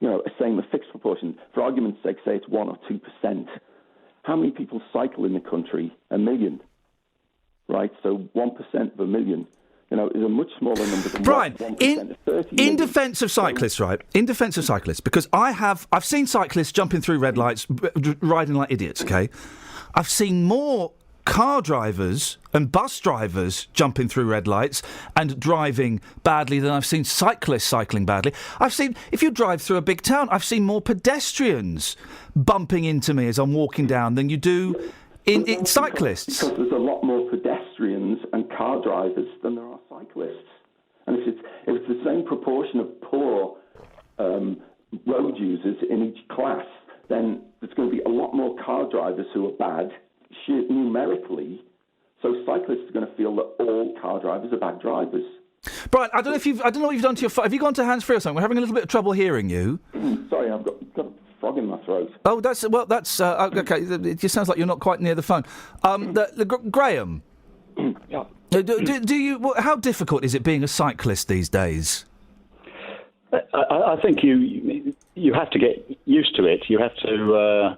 you know, a fixed proportion, for argument's sake, say it's 1 or 2%, how many people cycle in the country? 1 million, right? So 1% of 1 million. is a much smaller number than Brian, 1% of 30 in defence of cyclists, right? In defence of cyclists, because I've seen cyclists jumping through red lights, riding like idiots. Okay, I've seen more car drivers and bus drivers jumping through red lights and driving badly than I've seen cyclists cycling badly. If you drive through a big town, I've seen more pedestrians bumping into me as I'm walking down than you do in cyclists. Because there's a lot more pedestrians and car drivers than there are cyclists. And if it's the same proportion of poor road users in each class, then there's going to be a lot more car drivers who are bad numerically. So cyclists are going to feel that all car drivers are bad drivers. Brian, I don't know what you've done to your phone. Have you gone to hands-free or something? We're having a little bit of trouble hearing you. Sorry, I've got a frog in my throat. Oh, that's okay. It just sounds like you're not quite near the phone. Graham. Yeah. Do you? How difficult is it being a cyclist these days? I think you have to get used to it. You have to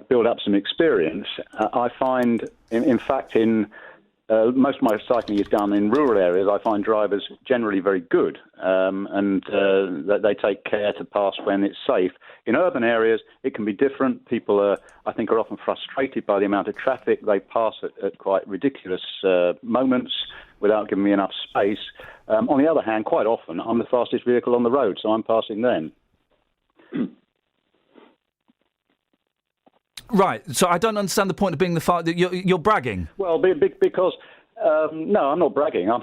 build up some experience. I find, in fact, most of my cycling is done in rural areas. I find drivers generally very good, and they take care to pass when it's safe. In urban areas, it can be different. People I think, are often frustrated by the amount of traffic. They pass at quite ridiculous moments without giving me enough space. On the other hand, quite often, I'm the fastest vehicle on the road, so I'm passing then. Right, so I don't understand the point of being you're bragging. Well, because no, I'm not bragging. I'm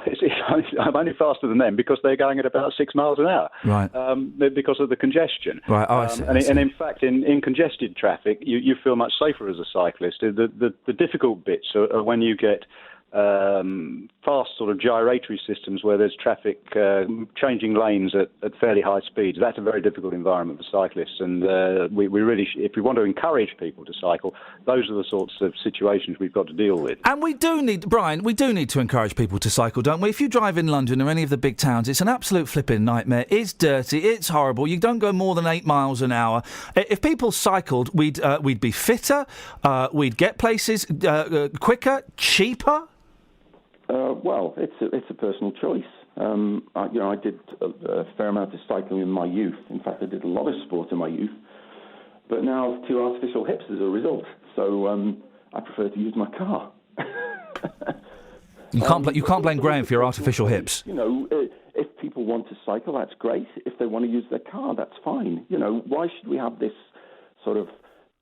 only faster than them because they're going at about 6 miles an hour. Right. Because of the congestion. Right. Oh, I see, and in fact, in congested traffic, you feel much safer as a cyclist. The difficult bits are when you get fast sort of gyratory systems where there's traffic changing lanes at fairly high speeds. That's a very difficult environment for cyclists, and we really, if we want to encourage people to cycle, those are the sorts of situations we've got to deal with. And we do need to encourage people to cycle, don't we? If you drive in London or any of the big towns, it's an absolute flipping nightmare. It's dirty, it's horrible. You don't go more than 8 miles an hour. If people cycled, we'd be fitter, we'd get places quicker, cheaper. Well, it's a personal choice. I did a fair amount of cycling in my youth. In fact, I did a lot of sport in my youth. But now I've 2 artificial hips as a result. So I prefer to use my car. You can't blame Graham for your artificial hips. If people want to cycle, that's great. If they want to use their car, that's fine. Why should we have this sort of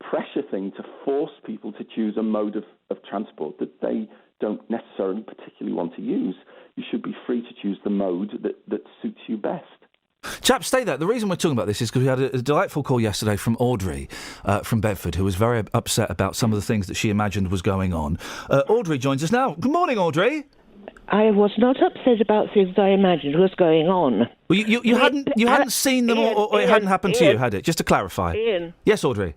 pressure thing to force people to choose a mode of transport that they don't necessarily particularly want to use? You should be free to choose the mode that suits you best. Chaps, stay there. The reason we're talking about this is because we had a delightful call yesterday from Audrey from Bedford, who was very upset about some of the things that she imagined was going on. Audrey joins us now. Good morning, Audrey. I was not upset about things I imagined was going on. Well, you hadn't seen them, Ian, or it hadn't happened to you, had it? Just to clarify. Ian. Yes, Audrey.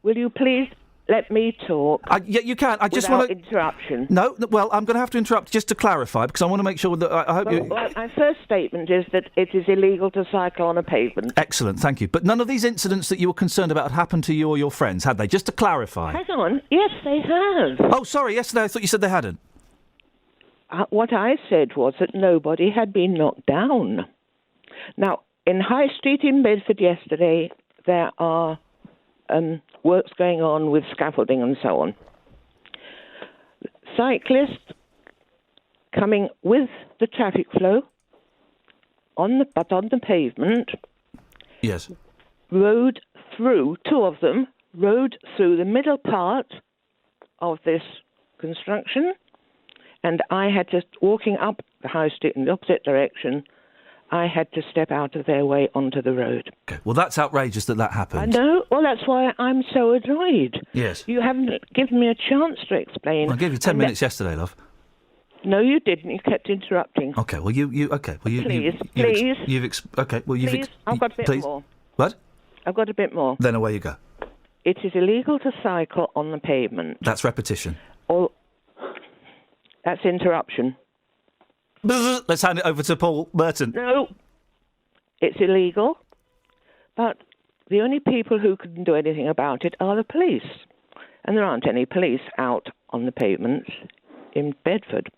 Will you please let me talk? Yeah, you can. I just want to interruption. No, well, I'm going to have to interrupt just to clarify because I want to make sure that I hope you. Well, my first statement is that it is illegal to cycle on a pavement. Excellent, thank you. But none of these incidents that you were concerned about had happened to you or your friends, had they? Just to clarify. Hang on. Yes, they have. Oh, sorry. Yesterday I thought you said they hadn't. What I said was that nobody had been knocked down. Now, in High Street in Bedford yesterday, there are works going on with scaffolding and so on. Cyclists coming with the traffic flow on the pavement. Yes. Rode through, 2 of them, rode through the middle part of this construction, and I had just, walking up the High Street in the opposite direction, I had to step out of their way onto the road. Okay. Well, that's outrageous that happened. I know. Well, that's why I'm so annoyed. Yes. You haven't given me a chance to explain. I gave you 10 minutes yesterday, love. No, you didn't. You kept interrupting. Okay. Well, okay. Well, Please. Okay. Well, Please, I've got a bit more. What? I've got a bit more. Then away you go. It is illegal to cycle on the pavement. That's repetition. That's interruption. Let's hand it over to Paul Merton. No, it's illegal, but the only people who can do anything about it are the police. And there aren't any police out on the pavements in Bedford.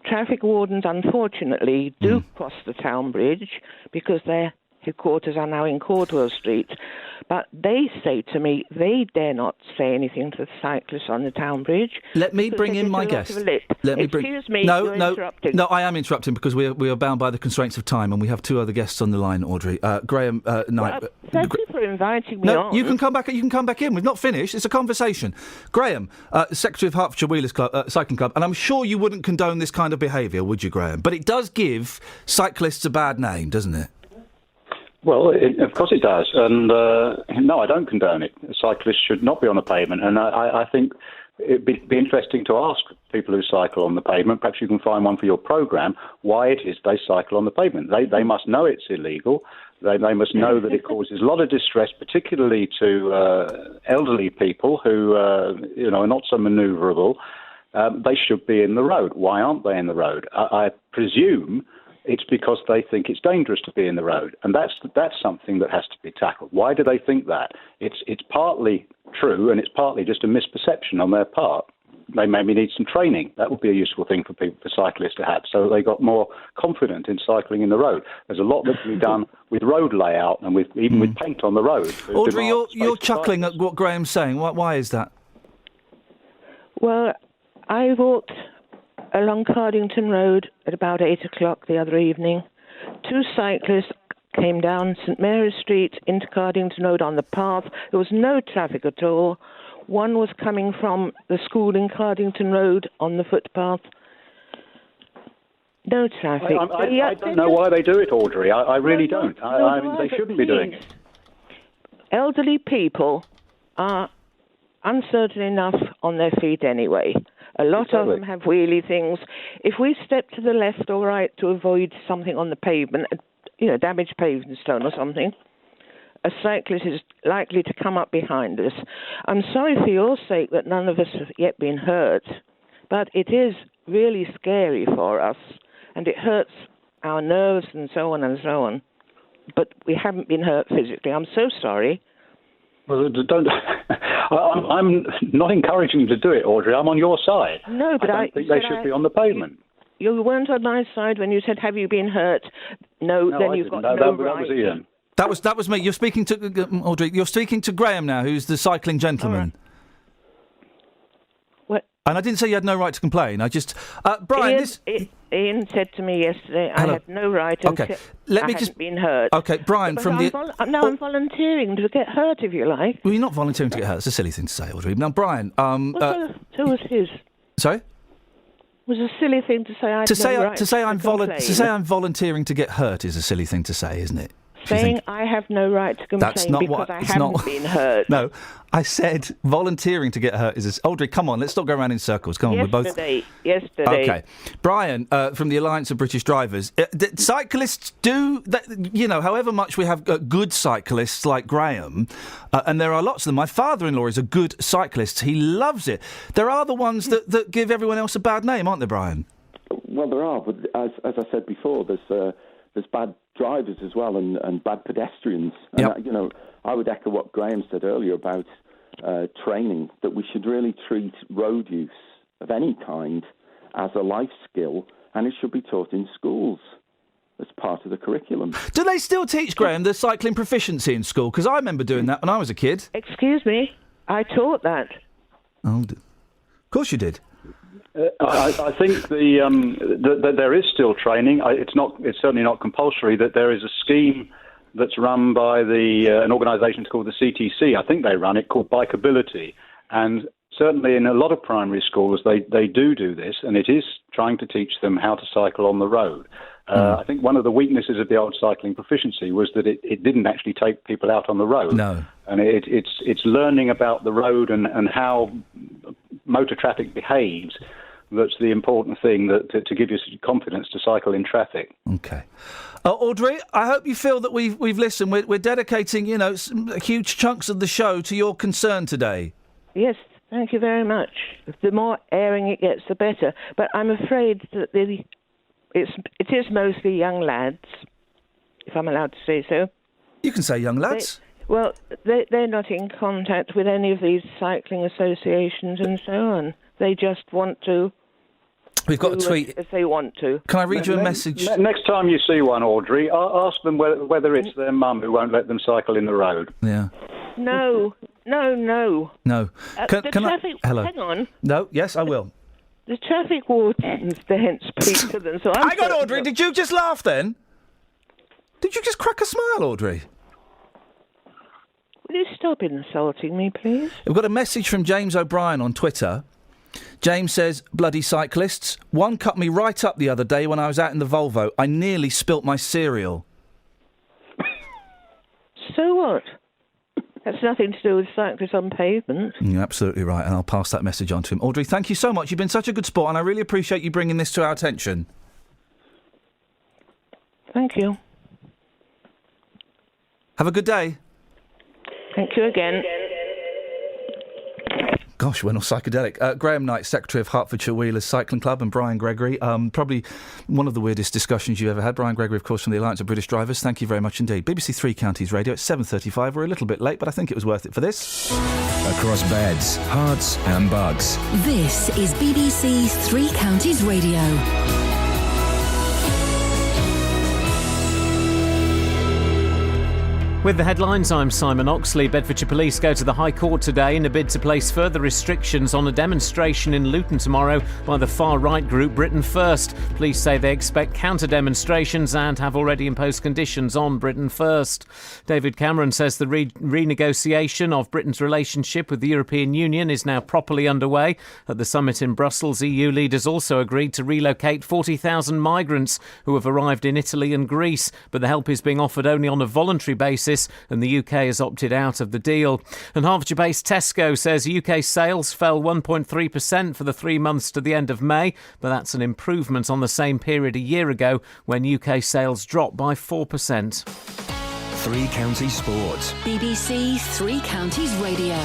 Traffic wardens, unfortunately, do cross the town bridge because their headquarters are now in Caldwell Street. But they say to me they dare not say anything to the cyclists on the town bridge. Let me bring in my guest. Excuse me, you're interrupting. No, I am interrupting because we are bound by the constraints of time, and we have two other guests on the line, Audrey. Graham Knight. Thank you for inviting me No, on. you can come back. You can come back in. We've not finished. It's a conversation. Graham, Secretary of Hertfordshire Wheelers Club, Cycling Club, and I'm sure you wouldn't condone this kind of behaviour, would you, Graham? But it does give cyclists a bad name, doesn't it? Well, of course it does. And no, I don't condone it. Cyclists should not be on the pavement. And I think it'd be interesting to ask people who cycle on the pavement, perhaps you can find one for your programme, why it is they cycle on the pavement. They must know it's illegal. They must know that it causes a lot of distress, particularly to elderly people who are not so manoeuvrable. They should be in the road. Why aren't they in the road? I presume it's because they think it's dangerous to be in the road, and that's something that has to be tackled. Why do they think that? It's partly true, and it's partly just a misperception on their part. They maybe need some training. That would be a useful thing for cyclists to have, so they got more confident in cycling in the road. There's a lot that can be done with road layout and with paint on the road. Audrey, you're chuckling at what Graham's saying. Why is that? Well, I walked along Cardington Road at about 8 o'clock the other evening. Two cyclists came down St Mary's Street into Cardington Road on the path. There was no traffic at all. One was coming from the school in Cardington Road on the footpath. No traffic. I don't know why they do it, Audrey. I really don't. I mean, they shouldn't be doing it. Elderly people are uncertain enough on their feet anyway. A lot of them have wheelie things. If we step to the left or right to avoid something on the pavement, damaged paving stone or something, a cyclist is likely to come up behind us. I'm sorry for your sake that none of us have yet been hurt, but it is really scary for us, and it hurts our nerves and so on and so on. But we haven't been hurt physically. I'm so sorry. Well, don't. I'm not encouraging you to do it, Audrey. I'm on your side. No, but I don't think they should be on the pavement. You weren't on my side when you said, "Have you been hurt?" No, then you've got no right. That was Iain. That was me. You're speaking to Audrey. You're speaking to Graham now, who's the cycling gentleman. What? And I didn't say you had no right to complain. I just, Brian. Iain said to me yesterday, Hello. I had no right. Okay, let me hadn't been hurt. Okay, Brian, but from I'm volunteering to get hurt, if you like. Well, you're not volunteering to get hurt. It's a silly thing to say, Audrey. Now, Brian. So was his. Sorry. It was a silly thing to say. To say I'm volunteering to get hurt is a silly thing to say, isn't it? Saying I have no right to complain because I haven't been hurt. No, I said volunteering to get hurt is... Audrey, come on, let's not go around in circles. Come on, we're both... Yesterday. OK. Brian, from the Alliance of British Drivers, cyclists do... however much we have good cyclists like Graham, and there are lots of them. My father-in-law is a good cyclist. He loves it. There are the ones that give everyone else a bad name, aren't there, Brian? Well, there are, but as I said before, there's bad drivers as well and bad pedestrians. And, I would echo what Graham said earlier about training, that we should really treat road use of any kind as a life skill, and it should be taught in schools as part of the curriculum. Do they still teach, Graham, the cycling proficiency in school? Because I remember doing that when I was a kid. Excuse me, I taught that. Oh, of course you did. I think that there is still training. It's certainly not compulsory. That there is a scheme that's run by an organisation called the CTC. I think they run it, called Bikeability, and certainly in a lot of primary schools they do this, and it is trying to teach them how to cycle on the road. I think one of the weaknesses of the old cycling proficiency was that it didn't actually take people out on the road. No. And it's learning about the road and how motor traffic behaves. That's the important thing to give you confidence to cycle in traffic. OK. Audrey, I hope you feel that we've listened. We're dedicating, huge chunks of the show to your concern today. Yes, thank you very much. The more airing it gets, the better. But I'm afraid that it is mostly young lads, if I'm allowed to say so. You can say young lads. They're not in contact with any of these cycling associations and so on. They just want to We've got a tweet. If they want to. Can I read you a message? Next time you see one, Audrey, ask them whether it's their mum who won't let them cycle in the road. Yeah. No. No. Hello. Hang on. No, yes, I will. The traffic wardens then speak to them. So Hang on, Audrey, did you just laugh then? Did you just crack a smile, Audrey? Will you stop insulting me, please? We've got a message from James O'Brien on Twitter. James says, bloody cyclists. One cut me right up the other day when I was out in the Volvo. I nearly spilt my cereal. So what? That's nothing to do with cyclists on pavement. You're absolutely right, and I'll pass that message on to him. Audrey, thank you so much. You've been such a good sport, and I really appreciate you bringing this to our attention. Thank you. Have a good day. Thank you again. Gosh, we're not psychedelic. Graham Knight, Secretary of Hertfordshire Wheelers Cycling Club, and Brian Gregory. Probably one of the weirdest discussions you've ever had. Brian Gregory, of course, from the Alliance of British Drivers. Thank you very much indeed. BBC Three Counties Radio. It's 7:35. We're a little bit late, but I think it was worth it for this. Across beds, hearts and bugs. This is BBC Three Counties Radio. With the headlines, I'm Simon Oxley. Bedfordshire Police go to the High Court today in a bid to place further restrictions on a demonstration in Luton tomorrow by the far-right group Britain First. Police say they expect counter-demonstrations and have already imposed conditions on Britain First. David Cameron says the renegotiation of Britain's relationship with the European Union is now properly underway. At the summit in Brussels, EU leaders also agreed to relocate 40,000 migrants who have arrived in Italy and Greece, but the help is being offered only on a voluntary basis, and the UK has opted out of the deal. And Hertfordshire-based Tesco says UK sales fell 1.3% for the 3 months to the end of May, but that's an improvement on the same period a year ago when UK sales dropped by 4%. Three Counties Sport. BBC Three Counties Radio.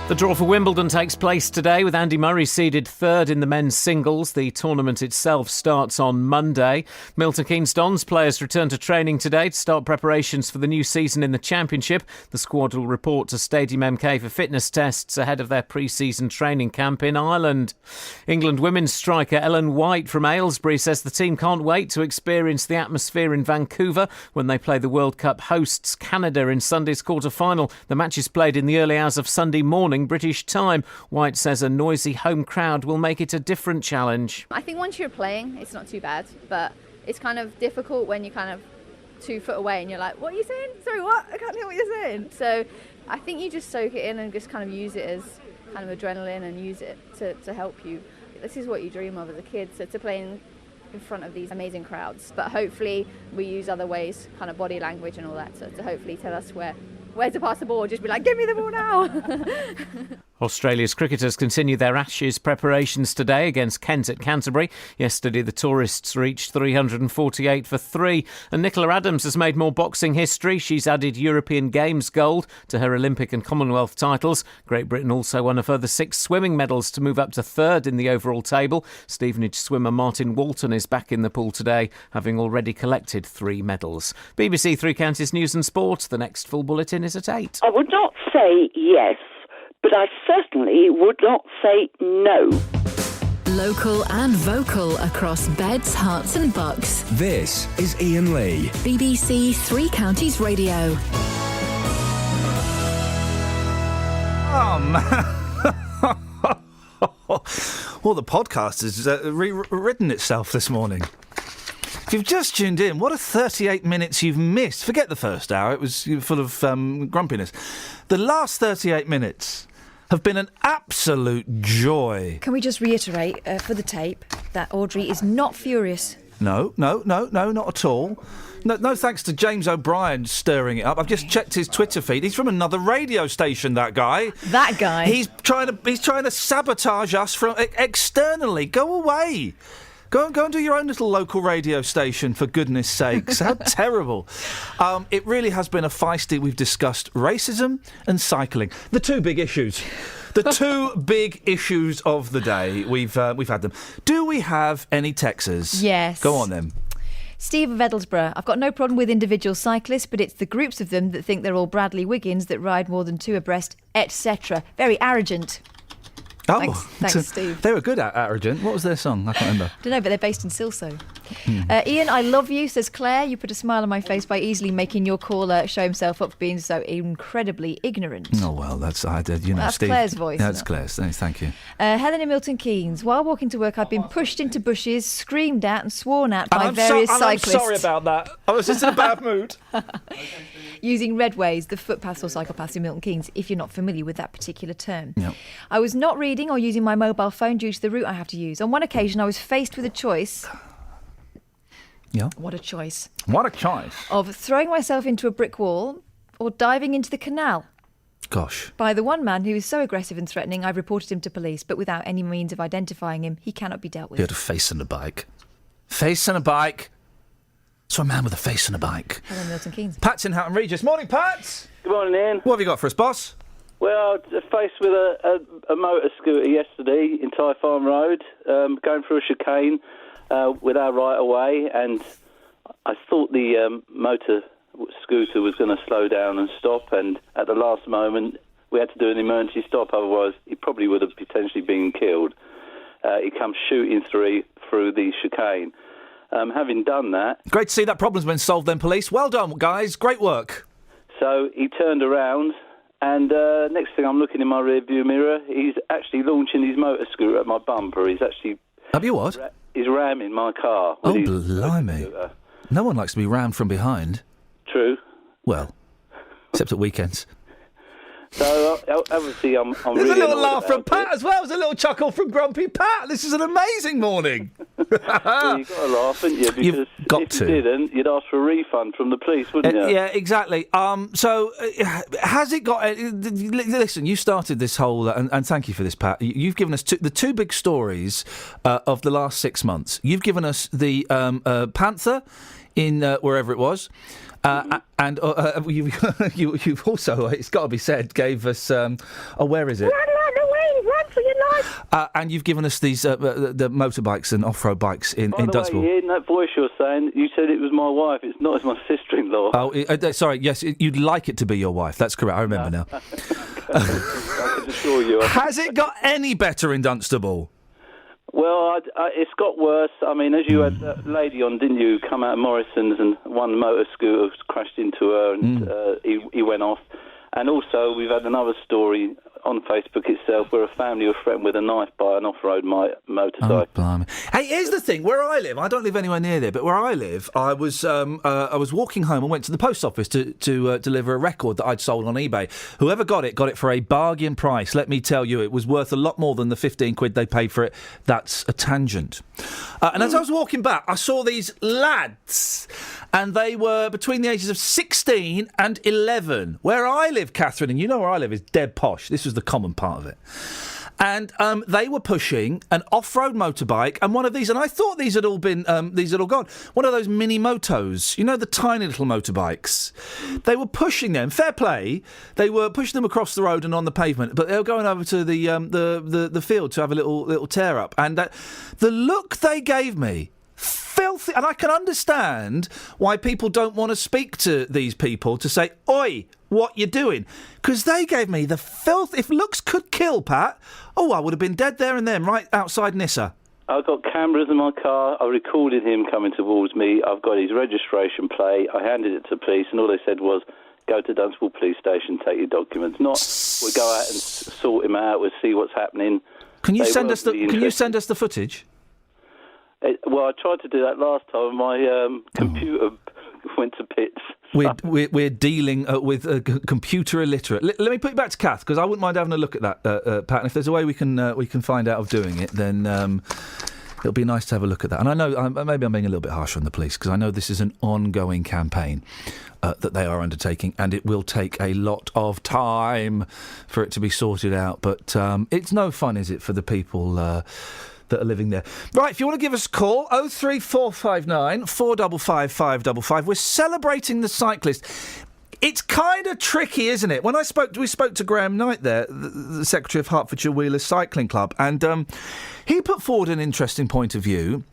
The draw for Wimbledon takes place today with Andy Murray seeded third in the men's singles. The tournament itself starts on Monday. Milton Keynes Dons players return to training today to start preparations for the new season in the Championship. The squad will report to Stadium MK for fitness tests ahead of their pre-season training camp in Ireland. England women's striker Ellen White from Aylesbury says the team can't wait to experience the atmosphere in Vancouver when they play the World Cup hosts Canada in Sunday's quarter-final. The match is played in the early hours of Sunday morning British time. White says a noisy home crowd will make it a different challenge. I think once you're playing, it's not too bad, but it's kind of difficult when you're kind of 2 foot away and you're like, what are you saying? Sorry, what? I can't hear what you're saying. So I think you just soak it in and just kind of use it as kind of adrenaline and use it to help you. This is what you dream of as a kid, so to play in front of these amazing crowds. But hopefully we use other ways, kind of body language and all that, to hopefully tell us where to pass the ball, just be like, give me the ball now. Australia's cricketers continue their Ashes preparations today against Kent at Canterbury. Yesterday, the tourists reached 348 for 3. And Nicola Adams has made more boxing history. She's added European Games gold to her Olympic and Commonwealth titles. Great Britain also won a further 6 swimming medals to move up to third in the overall table. Stevenage swimmer Martin Walton is back in the pool today, having already collected 3 medals. BBC Three Counties News and Sport. The next full bulletin is at 8. I would not say yes, but I certainly would not say no. Local and vocal across beds, hearts and bucks. This is Iain Lee. BBC Three Counties Radio. Oh, man. Well, the podcast has rewritten itself this morning. If you've just tuned in, what a 38 minutes you've missed. Forget the first hour, it was full of grumpiness. The last 38 minutes have been an absolute joy. Can we just reiterate for the tape that Audrey is not furious? No, not at all. No thanks to James O'Brien stirring it up. I've just checked his Twitter feed. He's from another radio station, that guy. That guy? He's trying to sabotage us from externally. Go away. Go and do your own little local radio station, for goodness sakes. How terrible. It really has been a feisty. We've discussed racism and cycling. The 2 big issues. The 2 big issues of the day. We've had them. Do we have any texters? Yes. Go on then. Steve of Edlesborough. I've got no problem with individual cyclists, but it's the groups of them that think they're all Bradley Wiggins that ride more than 2 abreast, etc. Very arrogant. Oh, Thanks, Steve. They were good at Arrogant. What was their song? I can't remember. I don't know, but they're based in Silso. Iain, I love you, says Claire. You put a smile on my face by easily making your caller show himself up for being so incredibly ignorant. Oh, well, that's Steve. Claire's voice. That's Claire's. Thank you. Helen in Milton Keynes. While walking to work, I've been pushed into bushes, screamed at and sworn at by various cyclists. I'm sorry about that. I was just in a bad mood. Using redways, the footpaths or cyclepaths in Milton Keynes, if you're not familiar with that particular term. Yep. I was not reading or using my mobile phone due to the route I have to use. On one occasion, I was faced with a choice. Yeah. What a choice. What a choice. Of throwing myself into a brick wall or diving into the canal. Gosh. By the one man who is so aggressive and threatening, I reported him to police, but without any means of identifying him, he cannot be dealt with. He had a face and a bike. Face and a bike. So a man with a face and a bike. Helen Milton Keynes. Pat's in Houghton Regis. Morning, Pat. Good morning, Ian. What have you got for us, boss? Well, faced with a motor scooter yesterday in Ty Farm Road, going through a chicane with our right of way, and I thought the motor scooter was going to slow down and stop, and at the last moment we had to do an emergency stop, otherwise he probably would have potentially been killed. He comes shooting through the chicane. Having done that... Great to see that problem's been solved then, police. Well done, guys. Great work. So he turned around, and next thing I'm looking in my rearview mirror, he's actually launching his motor scooter at my bumper. He's actually... Have you what? He's ramming my car. Oh, blimey. No one likes to be rammed from behind. True. Well, except at weekends. So, obviously, I'm There's really a little annoyed laugh from about Pat as well. There's a little chuckle from Grumpy Pat. This is an amazing morning. Well, you've got to laugh, haven't you? Because if you didn't, you'd ask for a refund from the police, wouldn't you? Yeah, exactly. So, has it got... listen, you started this whole... and thank you for this, Pat. You've given us the two big stories of the last 6 months. You've given us the Panther in wherever it was... and you've also, it's got to be said, gave us... where is it? Run for your life. And you've given us these the motorbikes and off-road bikes in Dunstable. Way, in that voice you're saying, you said it was my wife. It's not, it's my sister-in-law. Oh, sorry, yes, you'd like it to be your wife. That's correct, I remember now. I can assure you. Has it got any better in Dunstable? Well, it's got worse. I mean, as you had that lady on, didn't you, come out of Morrison's and one motor scooter crashed into her and he went off. And also, we've had another story on Facebook itself where a family were threatened with a knife by an off-road motorcycle. Oh, blimey. Hey, here's the thing. Where I live, I don't live anywhere near there, but where I live, I was walking home and went to the post office to deliver a record that I'd sold on eBay. Whoever got it for a bargain price. Let me tell you, it was worth a lot more than the 15 quid they paid for it. That's a tangent. And as I was walking back, I saw these lads, and they were between the ages of 16 and 11. Where I live, Catherine, and you know where I live, is dead posh. This was the common part of it. And they were pushing an off-road motorbike and one of these, and I thought these had all gone. One of those mini motos, you know, the tiny little motorbikes. They were pushing them. Fair play. They were pushing them across the road and on the pavement, but they were going over to the field to have a little tear up. And the look they gave me. Filthy, and I can understand why people don't want to speak to these people to say, "Oi, what you doing?" Because they gave me the filth. If looks could kill, Pat, I would have been dead there and then, right outside Nissa. I've got cameras in my car. I recorded him coming towards me. I've got his registration plate. I handed it to police, and all they said was, "Go to Dunstable Police Station, take your documents." Not, we'll go out and sort him out. We'll see what's happening. Can you send us the footage? Well, I tried to do that last time. My computer went to bits. We're dealing with a computer illiterate. Let me put you back to Kath, because I wouldn't mind having a look at that, Pat. And if there's a way we can find out of doing it, then it'll be nice to have a look at that. And I know maybe I'm being a little bit harsh on the police, because I know this is an ongoing campaign that they are undertaking, and it will take a lot of time for it to be sorted out. But it's no fun, is it, for the people that are living there. Right, if you want to give us a call, 03459 455 555. We're celebrating the cyclist. It's kind of tricky, isn't it? When we spoke to Graham Knight there, the Secretary of Hertfordshire Wheelers Cycling Club, and he put forward an interesting point of view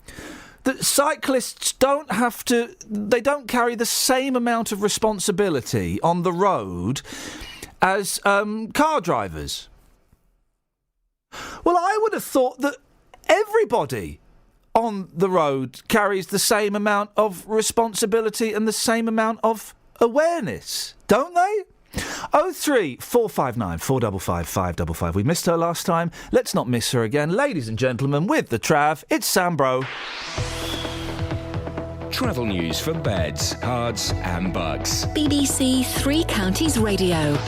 that cyclists don't carry the same amount of responsibility on the road as car drivers. Well, I would have thought that everybody on the road carries the same amount of responsibility and the same amount of awareness, don't they? 03459 455 555. We missed her last time. Let's not miss her again. Ladies and gentlemen, with the Trav, it's Sambro. Travel news for beds, cards and bugs. BBC Three Counties Radio.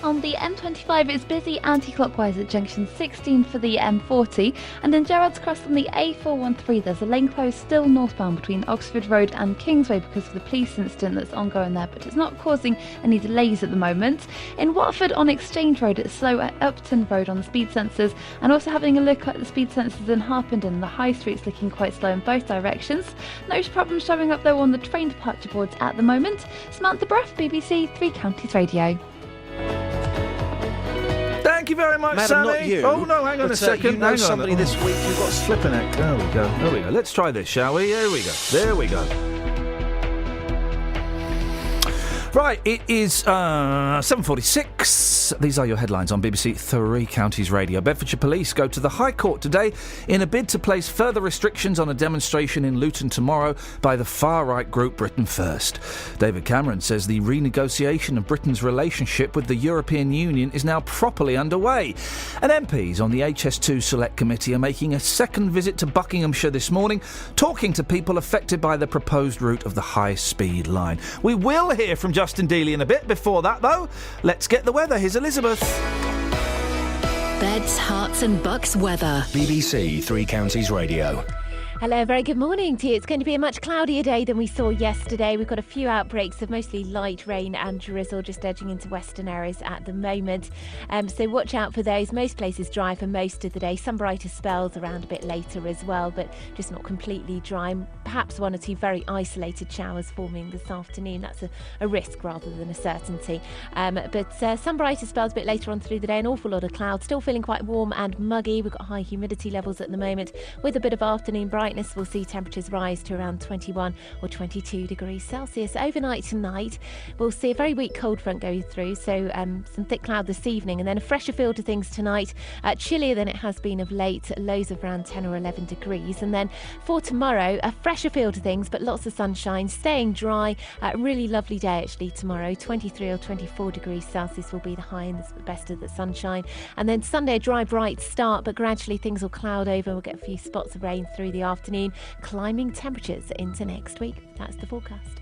On the M25, it's busy anti-clockwise at junction 16 for the M40, and in Gerrards Cross on the A413, there's a lane closed still northbound between Oxford Road and Kingsway because of the police incident that's ongoing there, but it's not causing any delays at the moment. In Watford on Exchange Road, it's slow at Upton Road on the speed sensors, and also having a look at the speed sensors in Harpenden, the High Street's looking quite slow in both directions. No problems showing up though on the train departure boards at the moment. Samantha Bruff, BBC Three Counties Radio. Thank you very much, Madam, Sally. not you. Oh, no, hang on a second. You know somebody this week who got flipping it. There we go. There we go. Let's try this, shall we? Here we go. There we go. Right, it is 7:46. These are your headlines on BBC Three Counties Radio. Bedfordshire Police go to the High Court today in a bid to place further restrictions on a demonstration in Luton tomorrow by the far-right group Britain First. David Cameron says the renegotiation of Britain's relationship with the European Union is now properly underway. And MPs on the HS2 Select Committee are making a second visit to Buckinghamshire this morning, talking to people affected by the proposed route of the high-speed line. We will hear from Justin Dealey in a bit. Before that, though, let's get the weather. Here's Elizabeth. Beds, Herts and Bucks weather. BBC Three Counties Radio. Hello, very good morning to you. It's going to be a much cloudier day than we saw yesterday. We've got a few outbreaks of mostly light rain and drizzle just edging into western areas at the moment. So watch out for those. Most places dry for most of the day. Some brighter spells around a bit later as well, but just not completely dry. Perhaps one or two very isolated showers forming this afternoon. That's a risk rather than a certainty. But some brighter spells a bit later on through the day. An awful lot of clouds. Still feeling quite warm and muggy. We've got high humidity levels at the moment with a bit of afternoon brightness. We'll see temperatures rise to around 21 or 22 degrees Celsius. Overnight tonight, we'll see a very weak cold front go through, so some thick cloud this evening, and then a fresher feel to things tonight, chillier than it has been of late, lows of around 10 or 11 degrees. And then for tomorrow, a fresher feel to things, but lots of sunshine, staying dry. Really lovely day actually tomorrow. 23 or 24 degrees Celsius will be the high and the best of the sunshine. And then Sunday, a dry, bright start, but gradually things will cloud over. We'll get a few spots of rain through the afternoon, climbing temperatures into next week. That's the forecast.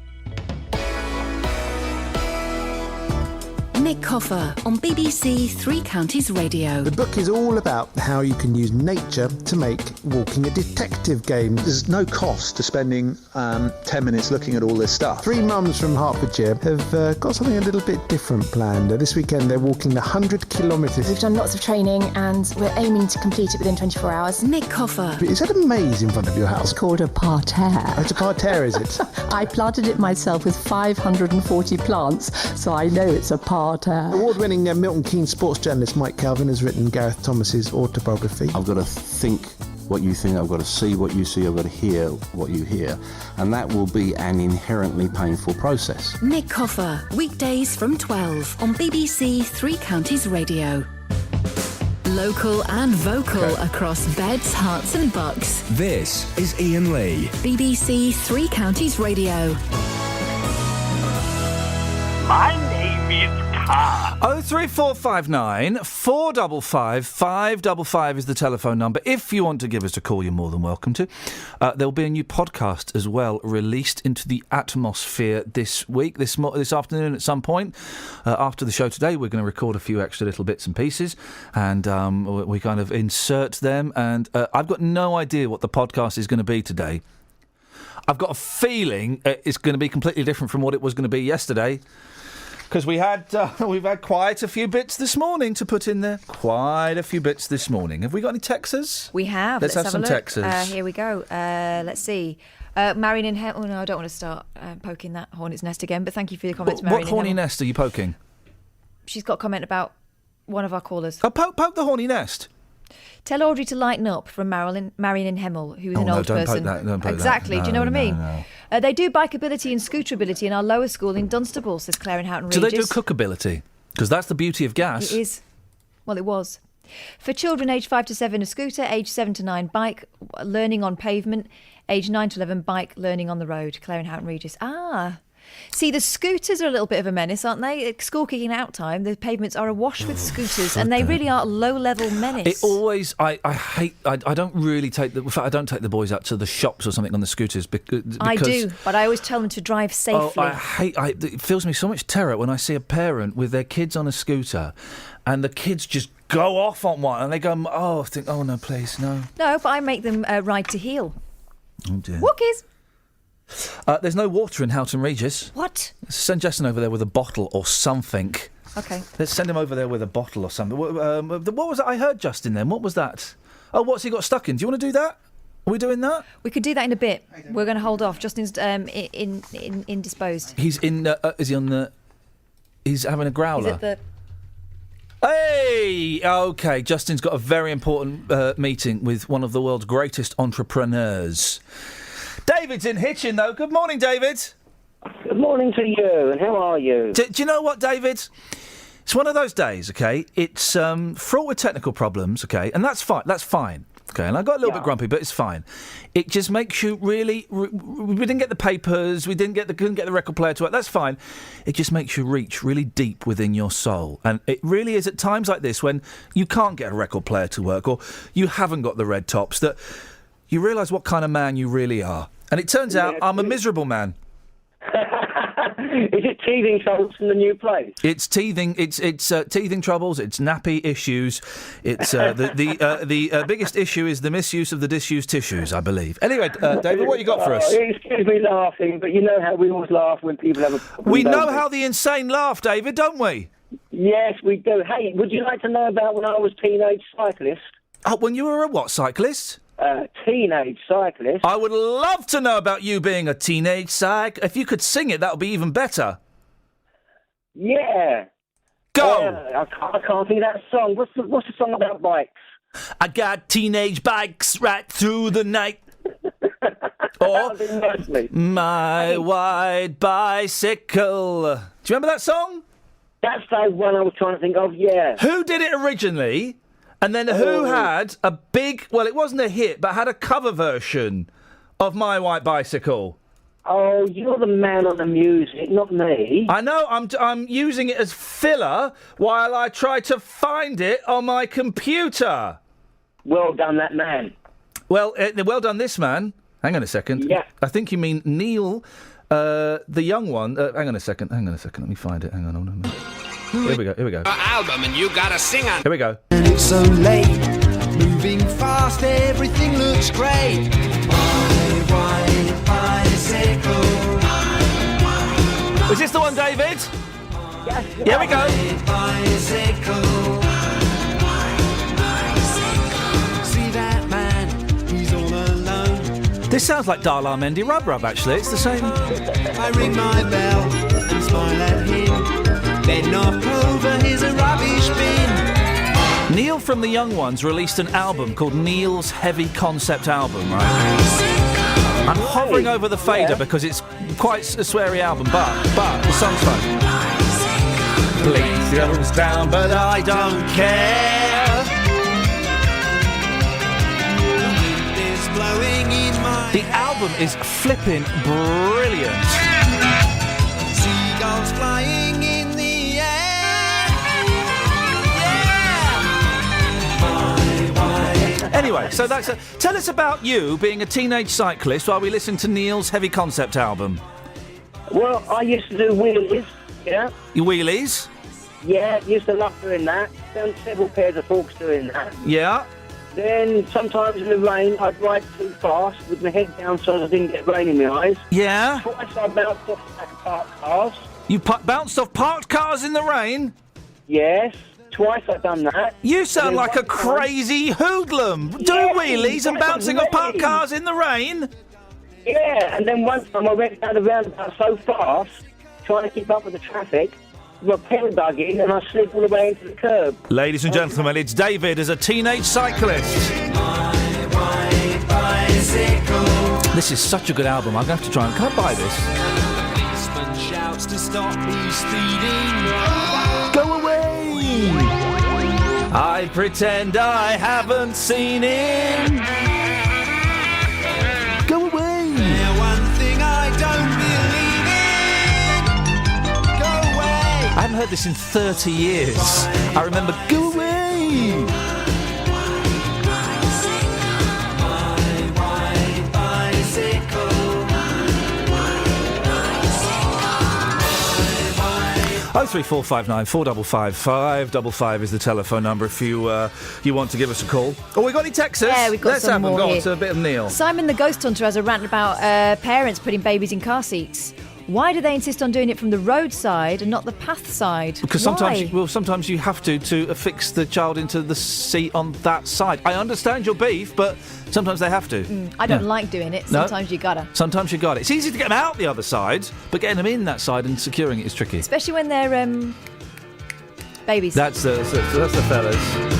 Nick Coffer on BBC Three Counties Radio. The book is all about how you can use nature to make walking a detective game. There's no cost to spending 10 minutes looking at all this stuff. Three mums from Hertfordshire have got something a little bit different planned. This weekend they're walking 100 kilometres. We've done lots of training and we're aiming to complete it within 24 hours. Nick Coffer. Is that a maze in front of your house? It's called a parterre. Oh, it's a parterre, is it? I planted it myself with 540 plants, so I know it's a parterre. Award-winning Milton Keynes sports journalist Mike Calvin has written Gareth Thomas's autobiography. I've got to think what you think, I've got to see what you see, I've got to hear what you hear, and that will be an inherently painful process. Nick Coffer, weekdays from 12 on BBC Three Counties Radio. Local and vocal across Beds, Herts and Bucks. This is Iain Lee. BBC Three Counties Radio. My name is Carl. 03459 455 555 is the telephone number. If you want to give us a call, you're more than welcome to. There'll be a new podcast as well released into the atmosphere this week, this afternoon at some point. After the show today, we're going to record a few extra little bits and pieces, and we kind of insert them. And I've got no idea what the podcast is going to be today. I've got a feeling it's going to be completely different from what it was going to be yesterday. Because we've had quite a few bits this morning to put in there. Quite a few bits this morning. Have we got any texters? We have. Let's have some a look. texters. Here we go. Let's see. Marion in Hemel. Oh, no, I don't want to start poking that hornet's nest again, but thank you for your comments, Marion. What horny nest are you poking? She's got a comment about one of our callers. Oh, poke the horny nest. Tell Audrey to lighten up from Marion in Hemel, who is an old person. Don't poke exactly. That. No, do you know what I mean? No. They do bikeability and scooterability in our lower school in Dunstable, says Claire in Houghton Regis. Do they do cookability? Because that's the beauty of gas. It is. Well, it was. For children aged 5 to 7, a scooter. Aged 7 to 9, bike, learning on pavement. Aged 9 to 11, bike, learning on the road. Claire and Houghton Regis. See, the scooters are a little bit of a menace, aren't they? At school kicking out time, the pavements are awash with scooters, and they really are low-level menace. It always, I hate. I don't really take the. In fact, I don't take the boys out to the shops or something on the scooters because I do, but I always tell them to drive safely. It fills me so much terror when I see a parent with their kids on a scooter, and the kids just go off on one, and they go, I think, oh no, please, no. No, but I make them ride to heel. Oh dear. Walkies. There's no water in Houghton Regis. What? Send Justin over there with a bottle or something. Okay. Let's send him over there with a bottle or something. What was that? I heard Justin then. What was that? Oh, what's he got stuck in? Do you want to do that? Are we doing that? We could do that in a bit. We're going to hold off. Justin's indisposed. He's in. Is he on the? He's having a growler. He's at the. Hey! OK, Justin's got a very important meeting with one of the world's greatest entrepreneurs. David's in Hitchin, though. Good morning, David. Good morning to you, and how are you? Do you know what, David? It's one of those days, OK? It's fraught with technical problems, OK? And that's fine. OK, and I got a little bit grumpy, but it's fine. It just makes you really... we didn't get the papers, couldn't get the record player to work. That's fine. It just makes you reach really deep within your soul. And it really is at times like this when you can't get a record player to work or you haven't got the red tops that you realise what kind of man you really are. And it turns out I'm a miserable man. Is it teething troubles from the new place? It's teething. It's teething troubles. It's nappy issues. It's the biggest issue is the misuse of the disused tissues, I believe. Anyway, David, what you got for us? Excuse me laughing, but you know how we always laugh when people have a problem. We know how the insane laugh, David, don't we? Yes, we do. Hey, would you like to know about when I was teenage cyclist? Oh, when you were a what cyclist? Teenage cyclist. I would love to know about you being a teenage cyclist. If you could sing it, that would be even better. Yeah. Go! I can't think of that song. What's the song about bikes? I got teenage bikes right through the night. Or my white bicycle. Do you remember that song? That's the one I was trying to think of, yeah. Who did it originally? And then who had a big... Well, it wasn't a hit, but had a cover version of My White Bicycle? Oh, you're the man on the music, not me. I know, I'm using it as filler while I try to find it on my computer. Well done, that man. Well done, this man. Hang on a second. Yeah. I think you mean Neil, the young one. Hang on a second. Let me find it. Hang on. Here we go. Album and you gotta sing on. Here we go. It's so late, moving fast, everything looks great. My white bicycle. Is this the one, David? Yes. Here we go. Bicycle. See that man, he's all alone. This sounds like Darla Mendy Rub Rub, actually. It's the same. I ring my bell and smile at him. Then knock over, here's a rubbish bin. Neil from the Young Ones released an album called Neil's Heavy Concept Album, right? I'm hovering over the fader because it's quite a sweary album, but the song's fun. Please goes down, but I don't care. It's blowing in my The album is flipping brilliant. Seagulls flying in the air. Yeah. Anyway, so that's tell us about you being a teenage cyclist while we listen to Neil's Heavy Concept album. Well, I used to do wheelies, yeah. Your wheelies? Yeah, used to love doing that. Done several pairs of forks doing that. Yeah. Then sometimes in the rain, I'd ride too fast with my head down so I didn't get rain in my eyes. Yeah. Twice I bounced off the back of parked cars. You bounced off parked cars in the rain? Yes. Twice I've done that. You sound like a crazy hoodlum. Doing wheelies and bouncing off parked cars in the rain? Yeah, and then one time I went down the roundabout so fast, trying to keep up with the traffic, my pedal dug in and I slid all the way into the curb. Ladies and gentlemen, it's David as a teenage cyclist. This is such a good album. I'm going to have to try and... Can I buy this? Policeman shouts to stop me speeding. Go away! I pretend I haven't seen him. Go away. One thing I don't believe in. Go away. I haven't heard this in 30 years. I remember Go Away. Oh, 34559 455 555 is the telephone number if you want to give us a call. Oh, we got any texts? Yeah, we've got Let's some have them. more Go on here. to a bit of Neil. Simon the Ghost Hunter has a rant about parents putting babies in car seats. Why do they insist on doing it from the roadside and not the path side? Because Why? sometimes you have to affix the child into the seat on that side. I understand your beef, but sometimes they have to. I don't like doing it. No? Sometimes you gotta. Sometimes you got it. It's easy to get them out the other side, but getting them in that side and securing it is tricky. Especially when they're babies. That's the fellas.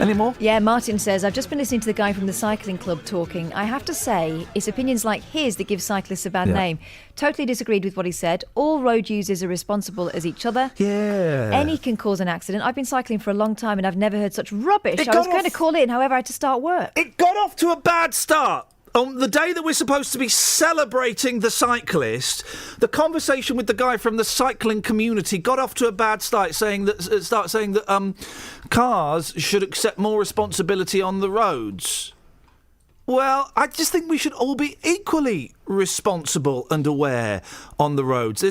Any more? Yeah, Martin says, I've just been listening to the guy from the cycling club talking. I have to say, it's opinions like his that give cyclists a bad name. Totally disagreed with what he said. All road users are responsible as each other. Yeah. Any can cause an accident. I've been cycling for a long time and I've never heard such rubbish. I was going to call in, however, I had to start work. It got off to a bad start. On the day that we're supposed to be celebrating the cyclist, the conversation with the guy from the cycling community got off to a bad start, saying that cars should accept more responsibility on the roads. Well, I just think we should all be equally responsible and aware on the roads.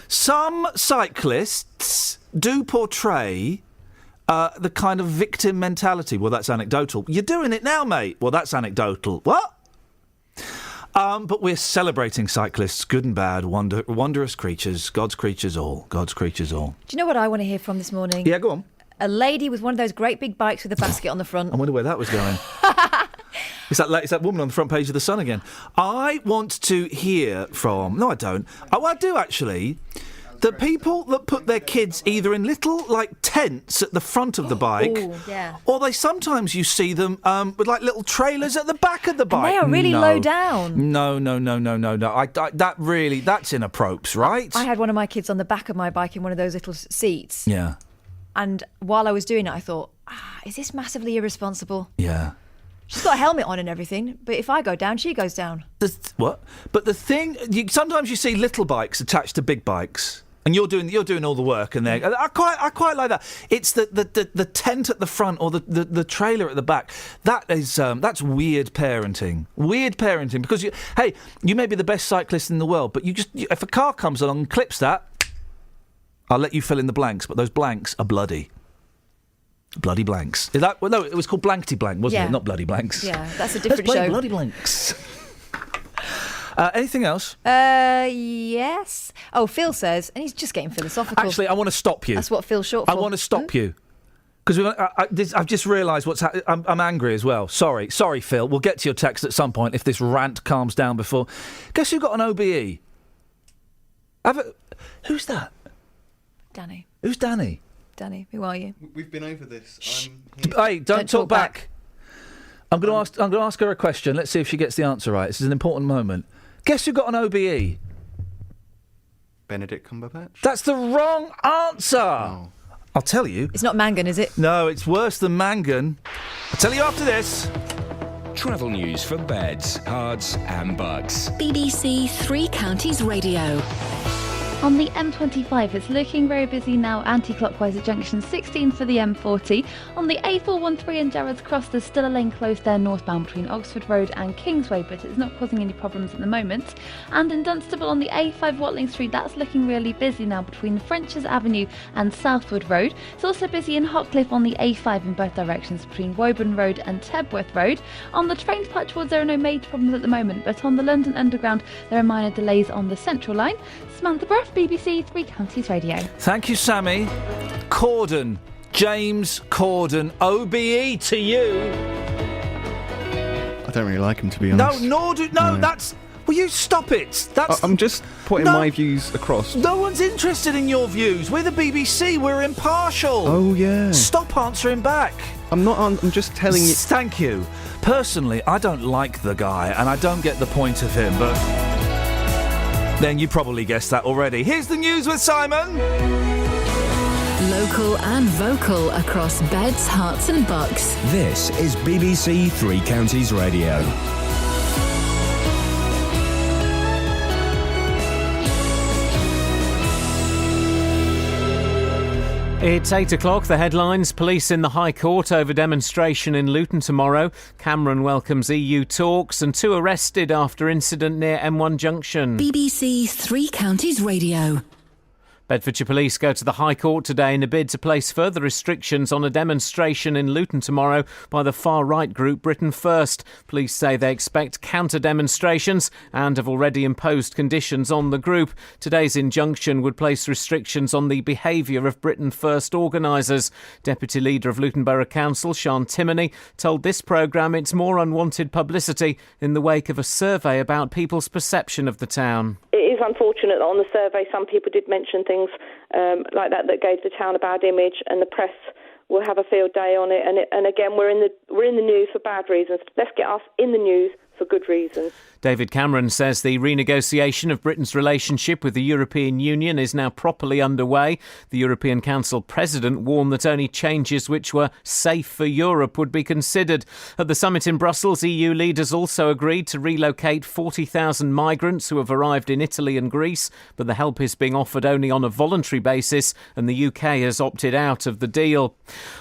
Some cyclists do portray the kind of victim mentality. Well, that's anecdotal. You're doing it now, mate. Well, that's anecdotal. What? But we're celebrating cyclists, good and bad, wondrous creatures, God's creatures all. God's creatures all. Do you know what I want to hear from this morning? Yeah, go on. A lady with one of those great big bikes with a basket on the front. I wonder where that was going. It's that woman on the front page of The Sun again. I want to hear from... No, I don't. Oh, I do, actually. The people that put their kids either in little, tents at the front of the bike, or sometimes you see them with, little trailers at the back of the bike. And they are really low down. No. That's inappropriate, right? I had one of my kids on the back of my bike in one of those little seats. Yeah. And while I was doing it, I thought, is this massively irresponsible? Yeah. She's got a helmet on and everything, but if I go down, she goes down. What? But the thing, sometimes you see little bikes attached to big bikes. And you're doing all the work, and I quite like that. It's the tent at the front or the trailer at the back. That's weird parenting. Weird parenting because you may be the best cyclist in the world, but if a car comes along and clips that, I'll let you fill in the blanks. But those blanks are bloody. Bloody blanks. Is that? Well, no, it was called Blankety Blank, wasn't it? Not Bloody Blanks. Yeah, that's a different Let's play show. Bloody Blanks. Anything else? Yes. Oh, Phil says, and he's just getting philosophical. Actually, I want to stop you. That's what Phil's short for. I want to stop you. Because I've just realised what's happening. I'm angry as well. Sorry, Phil. We'll get to your text at some point if this rant calms down before. Guess who got an OBE? Who's that? Danny. Who's Danny? Danny, who are you? We've been over this. Hey, don't talk back. I'm going to ask her a question. Let's see if she gets the answer right. This is an important moment. Guess who got an OBE? Benedict Cumberbatch? That's the wrong answer. Oh. I'll tell you. It's not Mangan, is it? No, it's worse than Mangan. I'll tell you after this. Travel news for beds, cards and bugs. BBC Three Counties Radio. On the M25, it's looking very busy now, anti-clockwise at junction 16 for the M40. On the A413 in Jarrods Cross, there's still a lane closed there northbound between Oxford Road and Kingsway, but it's not causing any problems at the moment. And in Dunstable on the A5 Watling Street, that's looking really busy now between French's Avenue and Southwood Road. It's also busy in Hotcliffe on the A5 in both directions between Woburn Road and Tebworth Road. On the trains patchwords, there are no major problems at the moment, but on the London Underground, there are minor delays on the Central Line. Samantha Bruff, BBC Three Counties Radio. Thank you, Sammy. Corden. James Corden. OBE to you. I don't really like him, to be honest. No, that's... Will you stop it? I'm just putting my views across. No one's interested in your views. We're the BBC. We're impartial. Oh, yeah. Stop answering back. I'm just telling you... Thank you. Personally, I don't like the guy, and I don't get the point of him, but... Then you probably guessed that already. Here's the news with Simon. Local and vocal across Beds, Herts and Bucks. This is BBC Three Counties Radio. It's 8 o'clock. The headlines. Police in the High Court over demonstration in Luton tomorrow. Cameron welcomes EU talks and 2 arrested after incident near M1 Junction. BBC Three Counties Radio. Bedfordshire Police go to the High Court today in a bid to place further restrictions on a demonstration in Luton tomorrow by the far-right group Britain First. Police say they expect counter-demonstrations and have already imposed conditions on the group. Today's injunction would place restrictions on the behaviour of Britain First organisers. Deputy Leader of Luton Borough Council, Sian Timoney, told this programme it's more unwanted publicity in the wake of a survey about people's perception of the town. It is unfortunate that on the survey some people did mention things like that gave the town a bad image, and the press will have a field day on it. And again, we're in the news for bad reasons. Let's get us in the news for good reasons. David Cameron says the renegotiation of Britain's relationship with the European Union is now properly underway. The European Council President warned that only changes which were safe for Europe would be considered. At the summit in Brussels, EU leaders also agreed to relocate 40,000 migrants who have arrived in Italy and Greece, but the help is being offered only on a voluntary basis, and the UK has opted out of the deal.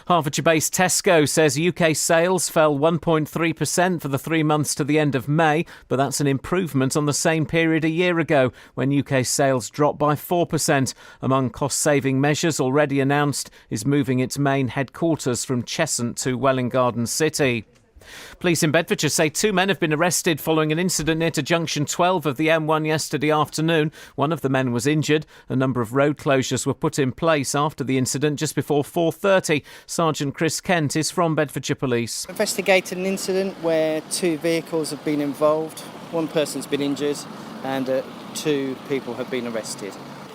Hertfordshire-based Tesco says UK sales fell 1.3% for the 3 months to the end of May, but that's an improvement on the same period a year ago when UK sales dropped by 4%. Among cost-saving measures already announced is moving its main headquarters from Cheshunt to Welwyn Garden City. Police in Bedfordshire say 2 men have been arrested following an incident near to Junction 12 of the M1 yesterday afternoon. One of the men was injured. A number of road closures were put in place after the incident just before 4:30. Sergeant Chris Kent is from Bedfordshire Police. Investigated an incident where 2 vehicles have been involved. 1 person's been injured and 2 people have been arrested.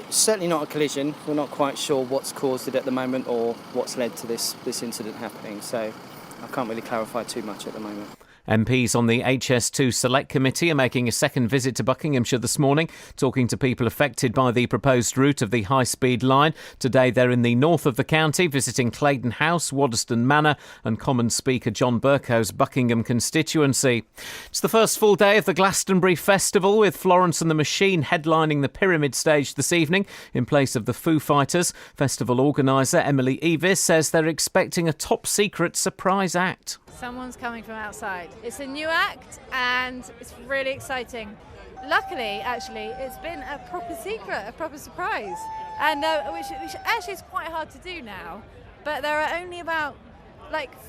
Certainly not a collision. We're not quite sure what's caused it at the moment or what's led to this incident happening. So I can't really clarify too much at the moment. MPs on the HS2 Select Committee are making a second visit to Buckinghamshire this morning, talking to people affected by the proposed route of the high-speed line. Today they're in the north of the county, visiting Claydon House, Waddesdon Manor and Commons Speaker John Bercow's Buckingham constituency. It's the first full day of the Glastonbury Festival, with Florence and the Machine headlining the Pyramid stage this evening in place of the Foo Fighters. Festival organiser Emily Evis says they're expecting a top-secret surprise act. Someone's coming from outside. It's a new act and it's really exciting. Luckily, actually, it's been a proper secret, a proper surprise, and which actually is quite hard to do now. But there are only about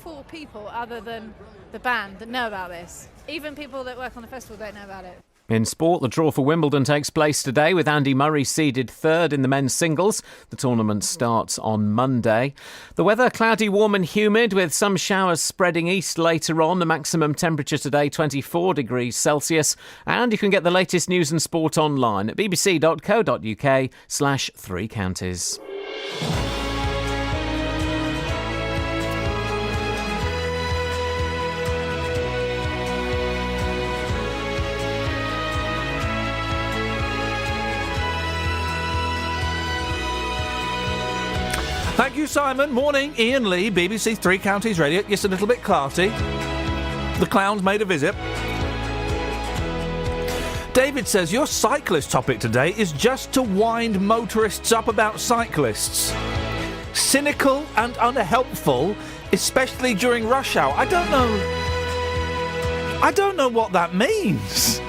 4 people other than the band that know about this. Even people that work on the festival don't know about it. In sport, the draw for Wimbledon takes place today with Andy Murray seeded 3rd in the men's singles. The tournament starts on Monday. The weather, cloudy, warm and humid with some showers spreading east later on. The maximum temperature today 24 degrees Celsius. And you can get the latest news and sport online at bbc.co.uk/3 counties. Thank you, Simon. Morning, Iain Lee, BBC Three Counties Radio. Yes, a little bit clarty. The clowns made a visit. David says, your cyclist topic today is just to wind motorists up about cyclists. Cynical and unhelpful, especially during rush hour. I don't know what that means.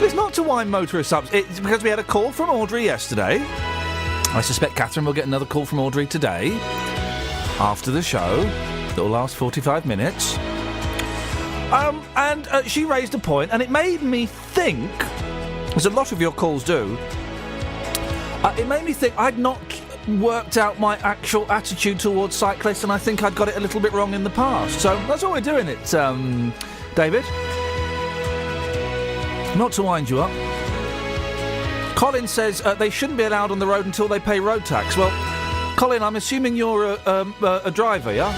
It's not to wind motorists up. It's because we had a call from Audrey yesterday. I suspect Catherine will get another call from Audrey today after the show that will last 45 minutes. And she raised a point, and it made me think, as a lot of your calls do, it made me think I'd not worked out my actual attitude towards cyclists, and I think I'd got it a little bit wrong in the past. So that's all we're doing it, David. Not to wind you up. Colin says they shouldn't be allowed on the road until they pay road tax. Well, Colin, I'm assuming you're a driver, yeah?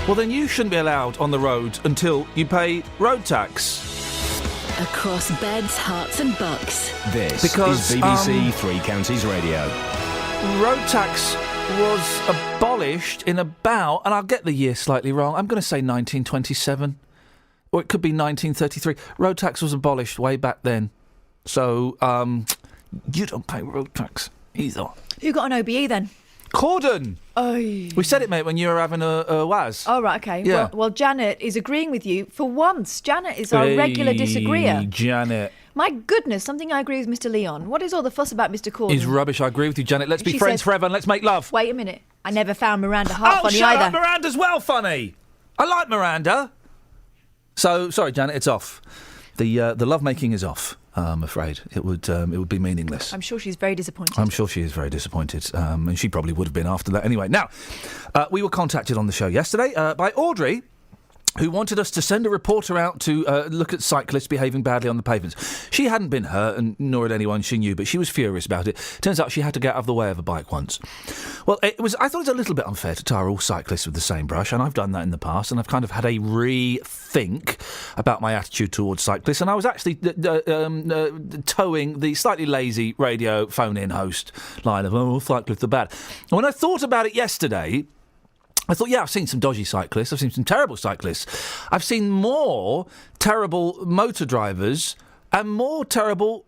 Well, then you shouldn't be allowed on the road until you pay road tax. across beds, hearts and bucks. This Because, is BBC Three Counties Radio. Road tax was abolished in about, and I'll get the year slightly wrong, I'm going to say 1927, or it could be 1933. Road tax was abolished way back then. So, you don't pay road tax either. Who got an OBE then? Corden! Oh. We said it, mate, when you were having a waz. Oh, right, okay. Yeah. Well, Janet is agreeing with you for once. Janet is our regular disagreeer. Janet. My goodness, something I agree with Mr. Leon. What is all the fuss about Mr. Corden? Is rubbish. I agree with you, Janet. Let's be She friends said- forever and let's make love. Wait a minute. I never found Miranda Hart funny shut either. up! Miranda's well funny. I like Miranda. So, sorry, Janet, it's off. The lovemaking is off. I'm afraid it would be meaningless. I'm sure she's very disappointed. I'm sure she is very disappointed, and she probably would have been after that anyway. Now, we were contacted on the show yesterday by Audrey, who wanted us to send a reporter out to look at cyclists behaving badly on the pavements. She hadn't been hurt, and nor had anyone she knew, but she was furious about it. Turns out she had to get out of the way of a bike once. Well, I thought it was a little bit unfair to tar all cyclists with the same brush, and I've done that in the past, and I've kind of had a rethink about my attitude towards cyclists, and I was actually towing the slightly lazy radio phone-in host line of, oh, cyclists are bad. And when I thought about it yesterday, I thought, yeah, I've seen some dodgy cyclists. I've seen some terrible cyclists. I've seen more terrible motor drivers and more terrible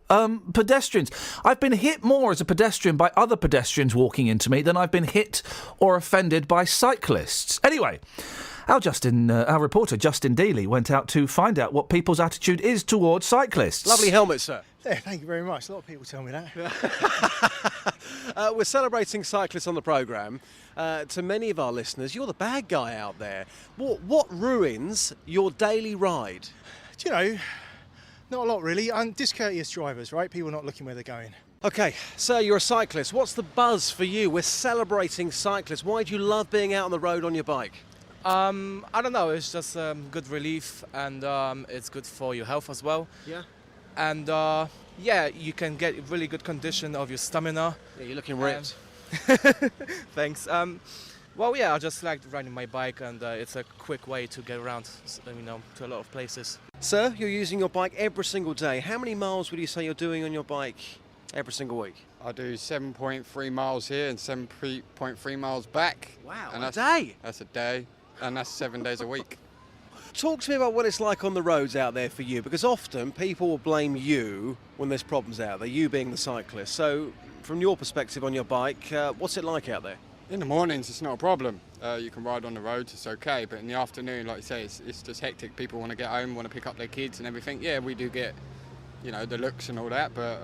pedestrians. I've been hit more as a pedestrian by other pedestrians walking into me than I've been hit or offended by cyclists. Anyway, our reporter, Justin Dealey, went out to find out what people's attitude is towards cyclists. Lovely helmet, sir. Yeah, thank you very much. A lot of people tell me that. We're celebrating cyclists on the programme. To many of our listeners, you're the bad guy out there. What ruins your daily ride? Do you know, not a lot really. Discourteous drivers, right? People not looking where they're going. OK, sir, you're a cyclist. What's the buzz for you? We're celebrating cyclists. Why do you love being out on the road on your bike? I don't know, it's just good relief and it's good for your health as well. Yeah. And yeah, you can get really good condition of your stamina. Yeah, you're looking ripped. Thanks. Well, yeah, I just like riding my bike and it's a quick way to get around, to a lot of places. Sir, you're using your bike every single day. How many miles would you say you're doing on your bike every single week? I do 7.3 miles here and 7.3 miles back. Wow, and a day? That's a day, and that's 7 days a week. Talk to me about what it's like on the roads out there for you, because often people will blame you when there's problems out there, you being the cyclist. So, from your perspective on your bike, what's it like out there? In the mornings, it's not a problem. You can ride on the roads, it's okay. But in the afternoon, like you say, it's just hectic. People want to get home, want to pick up their kids and everything. Yeah, we do get, the looks and all that. But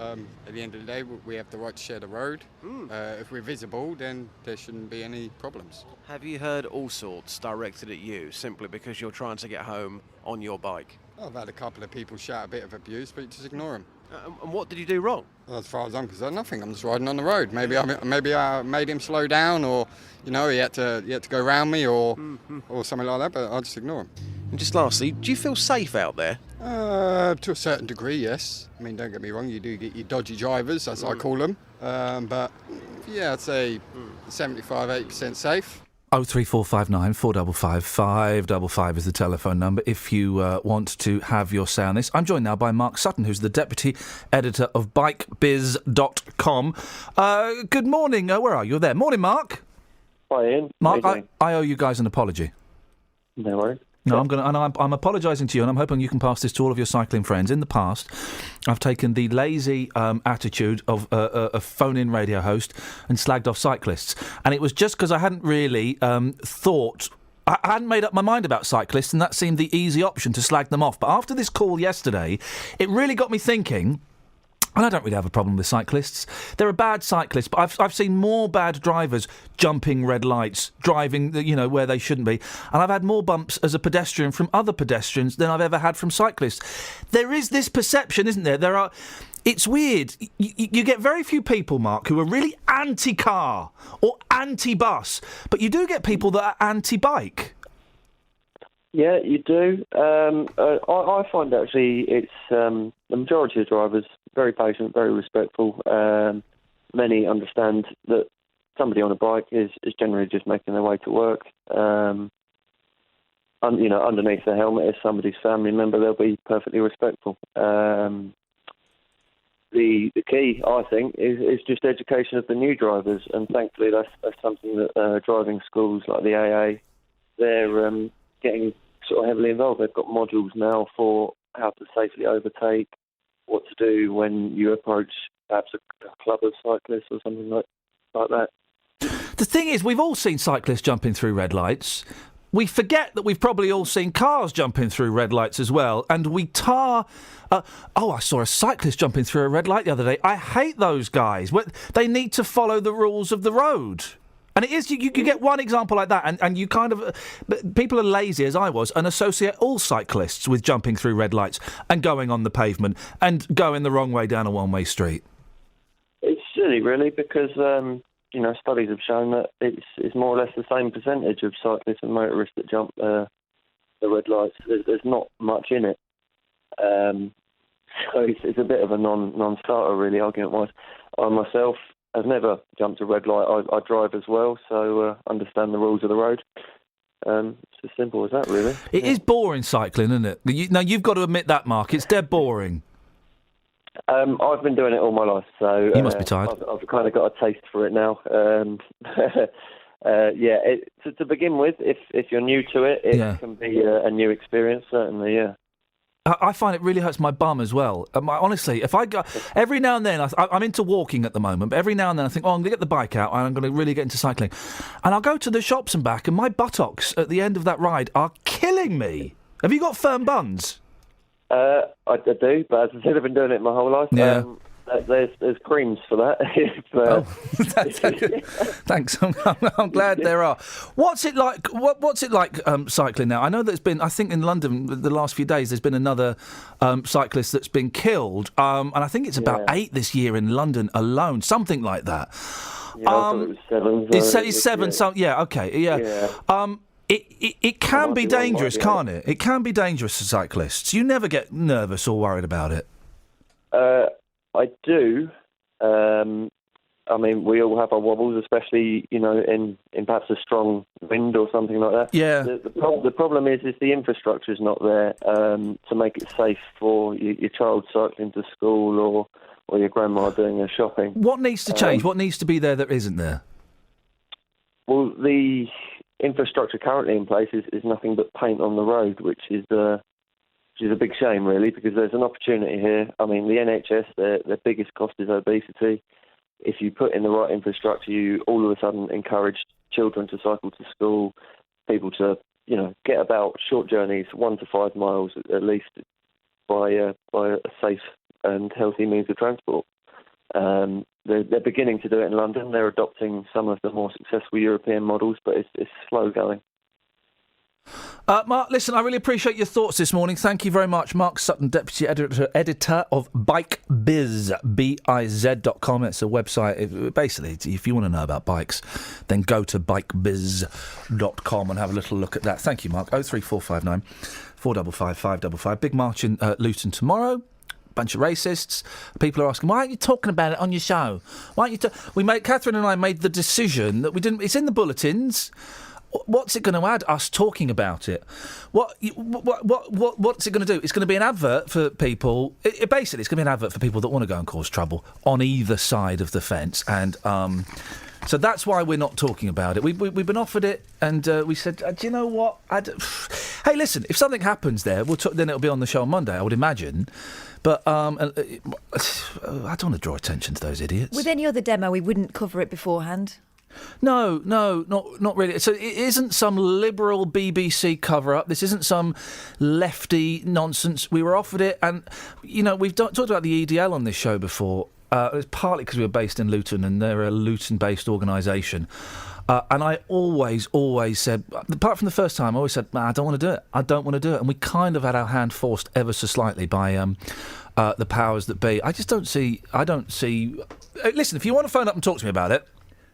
at the end of the day, we have the right to share the road. If we're visible, then there shouldn't be any problems. Have you heard all sorts directed at you simply because you're trying to get home on your bike? I've had a couple of people shout a bit of abuse, but you just ignore them. And what did you do wrong? Well, as far as I'm concerned, nothing. I'm just riding on the road. Maybe I made him slow down, or he had to go round me, or something like that. But I just ignore him. And just lastly, do you feel safe out there? To a certain degree, yes. I mean, don't get me wrong. You do get your dodgy drivers, as I call them. But yeah, I'd say 75-80% safe. 03459 455 555 is the telephone number if you want to have your say on this. I'm joined now by Mark Sutton, who's the deputy editor of bikebiz.com. Good morning. Where are you? You're there. Morning, Mark. Hi, Ian. Mark, I owe you guys an apology. No worries. No, I'm apologising to you, and I'm hoping you can pass this to all of your cycling friends. In the past, I've taken the lazy attitude of a phone-in radio host and slagged off cyclists, and it was just because I hadn't really thought. I hadn't made up my mind about cyclists, and that seemed the easy option to slag them off. But after this call yesterday, it really got me thinking. And I don't really have a problem with cyclists. There are bad cyclists, but I've seen more bad drivers jumping red lights, driving where they shouldn't be. And I've had more bumps as a pedestrian from other pedestrians than I've ever had from cyclists. There is this perception, isn't there? It's weird. You get very few people, Mark, who are really anti-car or anti-bus, but you do get people that are anti-bike. Yeah, you do. I find actually it's the majority of drivers very patient, very respectful. Many understand that somebody on a bike is generally just making their way to work. underneath the helmet is somebody's family member, they'll be perfectly respectful. The key, I think, is just education of the new drivers, and thankfully that's something that driving schools like the AA, they're getting sort of heavily involved. They've got modules now for how to safely overtake, what to do when you approach perhaps a club of cyclists or something like that. The thing is, we've all seen cyclists jumping through red lights. We forget that we've probably all seen cars jumping through red lights as well, and we tar... I saw a cyclist jumping through a red light the other day. I hate those guys. They need to follow the rules of the road. And it is, you get one example like that, and you kind of... people are lazy, as I was, and associate all cyclists with jumping through red lights and going on the pavement and going the wrong way down a one-way street. It's silly, really, because... studies have shown that it's more or less the same percentage of cyclists and motorists that jump the red lights. There's not much in it. So it's a bit of a non-starter, really, argument-wise. I myself have never jumped a red light. I drive as well, so understand the rules of the road. It's as simple as that, really. It is boring cycling, isn't it? Now, you've got to admit that, Mark. It's dead boring. I've been doing it all my life, so... You must be tired. I've kind of got a taste for it now. To begin with, if you're new to it, it can be a new experience, certainly, yeah. I find it really hurts my bum as well. Honestly, if I go... Every now and then, I'm into walking at the moment, but every now and then I think, I'm going to get the bike out and I'm going to really get into cycling. And I'll go to the shops and back, and my buttocks at the end of that ride are killing me. Have you got firm buns? I do, but as I said, I've been doing it my whole life. Yeah. There's creams for that. Thanks. I'm glad there are. What's it like? What's it like cycling now? I know there's been. I think in London the last few days there's been another cyclist that's been killed, and I think it's about 8 this year in London alone, something like that. Yeah, I thought it was 7. It's 7. Okay. It can be dangerous, can't it? It can be dangerous for cyclists. You never get nervous or worried about it. I do. We all have our wobbles, especially, in perhaps a strong wind or something like that. Yeah. The problem is the infrastructure is not there to make it safe for your child cycling to school or your grandma doing her shopping. What needs to change? What needs to be there that isn't there? Well, the infrastructure currently in place is nothing but paint on the road, which is a big shame, really, because there's an opportunity here. I mean, the NHS, their biggest cost is obesity. If you put in the right infrastructure, you all of a sudden encourage children to cycle to school, people to, get about short journeys, 1 to 5 miles at least, by a safe and healthy means of transport. They're beginning to do it in London. They're adopting some of the more successful European models, but it's slow going. Mark, listen, I really appreciate your thoughts this morning. Thank you very much. Mark Sutton, Deputy Editor of Bike Biz, biz.com. It's a website. Basically, if you want to know about bikes, then go to bikebiz.com and have a little look at that. Thank you, Mark. 03459 455 555. Big march in Luton tomorrow. Bunch of racists. People are asking, why aren't you talking about it on your show? Why aren't you? Catherine and I made the decision that we didn't. It's in the bulletins. What's it going to add? Us talking about it. What's it going to do? It's going to be an advert for people. Basically, it's going to be an advert for people that want to go and cause trouble on either side of the fence. And so that's why we're not talking about it. We've been offered it, and we said, do you know what? Hey, listen, if something happens there, then it'll be on the show on Monday, I would imagine. But I don't want to draw attention to those idiots. With any other demo, we wouldn't cover it beforehand. No, not really. So it isn't some liberal BBC cover-up. This isn't some lefty nonsense. We were offered it, and, we've talked about the EDL on this show before. It's partly because we were based in Luton, and they're a Luton-based organisation. And I always said, apart from the first time, I always said, I don't want to do it. I don't want to do it. And we kind of had our hand forced ever so slightly by the powers that be. I don't see... Listen, if you want to phone up and talk to me about it,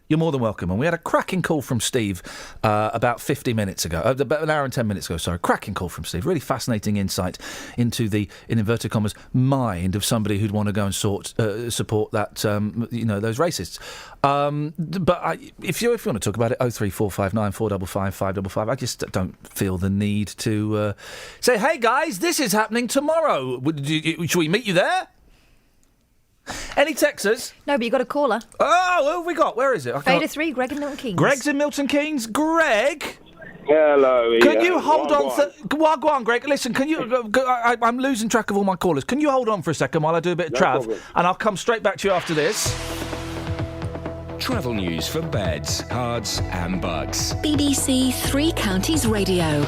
You're more than welcome. And we had a cracking call from Steve about 50 minutes ago. About an hour and 10 minutes ago, sorry. Cracking call from Steve. Really fascinating insight into the, in inverted commas, mind of somebody who'd want to go and support that, those racists. But if you want to talk about it, 03459 455 555. I just don't feel the need to say, hey, guys, this is happening tomorrow. Should we meet you there? Any texters? No, but you got a caller. Oh, who have we got? Where is it? Fader 3, Greg in Milton Keynes. Greg's in Milton Keynes. Greg? Hello. Can you hold on? Go on, Greg. Listen, can you... I'm losing track of all my callers. Can you hold on for a second while I do a bit of trav? Problem. And I'll come straight back to you after this. Travel news for beds, cards and bugs. BBC Three Counties Radio.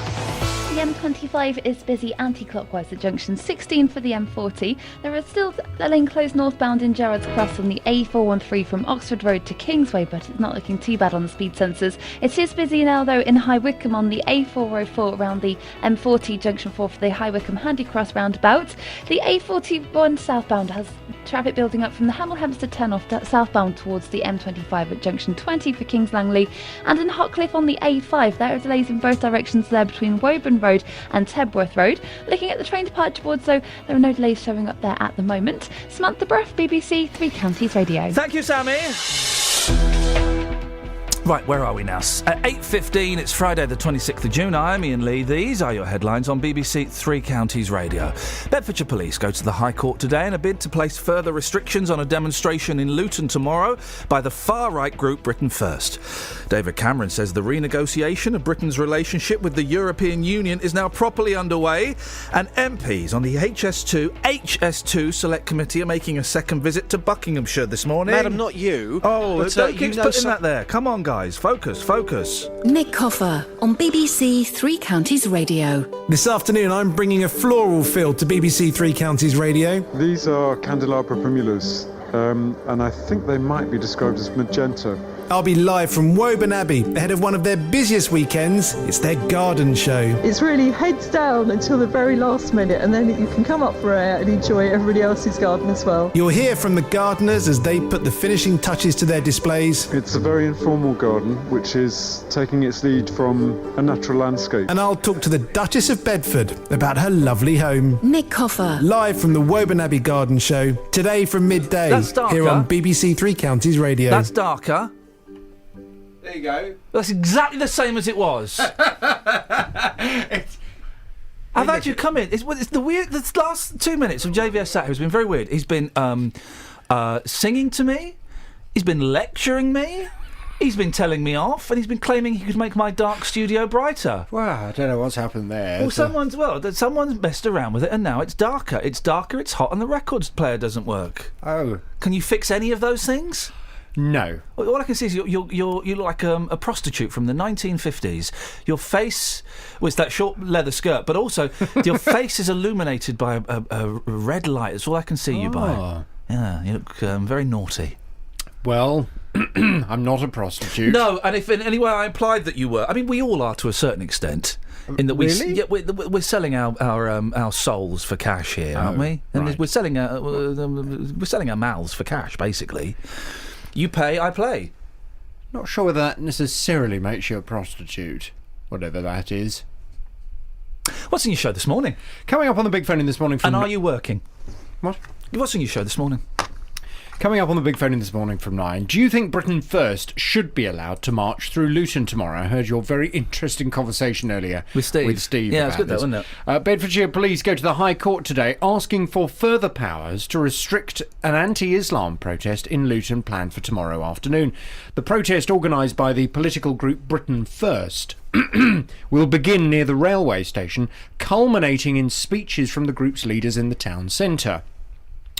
The M25 is busy anti-clockwise at junction 16 for the M40. There is still a lane closed northbound in Gerrards Cross on the A413 from Oxford Road to Kingsway, but it's not looking too bad on the speed sensors. It is busy now, though, in High Wycombe on the A404 around the M40 junction 4 for the High Wycombe Handy Cross roundabout. The A41 southbound has traffic building up from the Hemel Hempstead turn-off southbound towards the M25 at junction 20 for Kings Langley. And in Hotcliffe on the A5, there are delays in both directions there between Woburn Road and Tebworth Road. Looking at the train departure boards, though, there are no delays showing up there at the moment. Samantha Bruff, BBC Three Counties Radio. Thank you, Sammy. Right, where are we now? At 8:15, it's Friday the 26th of June. I'm Iain Lee. These are your headlines on BBC Three Counties Radio. Bedfordshire Police go to the High Court today in a bid to place further restrictions on a demonstration in Luton tomorrow by the far-right group Britain First. David Cameron says the renegotiation of Britain's relationship with the European Union is now properly underway, and MPs on the HS2 Select Committee are making a second visit to Buckinghamshire this morning. Madam, not you. Oh, but, don't keep putting that there. Come on, guys. Focus. Nick Coffer on BBC Three Counties Radio. This afternoon, I'm bringing a floral field to BBC Three Counties Radio. These are Candelabra primulas, and I think they might be described as magenta. I'll be live from Woburn Abbey, ahead of one of their busiest weekends. It's their garden show. It's really heads down until the very last minute, and then you can come up for air and enjoy everybody else's garden as well. You'll hear from the gardeners as they put the finishing touches to their displays. It's a very informal garden, which is taking its lead from a natural landscape. And I'll talk to the Duchess of Bedford about her lovely home. Nick Coffer. Live from the Woburn Abbey Garden Show, today from midday. That's darker. Here on BBC Three Counties Radio. That's darker. There you go. That's exactly the same as it was. I've had you come in. It's the weird. The last 2 minutes of JVS Sat here has been very weird. He's been singing to me. He's been lecturing me. He's been telling me off, and he's been claiming he could make my dark studio brighter. Well, I don't know what's happened there. Well, someone's messed around with it, and now it's darker. It's darker. It's hot, and the records player doesn't work. Oh, can you fix any of those things? No. All I can see is you look like a prostitute from the 1950s. Your face was that short leather skirt, but also your face is illuminated by a red light. That's all I can see you by. Yeah, you look very naughty. Well, I'm not a prostitute. No, and if in any way I implied that you were, I mean, we all are to a certain extent. In that really? we're selling our souls for cash here, aren't we? And right. we're selling our mouths for cash, basically. You pay, I play. Not sure whether that necessarily makes you a prostitute, whatever that is. What's in your show this morning? Coming up on the big phone in this morning from... And are you working? What? What's in your show this morning? Coming up on the big phone in this morning from 9. Do you think Britain First should be allowed to march through Luton tomorrow? I heard your very interesting conversation earlier with Steve. Yeah, it's good though, wasn't it? Bedfordshire Police go to the High Court today asking for further powers to restrict an anti-Islam protest in Luton planned for tomorrow afternoon. The protest, organised by the political group Britain First, will begin near the railway station, culminating in speeches from the group's leaders in the town centre.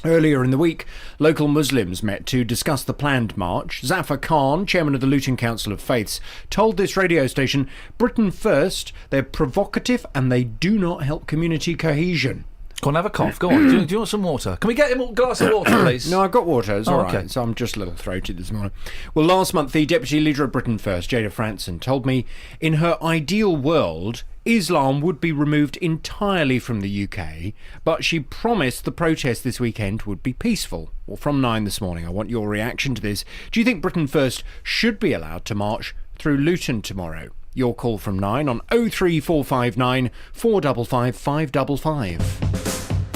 Earlier in the week, local Muslims met to discuss the planned march. Zafar Khan, chairman of the Luton Council of Faiths, told this radio station, Britain First, they're provocative and they do not help community cohesion. Go on, have a cough. Go on. Do you want some water? Can we get him a glass of water, please? No, I've got water. It's all right. Okay. So I'm just a little throaty this morning. Well, last month, the Deputy Leader of Britain First, Jada Franson, told me in her ideal world, Islam would be removed entirely from the UK, but she promised the protest this weekend would be peaceful. Well, from 9 this morning, I want your reaction to this. Do you think Britain First should be allowed to march through Luton tomorrow? Your call from 9 on 03459 455 555.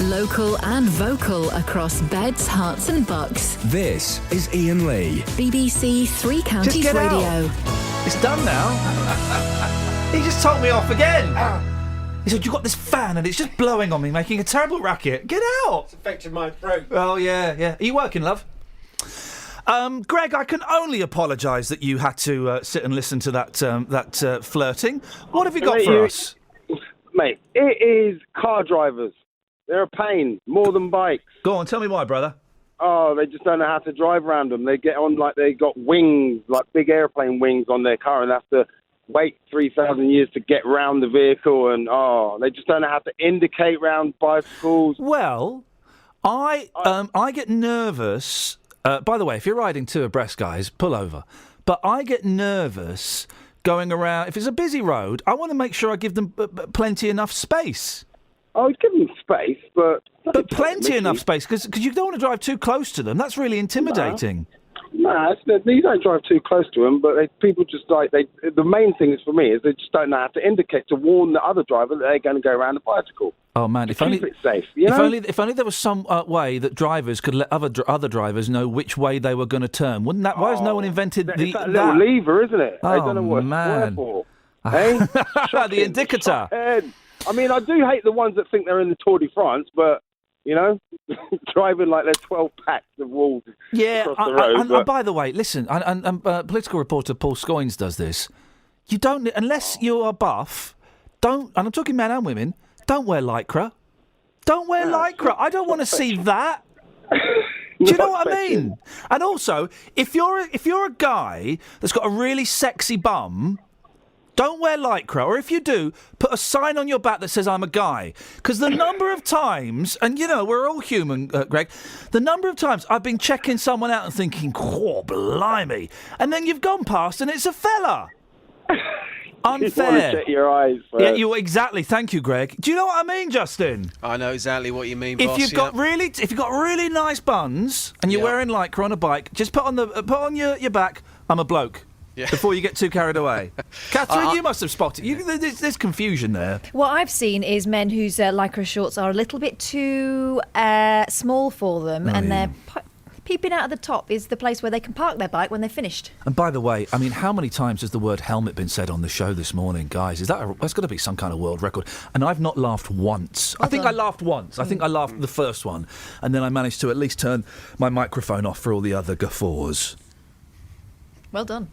Local and vocal across beds, hearts and bucks. This is Iain Lee. BBC Three Counties get Radio. out. It's done now. He just told me off again. He said, "You've got this fan and it's just blowing on me, making a terrible racket. Get out." It's affected my throat. Oh, yeah. Are you working, love? Greg, I can only apologise that you had to sit and listen to that flirting. What have you got for us? Mate, it is car drivers. They're a pain, more than bikes. Go on, tell me why, brother. Oh, they just don't know how to drive around them. They get on like they got wings, like big airplane wings on their car, and have to wait 3,000 years to get round the vehicle, and they just don't know how to indicate round bicycles. Well, I get nervous. By the way, if you're riding two abreast, guys, pull over. But I get nervous going around. If it's a busy road, I want to make sure I give them plenty enough space. Oh, give them space, but plenty enough space, because you don't want to drive too close to them. That's really intimidating. No, you don't drive too close to them, but people just the main thing is for me is they just don't know how to indicate to warn the other driver that they're going to go around the bicycle. Oh man, if only keep it safe. If only there was some way that drivers could let other drivers know which way they were going to turn. Wouldn't that? Why has no one invented it's that little lever, isn't it? They don't know what man. it's for. Hey, the indicator. I mean, I do hate the ones that think they're in the Tour de France, but driving like they're 12 packs of walls across the road. And by the way, listen, and political reporter Paul Scoynes does this. You don't, unless you are buff, and I'm talking men and women, don't wear lycra. Don't wear lycra. I don't want to see that. Do you know what I mean? And also, if you're a guy that's got a really sexy bum, don't wear lycra, or if you do, put a sign on your back that says, "I'm a guy." Because the number of times, and we're all human, Greg, the number of times I've been checking someone out and thinking, "Oh, blimey," and then you've gone past and it's a fella. Unfair. You want to check your eyes first. Yeah, exactly. Thank you, Greg. Do you know what I mean, Justin? I know exactly what you mean, If boss. you've got really nice buns and you're wearing lycra on a bike, just put on your back, "I'm a bloke." Yeah. Before you get too carried away. Catherine, you must have spotted. There's confusion there. What I've seen is men whose lycra shorts are a little bit too small for them, and they're peeping out of the top is the place where they can park their bike when they're finished. And by the way, I mean, how many times has the word helmet been said on the show this morning, guys? That's got to be some kind of world record. And I've not laughed once. I think I laughed once. I think I laughed the first one, and then I managed to at least turn my microphone off for all the other guffaws. Well done.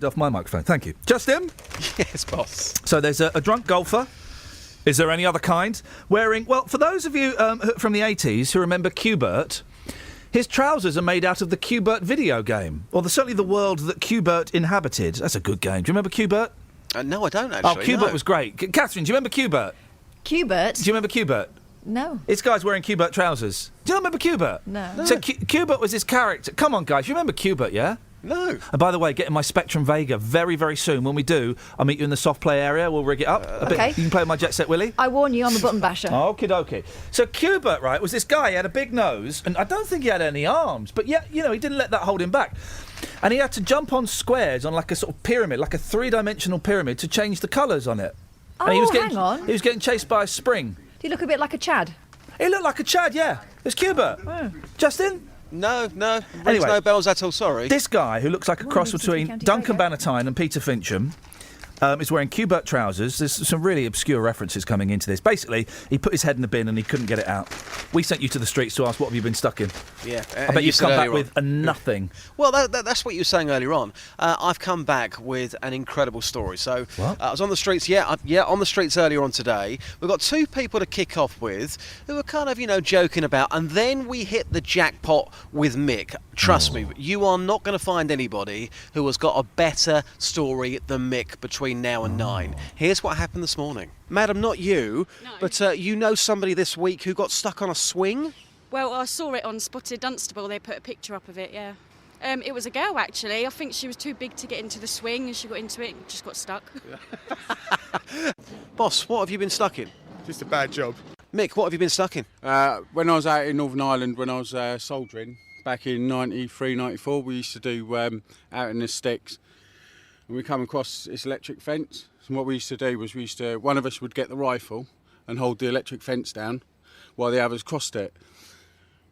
Off my microphone. Thank you. Justin? Yes, boss. So there's a drunk golfer. Is there any other kind? Wearing, well, for those of you from the 80s who remember Q-Bert, his trousers are made out of the Q-Bert video game. Or certainly the world that Q-Bert inhabited. That's a good game. Do you remember Q-Bert? No, I don't actually. Oh, Q-Bert was great. Catherine, do you remember Q-Bert? Q-Bert? Do you remember Q-Bert? No. It's guys wearing Q-Bert trousers. Do you remember Q-Bert? No. So Q-Bert was his character. Come on, guys. You remember Q-Bert, yeah? No. And by the way, getting my Spectrum Vega very, very soon. When we do, I'll meet you in the soft play area. We'll rig it up a bit. Okay. You can play with my Jet Set Willie. I warn you, I'm a button basher. Okie dokie. So Q-Bert, right, was this guy. He had a big nose, and I don't think he had any arms. But yet, he didn't let that hold him back. And he had to jump on squares on like a sort of pyramid, like a three-dimensional pyramid, to change the colours on it. Oh, and he was hang on. He was getting chased by a spring. Do you look a bit like a Chad? He looked like a Chad, yeah. It's Q-Bert. Oh. Justin? No. Rings Anyway, no bells at all, sorry. This guy, who looks like a cross between Duncan Bannatyne and Peter Fincham, is wearing Q-Bert trousers. There's some really obscure references coming into this. Basically, he put his head in the bin and he couldn't get it out. We sent you to the streets to ask, what have you been stuck in? Yeah. I bet you've come back with a nothing. Well, that's what you were saying earlier on. I've come back with an incredible story. So I was on the streets, on the streets earlier on today. We've got two people to kick off with who were kind of, joking about. And then we hit the jackpot with Mick. Trust me, you are not going to find anybody who has got a better story than Mick between between now and 9. Here's what happened this morning. Madam, not you, but you know somebody this week who got stuck on a swing? Well, I saw it on Spotted Dunstable. They put a picture up of it, yeah. It was a girl, actually. I think she was too big to get into the swing, and she got into it and just got stuck. Boss, what have you been stuck in? Just a bad job. Mick, what have you been stuck in? When I was out in Northern Ireland, when I was soldiering, back in 93, 94, we used to do out in the sticks, and we come across this electric fence. And what we used to do was one of us would get the rifle and hold the electric fence down while the others crossed it.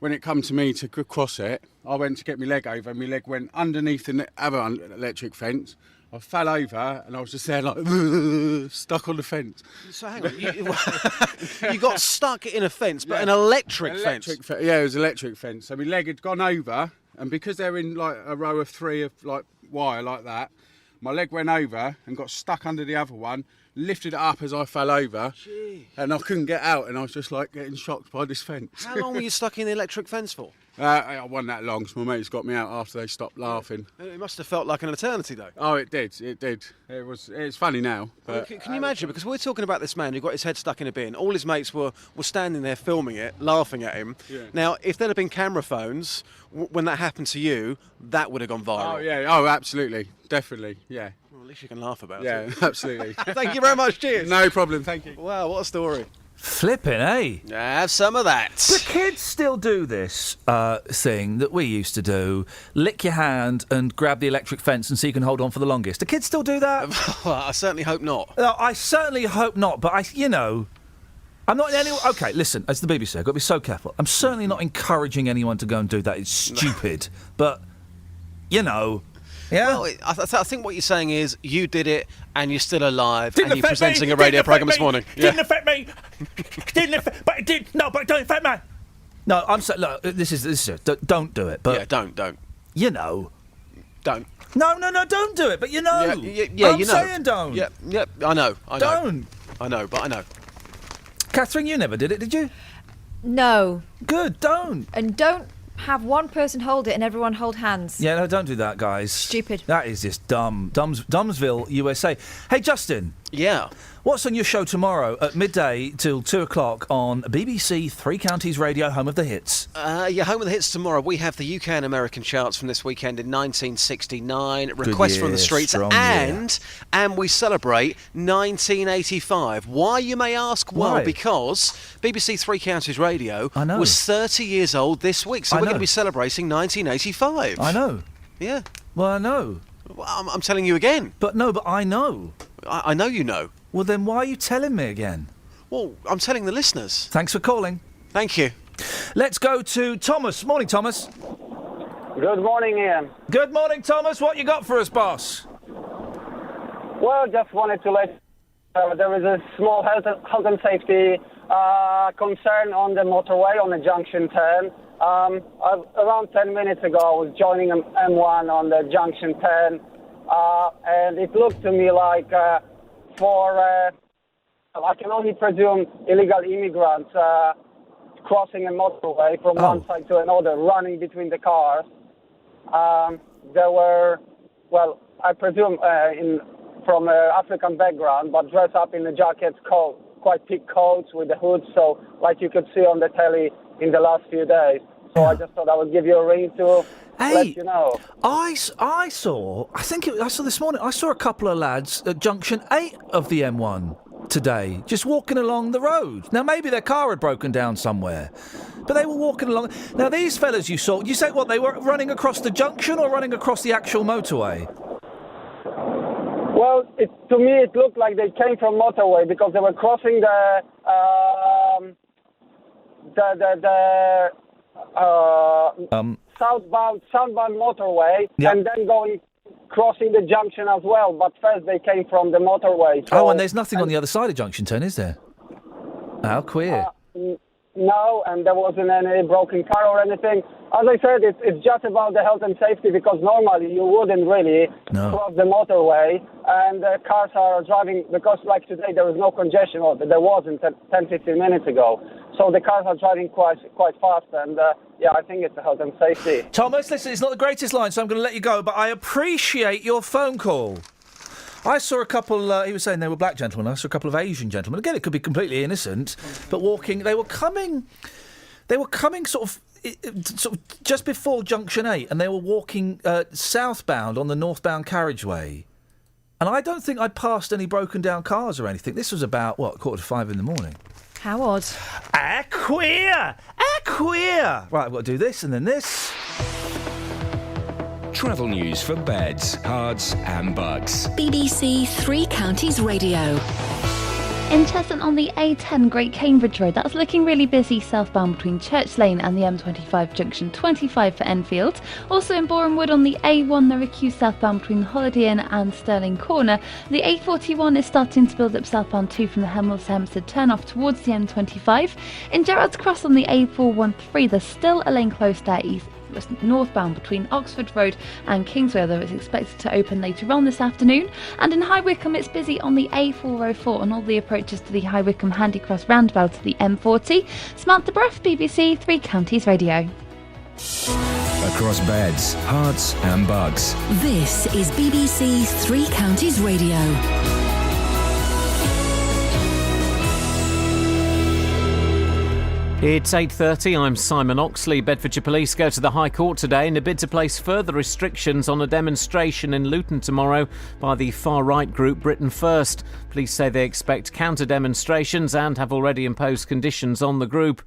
When it come to me to cross it, I went to get my leg over, and my leg went underneath the other electric fence. I fell over, and I was just there like, stuck on the fence. So hang on, you got stuck in a fence, but an electric fence? Yeah, it was an electric fence. So my leg had gone over, and because they're in like a row of 3 of like wire like that, my leg went over and got stuck under the other one, lifted it up as I fell over, and I couldn't get out, and I was just like getting shocked by this fence. How long were you stuck in the electric fence for? I wasn't that long, so my mates got me out after they stopped laughing. It must have felt like an eternity, though. Oh, it did. It's funny now. But, can you imagine? Because we're talking about this man who got his head stuck in a bin. All his mates were standing there filming it, laughing at him. Yeah. Now, if there'd have been camera phones when that happened to you, that would have gone viral. Oh, yeah. Oh, absolutely. Definitely. Yeah. Well, at least you can laugh about it. Yeah, absolutely. Thank you very much. Cheers. No problem. Thank you. Wow, what a story. Flipping, eh? Have some of that. Do kids still do this thing that we used to do? Lick your hand and grab the electric fence and see you can hold on for the longest. Do kids still do that? I certainly hope not. I certainly hope not, but I'm not in any... OK, listen, as the BBC, I've got to be so careful. I'm certainly not encouraging anyone to go and do that. It's stupid. But, yeah. Well, I think what you're saying is you did it and you're still alive and you're presenting a radio programme this morning. Didn't affect me. But it did. No, but it don't affect me. No, I'm saying, look, this is don't do it. But yeah, don't. Don't. No, don't do it. But Yeah, I'm saying don't. Yeah, I know. Don't. I know, but I know. Catherine, you never did it, did you? No. Good, don't. And don't have one person hold it and everyone hold hands. Yeah, no, don't do that, guys. Stupid. That is just dumb. Dumbsville, USA. Hey, Justin. Yeah. What's on your show tomorrow at midday till 2 o'clock on BBC Three Counties Radio, home of the hits? Home of the hits tomorrow. We have the UK and American charts from this weekend in 1969, Request from the Streets, and we celebrate 1985. Why, you may ask? Why? Well, because BBC Three Counties Radio was 30 years old this week, so we're going to be celebrating 1985. I know. Yeah. Well, I know. Well, I'm telling you again. But I know. I know you know. Well, then why are you telling me again? Well, I'm telling the listeners. Thanks for calling. Thank you. Let's go to Thomas. Morning, Thomas. Good morning, Iain. Good morning, Thomas. What you got for us, boss? Well, just wanted to let there is a small health and safety concern on the motorway on the junction 10. Around 10 minutes ago, I was joining M1 on the junction 10, and it looked to me like I can only presume illegal immigrants crossing a motorway from one side to another, running between the cars. There were, well, I presume from an African background, but dressed up in the jackets, quite thick coats with the hoods, so like you could see on the telly in the last few days. So I just thought I would give you a ring to let you know. I saw this morning, I saw a couple of lads at junction 8 of the M1 today, just walking along the road. Now, maybe their car had broken down somewhere, but they were walking along. Now, these fellas you saw, you say what, they were running across the junction or running across the actual motorway? Well, to me, it looked like they came from motorway because they were crossing the southbound motorway and then crossing the junction as well. But first they came from the motorway. So, and there's nothing on the other side of junction 10, is there? How queer. No, and there wasn't any broken car or anything. As I said, it's just about the health and safety because normally you wouldn't really cross the motorway and cars are driving, because like today there was no congestion, or there wasn't 10-15 minutes ago. So the cars are driving quite fast and I think it's the health and safety. Thomas, listen, it's not the greatest line, so I'm going to let you go, but I appreciate your phone call. I saw a couple, he was saying they were black gentlemen, I saw a couple of Asian gentlemen. Again, it could be completely innocent, but they were coming sort of just before Junction 8, and they were walking southbound on the northbound carriageway. And I don't think I passed any broken down cars or anything. This was about, 4:45 in the morning. How odd. Queer! Right, I've got to do this and then this. Travel news for beds, cards and bugs. BBC Three Counties Radio. In Cheshunt on the A10 Great Cambridge Road, that's looking really busy southbound between Church Lane and the M25 junction 25 for Enfield. Also in Boreham Wood on the A1, there are queues southbound between Holiday Inn and Stirling Corner. The A41 is starting to build up southbound too from the Hemel Hempstead turn-off towards the M25. In Gerrards Cross on the A413, there's still a lane closed there northbound between Oxford Road and Kingsway, although it's expected to open later on this afternoon. And in High Wycombe, it's busy on the A404 on all the approaches to the High Wycombe Handycross roundabout to the M40. Samantha Bruff, BBC Three Counties Radio. Across beds, hearts and bugs. This is BBC Three Counties Radio. It's 8:30, I'm Simon Oxley. Bedfordshire Police go to the High Court today in a bid to place further restrictions on a demonstration in Luton tomorrow by the far-right group Britain First. Police say they expect counter-demonstrations and have already imposed conditions on the group.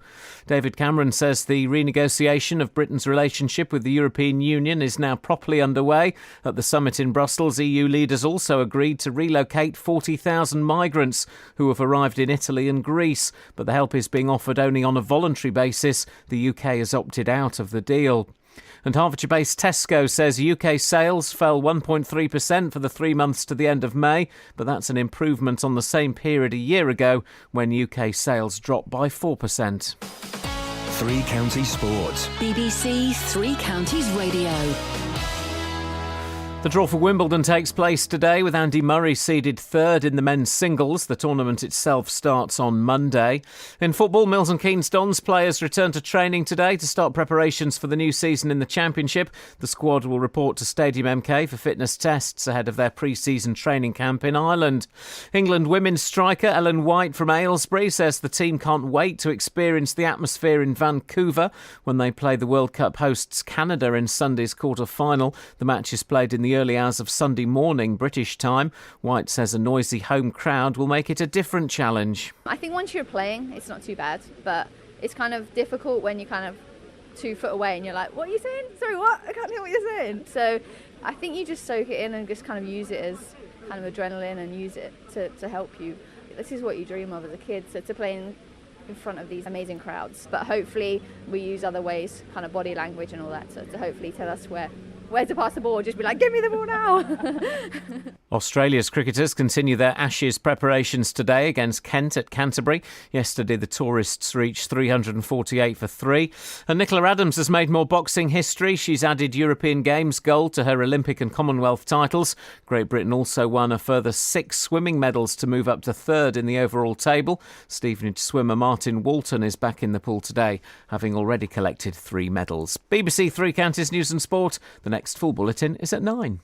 David Cameron says the renegotiation of Britain's relationship with the European Union is now properly underway. At the summit in Brussels, EU leaders also agreed to relocate 40,000 migrants who have arrived in Italy and Greece, but the help is being offered only on a voluntary basis. The UK has opted out of the deal. And Hertfordshire-based Tesco says UK sales fell 1.3% for the 3 months to the end of May, but that's an improvement on the same period a year ago when UK sales dropped by 4%. Three Counties Sport. BBC Three Counties Radio. The draw for Wimbledon takes place today with Andy Murray seeded third in the men's singles. The tournament itself starts on Monday. In football, Milton Keynes Dons players return to training today to start preparations for the new season in the Championship. The squad will report to Stadium MK for fitness tests ahead of their pre-season training camp in Ireland. England women's striker Ellen White from Aylesbury says the team can't wait to experience the atmosphere in Vancouver when they play the World Cup hosts Canada in Sunday's quarter-final. The match is played in the early hours of Sunday morning British time. White says a noisy home crowd will make it a different challenge. I think once you're playing, it's not too bad, but it's kind of difficult when you're kind of 2 foot away and you're like, what are you saying? Sorry, what? I can't hear what you're saying. So I think you just soak it in and just kind of use it as kind of adrenaline and use it to help you. This is what you dream of as a kid, so to play in front of these amazing crowds. But hopefully we use other ways, kind of body language and all that, to hopefully tell us where to pass the ball, just be like, give me the ball now. Australia's cricketers continue their Ashes preparations today against Kent at Canterbury. Yesterday, the tourists reached 348 for 3. And Nicola Adams has made more boxing history. She's added European Games gold to her Olympic and Commonwealth titles. Great Britain also won a further 6 swimming medals to move up to third in the overall table. Stevenage swimmer Martin Walton is back in the pool today, having already collected 3 medals. BBC Three Counties News and Sport. The next full bulletin is at 9.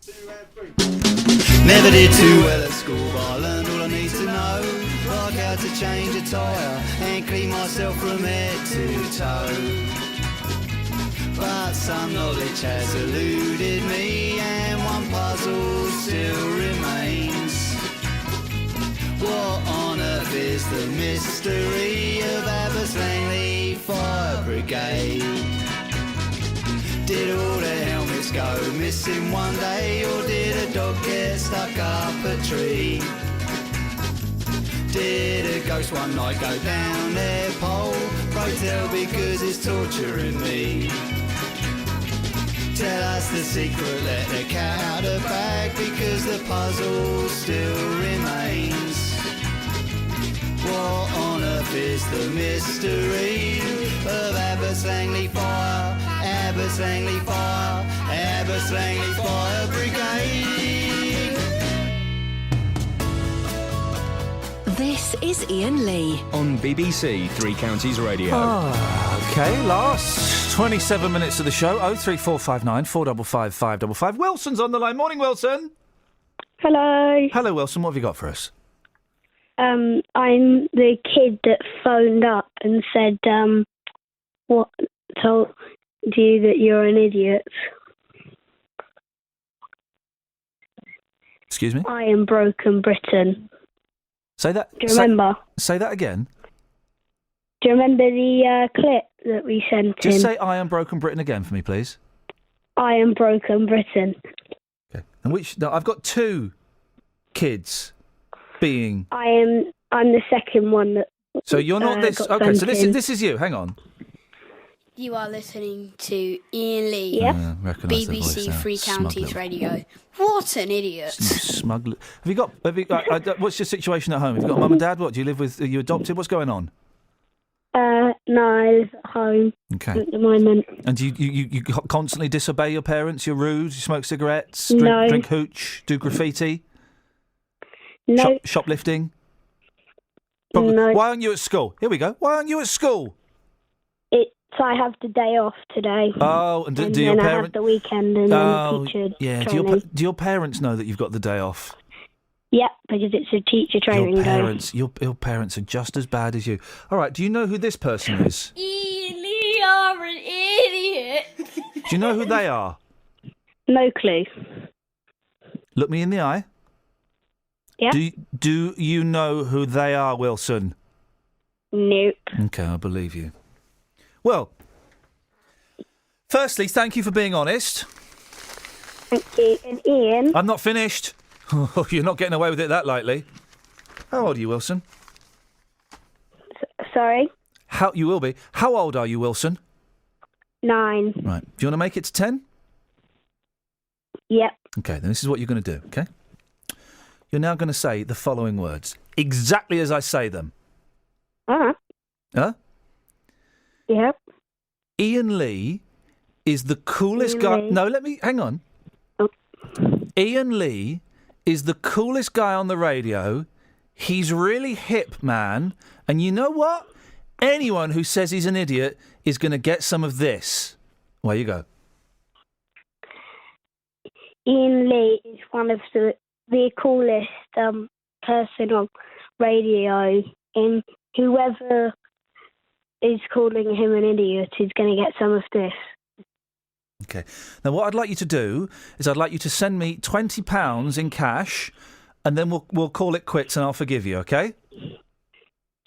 Never did too well at school, but I learned all I need to know. Like how to change a tyre and clean myself from head to toe. But some knowledge has eluded me, and one puzzle still remains. What on earth is the mystery of Aberslangleigh Fire Brigade? Did all the helmets go missing one day, or did a dog get stuck up a tree? Did a ghost one night go down their pole? Pray tell, because it's torturing me. Tell us the secret, let the cat out of the bag, because the puzzle still remains. What on earth is the mystery of Aberslangleigh Fire, Aberslangleigh Fire, Aberslangleigh Fire Brigade? This is Iain Lee on BBC Three Counties Radio. OK, last 27 minutes of the show. 03459 455 555. Wilson's on the line. Morning, Wilson. Hello. Hello, Wilson. What have you got for us? I'm the kid that phoned up and said, what told you that you're an idiot. Excuse me? I am Broken Britain. Say that. Do you remember? Say that again. Do you remember the clip that we sent Just in? say I am Broken Britain again for me, please. I am Broken Britain. Okay. And which? No, I've got two kids being. I'm the second one that. So you're not this. got Okay. So sent this in. is this is you. Hang on. You are listening to Iain Lee, recognise the voice BBC now. Three Smug Counties little- Radio. What an idiot! Smug. Have you got? What's your situation at home? Have you got mum and dad? What do you live with? Are you adopted? What's going on? No, I live at home Okay. at the moment. And do you constantly disobey your parents? You're rude. You smoke cigarettes. No. Drink hooch. Do graffiti. No. Shoplifting. No. Why aren't you at school? Here we go. Why aren't you at school? I have the day off today. Oh, and do and your then I parents? have the weekend and then teacher yeah. training. Do your parents know that you've got the day off? Yep, because it's a teacher training Your day. parents, your parents are just as bad as you. All right. Do you know who this person is? Iain Lee, you're an idiot! Do you know who they are? No clue. Look me in the eye. Yeah. Do you know who they are, Wilson? Nope. Okay, I believe you. Well, firstly, thank you for being honest. Thank you. And Ian. I'm not finished. Oh, you're not getting away with it that lightly. How old are you, Wilson? Sorry? You will be. How old are you, Wilson? 9. Right. Do you want to make it to 10? Yep. Okay, then this is what you're going to do, okay? You're now going to say the following words, exactly as I say them. Uh-huh. Huh? Yep. Iain Lee is the coolest Iain guy... Lee. No, hang on. Oh. Iain Lee is the coolest guy on the radio. He's really hip, man. And you know what? Anyone who says he's an idiot is going to get some of this. Away you go. Ian Lee is one of the coolest person on radio, and whoever is calling him an idiot is going to get some of this. Okay. Now, what I'd like you to do is I'd like you to send me £20 in cash, and then we'll call it quits, and I'll forgive you. Okay?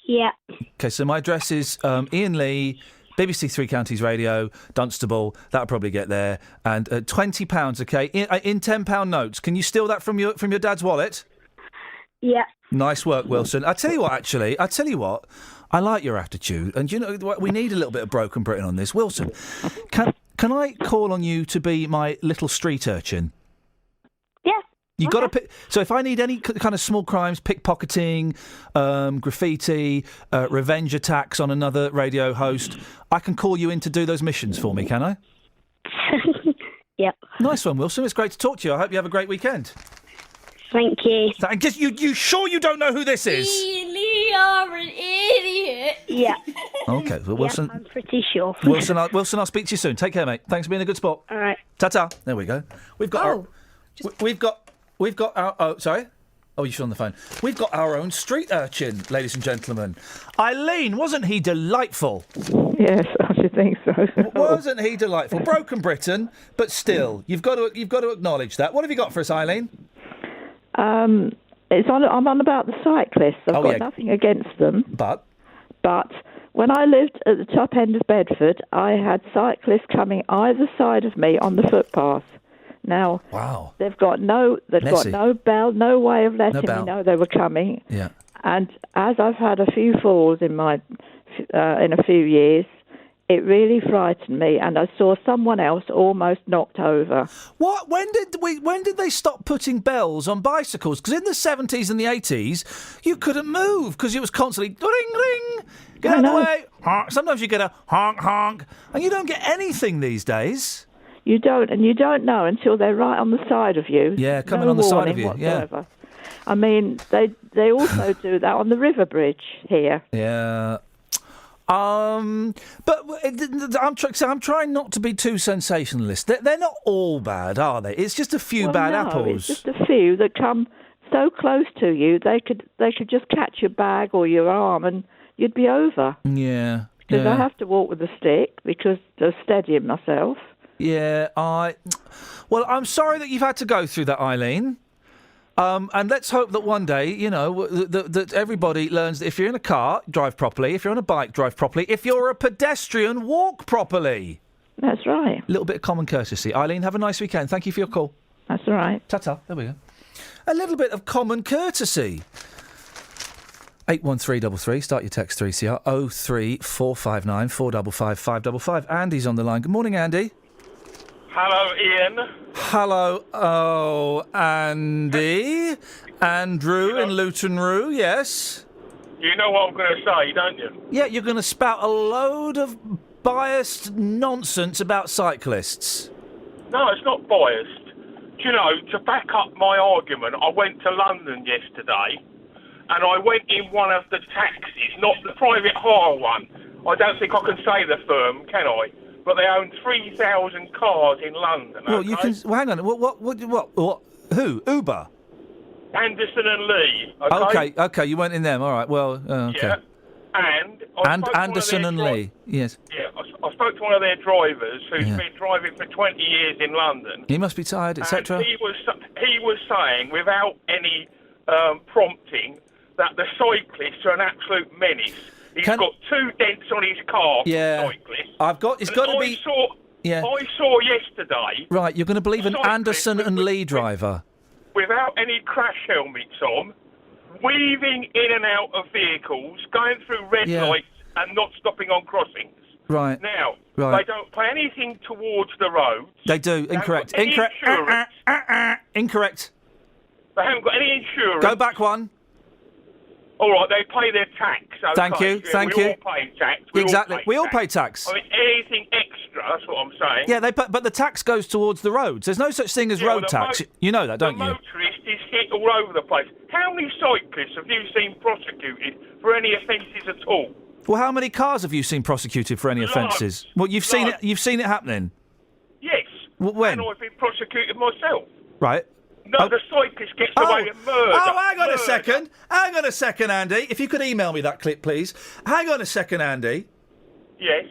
Yeah. Okay. So my address is Iain Lee, BBC Three Counties Radio, Dunstable. That'll probably get there. And £20. Okay. In £10 notes. Can you steal that from your dad's wallet? Yeah. Nice work, Wilson. I tell you what. I like your attitude, and you know what? We need a little bit of Broken Britain on this, Wilson. Can I call on you to be my little street urchin? Yeah. You got to pick. So if I need any kind of small crimes, pickpocketing, graffiti, revenge attacks on another radio host, I can call you in to do those missions for me. Can I? Yep. Nice one, Wilson. It's great to talk to you. I hope you have a great weekend. Thank you. You sure you don't know who this is? Iain Lee, you're an idiot! Yeah. Okay, well, Wilson. Yeah, I'm pretty sure. Wilson, I'll speak to you soon. Take care, mate. Thanks for being a good sport. All right. Ta-ta. There we go. We've got our. Sorry. Oh, you're on the phone. We've got our own street urchin, ladies and gentlemen. Eileen, wasn't he delightful? Yes, I should think so. Wasn't he delightful? Broken Britain, but still, you've got to acknowledge that. What have you got for us, Eileen? I'm on about the cyclists. I've got nothing against them. But when I lived at the top end of Bedford, I had cyclists coming either side of me on the footpath. Now, wow, they've got no bell, no way of letting me know they were coming. Yeah. And as I've had a few falls in a few years, it really frightened me, and I saw someone else almost knocked over. What? When did they stop putting bells on bicycles? Because in the 70s and the 80s, you couldn't move because it was constantly ring ring. Get out of the way. Honk. Sometimes you get a honk honk, and you don't get anything these days. You don't, and you don't know until they're right on the side of you. Yeah, coming on the side of you. Whatsoever. Yeah. I mean, they also do that on the river bridge here. Yeah. But I'm trying not to be too sensationalist. They're not all bad, are they? It's just a few bad apples. It's just a few that come so close to you. They could just catch your bag or your arm, and you'd be over. Yeah. Because I have to walk with a stick because to steady myself. Yeah, Well, I'm sorry that you've had to go through that, Eileen. And let's hope that one day, that everybody learns that if you're in a car, drive properly. If you're on a bike, drive properly. If you're a pedestrian, walk properly. That's right. A little bit of common courtesy. Eileen, have a nice weekend. Thank you for your call. That's all right. Ta-ta. There we go. A little bit of common courtesy. 81333, start your text 3CR, 03459 455 555. Andy's on the line. Good morning, Andy. Hello, Ian. Hello. Oh, Andy. Andrew in Luton Roo, yes. You know what I'm going to say, don't you? Yeah, you're going to spout a load of biased nonsense about cyclists. No, it's not biased. Do you know, to back up my argument, I went to London yesterday, and I went in one of the taxis, not the private hire one. I don't think I can say the firm, can I? But they own 3,000 cars in London. Well, okay? you can. Well, hang on. What? Who? Uber? Anderson and Lee. Okay. You went in them. All right. Well, okay. Yeah. And Anderson and Lee. Yes. Yeah. I spoke to one of their drivers who's been driving for 20 years in London. He must be tired, etc. He was saying, without any prompting, that the cyclists are an absolute menace. He's got 2 dents on his car. Yeah. It's got to be. I saw yesterday. Right, you're going to believe an Anderson and Lee driver. Without any crash helmets on, weaving in and out of vehicles, going through red lights and not stopping on crossings. Right. Now, Right. they don't pay anything towards the roads. They do. Incorrect. They haven't got any insurance. Incorrect. They haven't got any insurance. Go back one. All right, they pay their tax. Okay. Thank you. Yeah, Thank we you. all pay tax. Exactly. We all pay tax. I mean, anything extra, that's what I'm saying. Yeah, but the tax goes towards the roads. There's no such thing as road the tax. You know that, don't the you? motorist is hit all over the place. How many cyclists have you seen prosecuted for any offences at all? Well, how many cars have you seen prosecuted for any offences? Well, you've seen it. You've seen it happening. Yes. When? And I've been prosecuted myself. Right. No, the cyclist gets away with murder. Oh, hang on a second. Hang on a second, Andy. If you could email me that clip, please. Hang on a second, Andy. Yes.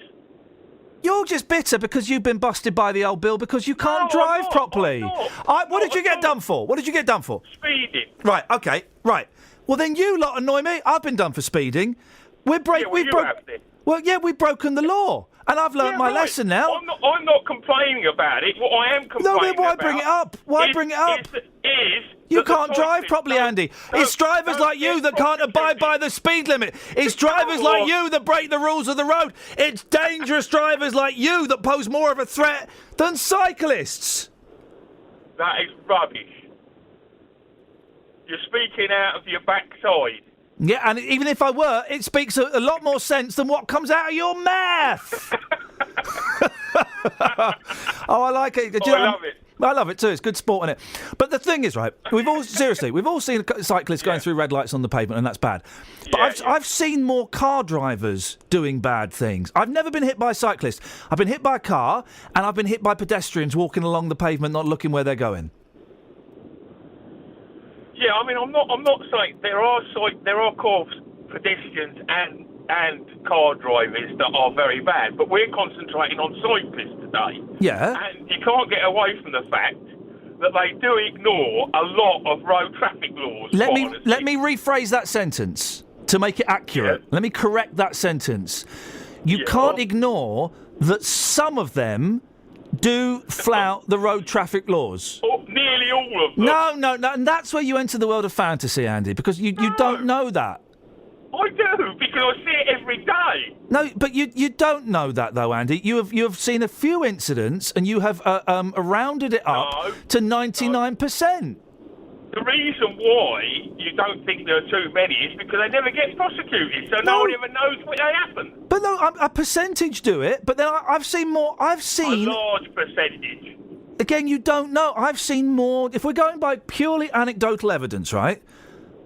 You're just bitter because you've been busted by the old bill because you can't drive properly. What did you get done for? What did you get done for? Speeding. Right, okay, right. Well, then you lot annoy me. I've been done for speeding. We've broken the law. And I've learnt my lesson now. I'm not complaining about it. What I am complaining about... No, then why bring it up? Why bring it up? You can't drive properly, Andy. It's drivers like you that can't abide by the speed limit. It's drivers like you that break the rules of the road. It's dangerous drivers like you that pose more of a threat than cyclists. That is rubbish. You're speaking out of your backside. Yeah, and even if I were, it speaks a lot more sense than what comes out of your mouth. Oh, I like it. I love it. I love it too. It's good sport, isn't it? But the thing is, right, we've all seen cyclists going through red lights on the pavement, and that's bad. But I've seen more car drivers doing bad things. I've never been hit by a cyclist. I've been hit by a car, and I've been hit by pedestrians walking along the pavement, not looking where they're going. Yeah, I mean, I'm not saying there are pedestrians and car drivers that are very bad, but we're concentrating on cyclists today. Yeah. And you can't get away from the fact that they do ignore a lot of road traffic laws. Let me rephrase that sentence to make it accurate. Yeah. Let me correct that sentence. You can't ignore that some of them do flout the road traffic laws. Nearly all of them. No, and that's where you enter the world of fantasy, Andy, because you don't know that. I do, because I see it every day. No, but you don't know that, though, Andy. You have seen a few incidents, and you have rounded it up to 99%. The reason why you don't think there are too many is because they never get prosecuted, so no one ever knows what they happen. But no, a percentage do it, but then I've seen more. A large percentage. Again, you don't know. I've seen more. If we're going by purely anecdotal evidence, right?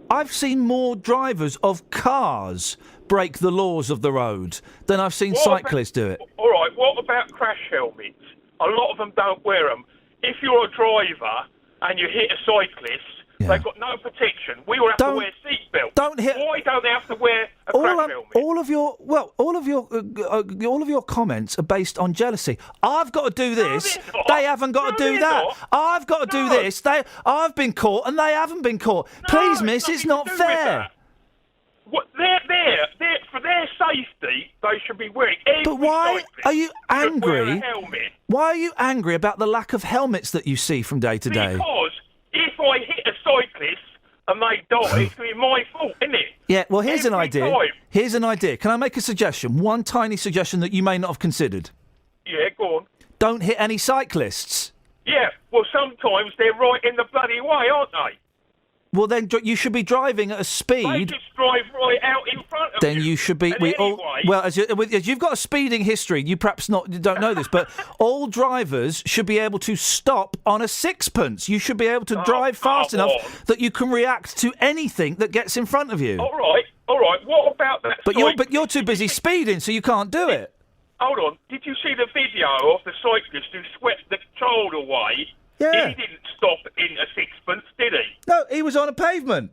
I've seen more drivers of cars break the laws of the road than I've seen cyclists do it. All right, what about crash helmets? A lot of them don't wear them. If you're a driver and you hit a cyclist, they've got no protection. We all have to wear seatbelts. Why don't they have to wear a crash helmet? All of your comments are based on jealousy. I've got to do this. They haven't got to do that. I've got to do this. I've been caught and they haven't been caught. Please, miss, it's not fair. What, they're for their safety, they should be wearing. But why are you angry? Wear a helmet. Why are you angry about the lack of helmets that you see from day to day? Because if I hit a cyclist and they die, it's going to be my fault, isn't it? Yeah, well, here's an idea. Time. Here's an idea. Can I make a suggestion? One tiny suggestion that you may not have considered. Yeah, go on. Don't hit any cyclists. Yeah, well, sometimes they're right in the bloody way, aren't they? Well, then you should be driving at a speed. They just drive right out in front of Then you. you should be. And Well, as you've got a speeding history, you perhaps don't know this, but all drivers should be able to stop on a sixpence. You should be able to drive fast enough that you can react to anything that gets in front of you. All right. What about that? But you're too busy speeding, so you can't do it. Hold on. Did you see the video of the cyclist who swept the child away? Yeah. He didn't stop in a sixpence, did he? No, he was on a pavement.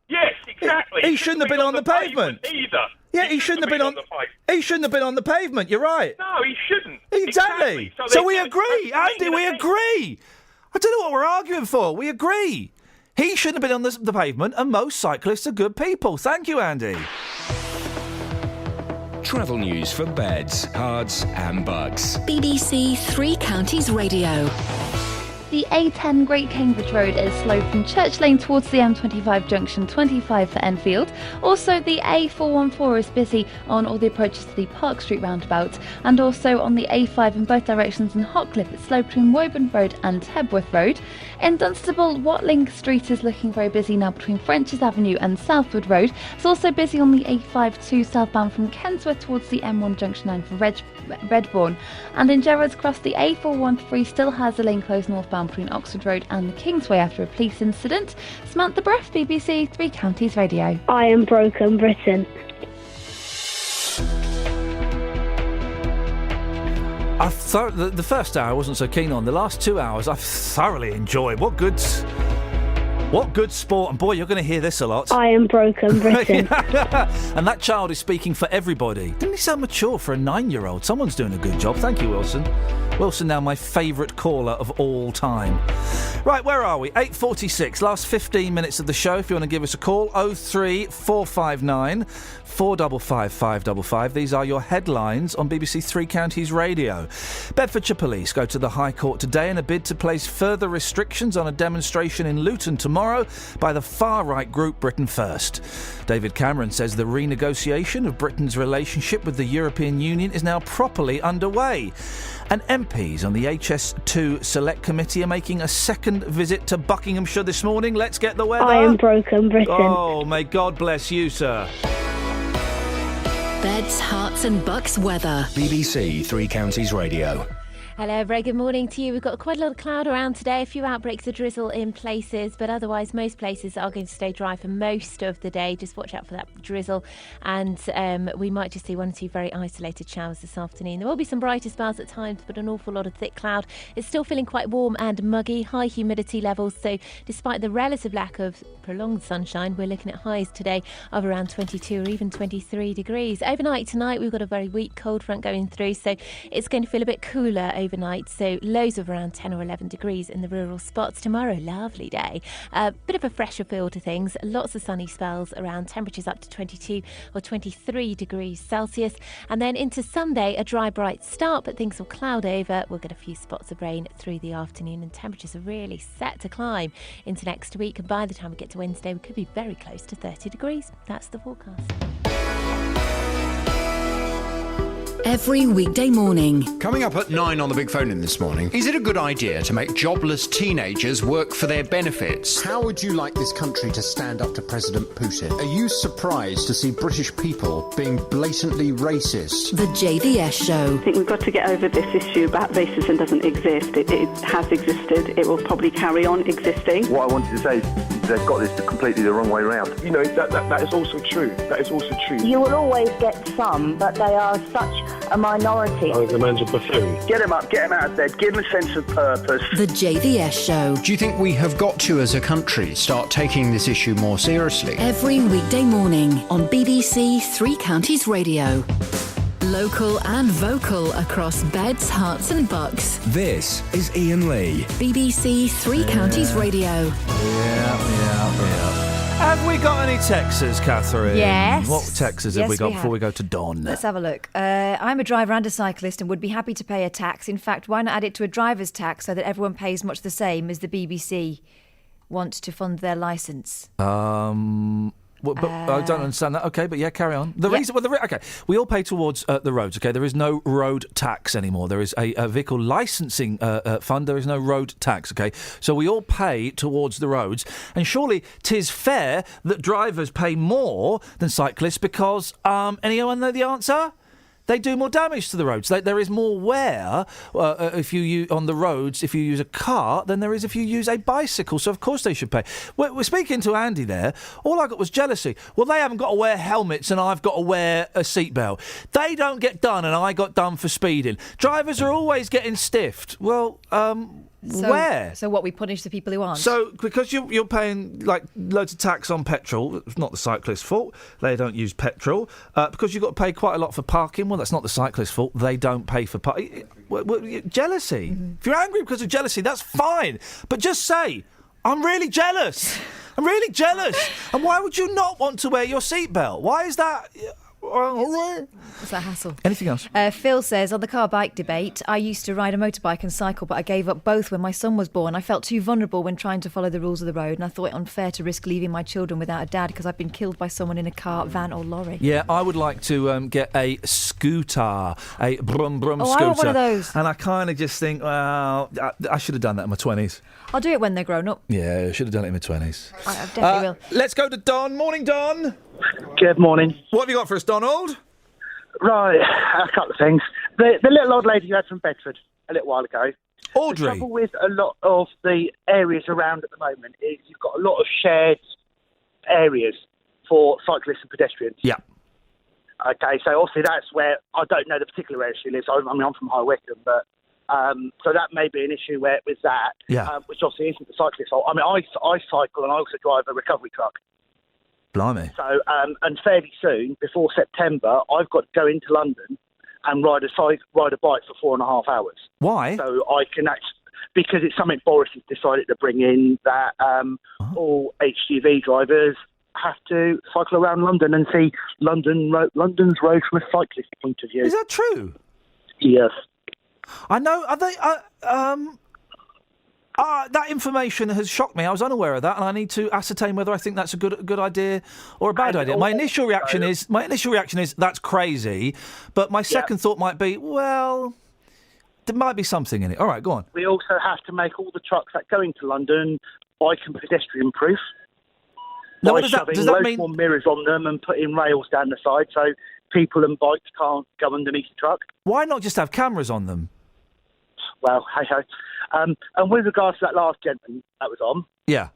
Yes, exactly. He shouldn't have been on the pavement either. Yeah, he shouldn't have been on. He shouldn't have been on the pavement. You're right. No, he shouldn't. Exactly. So we agree, Andy. We agree. I don't know what we're arguing for. We agree. He shouldn't have been on the pavement, and most cyclists are good people. Thank you, Andy. Travel news for beds, cards and bugs. BBC Three Counties Radio. The A10 Great Cambridge Road is slow from Church Lane towards the M25 junction, 25 for Enfield. Also, the A414 is busy on all the approaches to the Park Street roundabout, and also on the A5 in both directions in Hotcliffe. It's slow between Woburn Road and Hebworth Road. In Dunstable, Watling Street is looking very busy now between French's Avenue and Southwood Road. It's also busy on the A52 southbound from Kensworth towards the M1 junction line for Redbourne. And in Gerrards Cross, the A413 still has a lane closed northbound between Oxford Road and the Kingsway after a police incident. Samantha Breath, BBC Three Counties Radio. I am broken Britain. The first hour I wasn't so keen on. The last 2 hours I've thoroughly enjoyed. What good sport. And boy, you're going to hear this a lot. I am broken Britain. And that child is speaking for everybody. Didn't he sound mature for a 9-year-old? Someone's doing a good job. Thank you, Wilson. Wilson, now my favourite caller of all time. Right, where are we? 8:46. Last 15 minutes of the show. If you want to give us a call, 03459 455 555. These are your headlines on BBC Three Counties Radio. Bedfordshire Police go to the High Court today in a bid to place further restrictions on a demonstration in Luton tomorrow by the far-right group Britain First. David Cameron says the renegotiation of Britain's relationship with the European Union is now properly underway. And MPs on the HS2 Select Committee are making a second visit to Buckinghamshire this morning. Let's get the weather. I am broken Britain. Oh, may God bless you, sir. Beds, Hearts and Bucks weather. BBC Three Counties Radio. Hello, very good morning to you. We've got quite a lot of cloud around today, a few outbreaks of drizzle in places, but otherwise most places are going to stay dry for most of the day. Just watch out for that drizzle, and we might just see one or two very isolated showers this afternoon. There will be some brighter spells at times, but an awful lot of thick cloud. It's still feeling quite warm and muggy, high humidity levels, so despite the relative lack of prolonged sunshine, we're looking at highs today of around 22 or even 23 degrees. Overnight tonight, we've got a very weak cold front going through, so it's going to feel a bit cooler overnight, so lows of around 10 or 11 degrees in the rural spots. Tomorrow, lovely day. Bit of a fresher feel to things. Lots of sunny spells around, temperatures up to 22 or 23 degrees Celsius. And then into Sunday, a dry, bright start, but things will cloud over. We'll get a few spots of rain through the afternoon, and temperatures are really set to climb into next week. And by the time we get to Wednesday, we could be very close to 30 degrees. That's the forecast. Every weekday morning. Coming up at 9 on the Big Phone In this morning, is it a good idea to make jobless teenagers work for their benefits? How would you like this country to stand up to President Putin? Are you surprised to see British people being blatantly racist? The JVS Show. I think we've got to get over this issue about racism doesn't exist. It has existed. It will probably carry on existing. What I wanted to say is they've got this completely the wrong way round. You know, that is also true. That is also true. You will always get some, but they are such a minority. Oh, the man's a buffoon. Get him up, get him out of bed, give him a sense of purpose. The JVS Show. Do you think we have got to, as a country, start taking this issue more seriously? Every weekday morning on BBC Three Counties Radio. Local and vocal across Beds, Herts and Bucks. This is Iain Lee. BBC Three Counties Radio. Yeah. Have we got any texts, Catherine? Yes. What texts have we got before we go to Don? Let's have a look. I'm a driver and a cyclist and would be happy to pay a tax. In fact, why not add it to a driver's tax so that everyone pays much the same as the BBC want to fund their licence? But I don't understand that. Okay, but yeah, carry on. Okay, we all pay towards the roads. Okay, there is no road tax anymore. There is a vehicle licensing fund. There is no road tax. Okay, so we all pay towards the roads, and surely 'tis fair that drivers pay more than cyclists because anyone know the answer? They do more damage to the roads. There is more wear if you use on the roads if you use a car than there is if you use a bicycle. So of course they should pay. We're speaking to Andy there. All I got was jealousy. Well, they haven't got to wear helmets and I've got to wear a seatbelt. They don't get done and I got done for speeding. Drivers are always getting stiffed. Well, where? So what, we punish the people who aren't? So because you're paying like loads of tax on petrol, it's not the cyclist's fault. They don't use petrol. Because you've got to pay quite a lot for parking. Well, that's not the cyclist's fault. They don't pay for parking. Jealousy. Mm-hmm. If you're angry because of jealousy, that's fine. But just say, I'm really jealous. I'm really jealous. And why would you not want to wear your seatbelt? Why is that? What's that hassle? Anything else? Phil says, on the car-bike debate, I used to ride a motorbike and cycle, but I gave up both when my son was born. I felt too vulnerable when trying to follow the rules of the road, and I thought it unfair to risk leaving my children without a dad because I've been killed by someone in a car, van or lorry. Yeah, I would like to get a scooter, a brum-brum scooter. I want one of those. And I kind of just think, well, I should have done that in my 20s. I'll do it when they're grown up. Yeah, I should have done it in my 20s. I definitely will. Let's go to Don. Morning, Don. Good morning. What have you got for us, Donald? Right, a couple of things. The little old lady you had from Bedford a little while ago. Audrey. The trouble with a lot of the areas around at the moment is you've got a lot of shared areas for cyclists and pedestrians. Yeah. Okay, so obviously that's where, I don't know the particular area she lives. I mean, I'm from High Wycombe, but so that may be an issue with that, which obviously isn't the cyclist's fault. I mean, I cycle and I also drive a recovery truck. Blimey. So, and fairly soon, before September, I've got to go into London and ride a bike for 4.5 hours. Why? So I can because it's something Boris has decided to bring in, that all HGV drivers have to cycle around London and see London's road from a cyclist point of view. Is that true? Yes. I know. Are they? That information has shocked me. I was unaware of that, and I need to ascertain whether I think that's a good idea or a bad idea. My initial reaction is that's crazy, but my second thought might be, well, there might be something in it. All right, go on. We also have to make all the trucks that go into London bike and pedestrian proof. Now, by does shoving that loads mean more mirrors on them and putting rails down the side so people and bikes can't go underneath the truck? Why not just have cameras on them? Well, hey-ho. And with regards to that last gentleman that was on, yeah,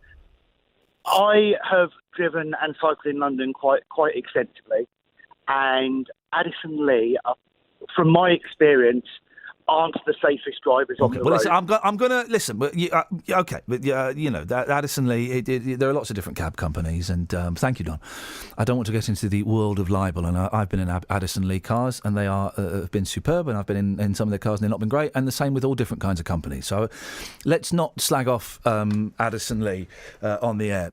I have driven and cycled in London quite extensively, and Addison Lee, from my experience, aren't the safest drivers on the road. Listen, I'm going to listen. But you know that Addison Lee. There are lots of different cab companies, and thank you, Don. I don't want to get into the world of libel, and I've been in Addison Lee cars, and they have been superb, and I've been in some of their cars, and they've not been great, and the same with all different kinds of companies. So let's not slag off Addison Lee on the air.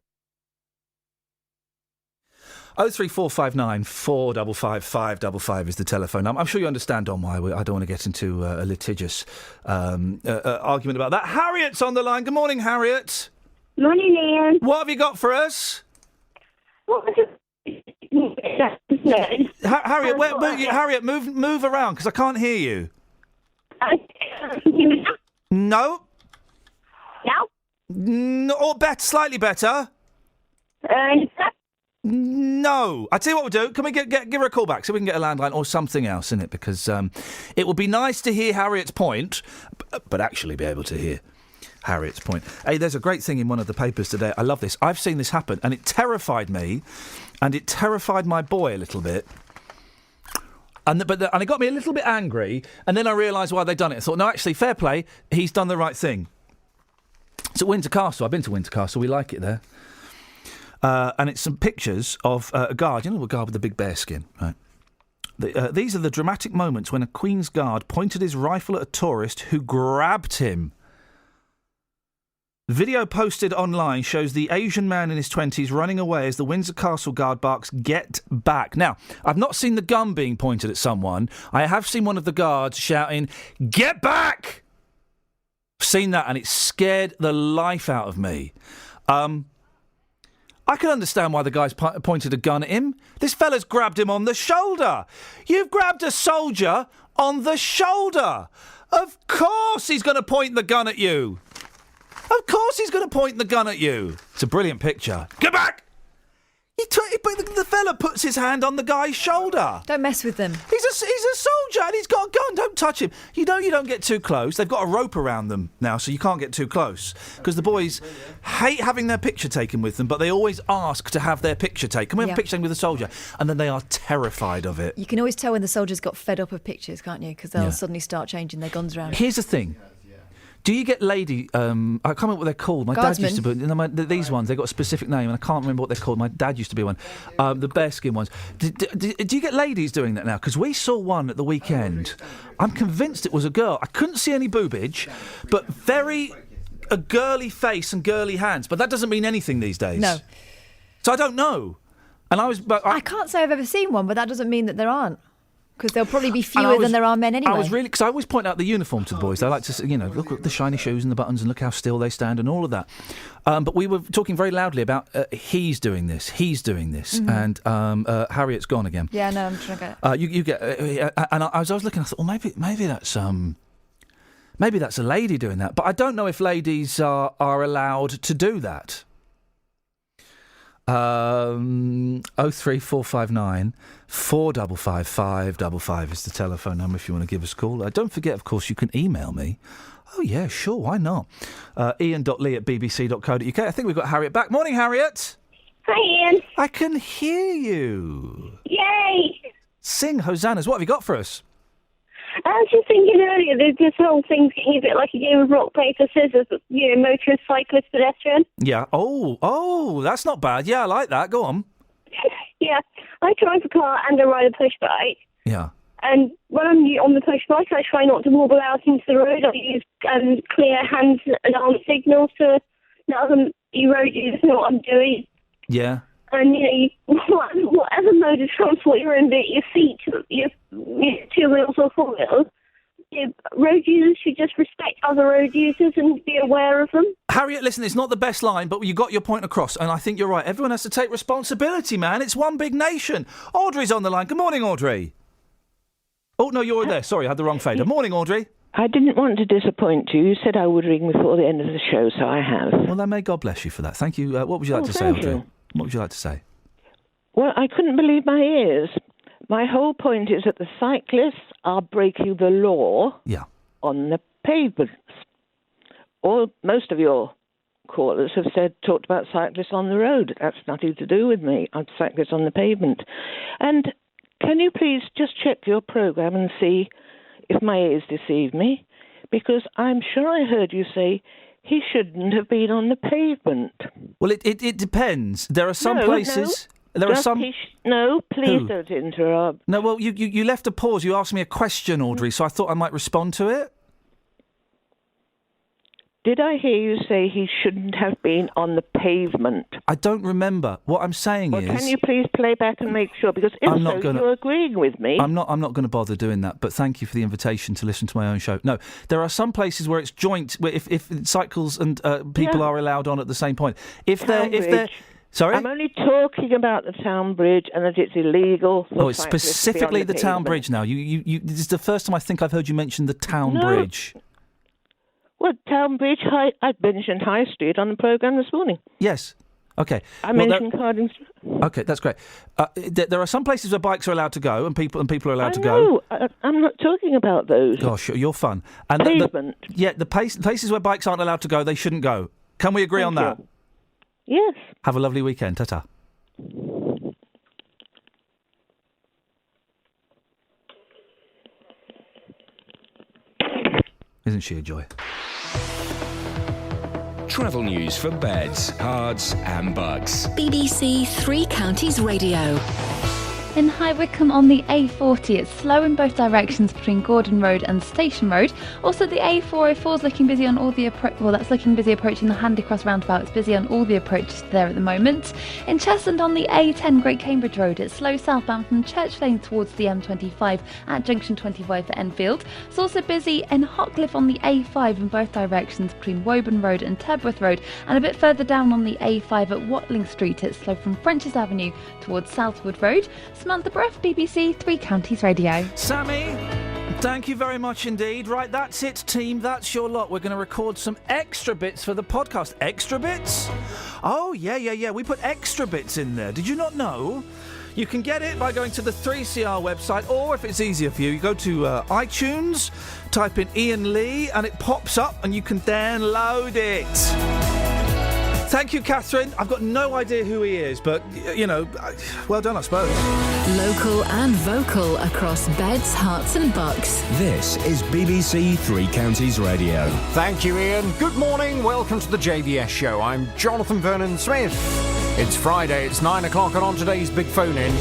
03459 455 555 is the telephone number. I'm sure you understand, Don, why I don't want to get into a litigious argument about that. Harriet's on the line. Good morning, Harriet. Morning, Ian. What have you got for us? What was it? Harriet, Harriet, move around because I can't hear you. No. Now? No, or slightly better. No. I tell you what we'll do. Can we give her a call back so we can get a landline or something else in it? Because it would be nice to hear Harriet's point, but actually be able to hear Harriet's point. Hey, there's a great thing in one of the papers today. I love this. I've seen this happen, and it terrified me, and it terrified my boy a little bit. And it got me a little bit angry, and then I realised why they'd done it. I thought, no, actually, fair play. He's done the right thing. It's at Windsor Castle. I've been to Windsor Castle. We like it there. And it's some pictures of a guard. You know, a guard with the big bear skin, right? These are the dramatic moments when a Queen's Guard pointed his rifle at a tourist who grabbed him. The video posted online shows the Asian man in his 20s running away as the Windsor Castle Guard barks, "Get back." Now, I've not seen the gun being pointed at someone. I have seen one of the guards shouting, "Get back!" Seen that, and it scared the life out of me. I can understand why the guy's pointed a gun at him. This fella's grabbed him on the shoulder. You've grabbed a soldier on the shoulder. Of course he's going to point the gun at you. Of course he's going to point the gun at you. It's a brilliant picture. Get back! But the fella puts his hand on the guy's shoulder. Don't mess with them. He's a soldier and he's got a gun. Don't touch him. You know you don't get too close. They've got a rope around them now, so you can't get too close. Because the boys hate having their picture taken with them, but they always ask to have their picture taken. Can we have a picture taken with a soldier? And then they are terrified of it. You can always tell when the soldiers got fed up of pictures, can't you? Because they'll suddenly start changing their guns around. Here's the thing. Do you get lady... I can't remember what they're called. My dad used to be... these ones, they've got a specific name, and I can't remember what they're called. My dad used to be one. The bearskin ones. Do you get ladies doing that now? Because we saw one at the weekend. I'm convinced it was a girl. I couldn't see any boobage, but a girly face and girly hands. But that doesn't mean anything these days. No. So I don't know. And I can't say I've ever seen one, but that doesn't mean that there aren't. Because there'll probably be fewer than there are men anyway. I was really... Because I always point out the uniform to the boys. They like to, look at the shiny shoes and the buttons and look how still they stand and all of that. But we were talking very loudly about he's doing this, and Harriet's gone again. Yeah, no, I'm trying to get it. You get... and I was looking, I thought, well, maybe that's... maybe that's a lady doing that. But I don't know if ladies are allowed to do that. 03459 455 555 is the telephone number if you want to give us a call. Don't forget, of course, you can email me. Oh, yeah, sure, why not? Iain.lee@bbc.co.uk. I think we've got Harriet back. Morning, Harriet. Hi, Ian. I can hear you. Yay! Sing hosannas. What have you got for us? I was just thinking earlier, this whole thing's getting a bit like a game of rock, paper, scissors, but, motorist, cyclist, pedestrian. Yeah. Oh, that's not bad. Yeah, I like that. Go on. Yeah. I drive a car and I ride a push bike. Yeah. And when I'm on the push bike, I try not to wobble out into the road. I use clear hands and arm signals to let them road users know what I'm doing. Yeah. And, whatever mode of transport you're in, be it your feet, your 2 wheels or 4 wheels, road users should just respect other road users and be aware of them. Harriet, listen, it's not the best line, but you got your point across, and I think you're right. Everyone has to take responsibility, man. It's one big nation. Audrey's on the line. Good morning, Audrey. Oh, no, you're there. Sorry, I had the wrong fader. Morning, Audrey. I didn't want to disappoint you. You said I would ring before the end of the show, so I have. Well, then may God bless you for that. Thank you. What would you like to say, Audrey? You. What would you like to say? Well, I couldn't believe my ears. My whole point is that the cyclists are breaking the law on the pavements. Most of your callers have talked about cyclists on the road. That's nothing to do with me. I'm cyclists on the pavement. And can you please just check your programme and see if my ears deceive me? Because I'm sure I heard you say he shouldn't have been on the pavement. Well, it depends. There are some places... No. There are some... No, please don't interrupt. No, well, you left a pause. You asked me a question, Audrey, so I thought I might respond to it. Did I hear you say he shouldn't have been on the pavement? I don't remember. What I'm saying is... Can you please play back and make sure? Because if you're agreeing with me... I'm not going to bother doing that, but thank you for the invitation to listen to my own show. No, there are some places where it's joint, where if cycles and people are allowed on at the same point. If they're Sorry? I'm only talking about the town bridge and that it's illegal. Oh, it's specifically the town bridge now. This is the first time I think I've heard you mention the town bridge. Well, town bridge, I mentioned High Street on the programme this morning. Yes. Okay. I mentioned Carding Street. Okay, that's great. There are some places where bikes are allowed to go and people are allowed to go. No, I'm not talking about those. Gosh, you're fun. And Pavement. the places where bikes aren't allowed to go, they shouldn't go. Can we agree on that? Yes. Have a lovely weekend. Ta-ta. Isn't she a joy? Travel news for beds, cards and bugs. BBC Three Counties Radio. In High Wycombe on the A40, it's slow in both directions between Gordon Road and Station Road. Also, the A404 is looking busy on all the that's looking busy approaching the Handycross roundabout. It's busy on all the approaches there at the moment. In Cheshunt on the A10 Great Cambridge Road, it's slow southbound from Church Lane towards the M25 at Junction 25 for Enfield. It's also busy in Hockliffe on the A5 in both directions between Woburn Road and Tebworth Road, and a bit further down on the A5 at Watling Street. It's slow from French's Avenue towards Southwood Road. Samantha Bruff, BBC Three Counties Radio. Sammy, thank you very much indeed. Right, that's it, team. That's your lot. We're going to record some extra bits for the podcast. Extra bits? Oh, yeah. We put extra bits in there. Did you not know? You can get it by going to the 3CR website, or if it's easier for you, you go to iTunes, type in Iain Lee, and it pops up, and you can download it. Thank you, Catherine. I've got no idea who he is, but, well done, I suppose. Local and vocal across beds, hearts and bucks. This is BBC Three Counties Radio. Thank you, Iain. Good morning. Welcome to the JVS show. I'm Jonathan Vernon Smith. It's Friday, it's 9 o'clock, and on today's Big Phone In,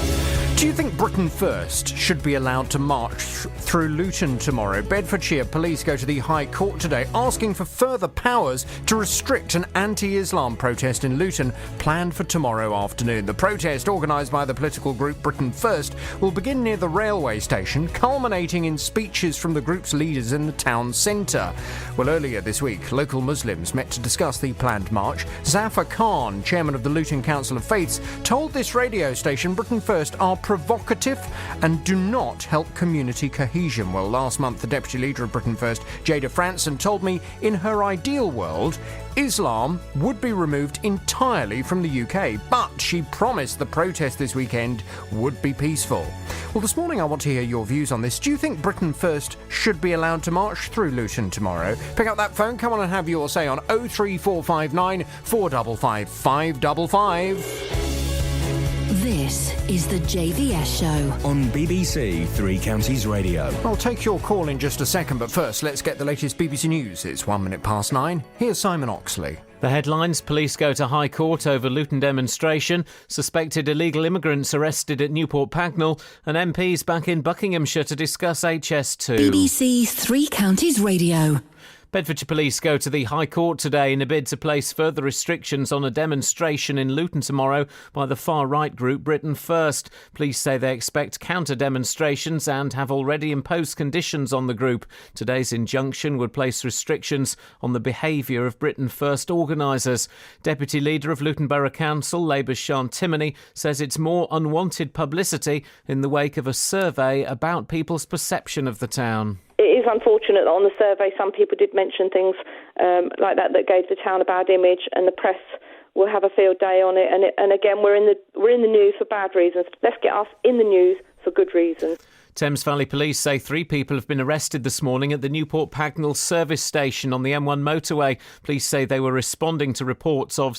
do you think Britain First should be allowed to march through Luton tomorrow? Bedfordshire police go to the High Court today asking for further powers to restrict an anti-Islam protest in Luton planned for tomorrow afternoon. The protest, organised by the political group Britain First, will begin near the railway station, culminating in speeches from the group's leaders in the town centre. Well, earlier this week, local Muslims met to discuss the planned march. Zafar Khan, chairman of the Luton Council of Faiths, told this radio station Britain First are provocative and do not help community cohesion. Well, last month, the deputy leader of Britain First, Jada Franson, told me in her ideal world, Islam would be removed entirely from the UK, but she promised the protest this weekend would be peaceful. Well, this morning I want to hear your views on this. Do you think Britain First should be allowed to march through Luton tomorrow? Pick up that phone, come on and have your say on 03459 455 555. This is the JVS show on BBC Three Counties Radio. I'll take your call in just a second, but first let's get the latest BBC News. It's 9:01. Here's Simon Oxley. The headlines: police go to High Court over Luton demonstration, suspected illegal immigrants arrested at Newport Pagnell, and MPs back in Buckinghamshire to discuss HS2. BBC Three Counties Radio. Bedfordshire police go to the High Court today in a bid to place further restrictions on a demonstration in Luton tomorrow by the far-right group Britain First. Police say they expect counter-demonstrations and have already imposed conditions on the group. Today's injunction would place restrictions on the behaviour of Britain First organisers. Deputy Leader of Luton Borough Council, Labour's Sian Timoney, says it's more unwanted publicity in the wake of a survey about people's perception of the town. It is unfortunate that on the survey some people did mention things like that gave the town a bad image, and the press will have a field day on it. And again, we're in the news for bad reasons. Let's get us in the news for good reasons. Thames Valley Police say 3 people have been arrested this morning at the Newport Pagnell service station on the M1 motorway. Police say they were responding to reports of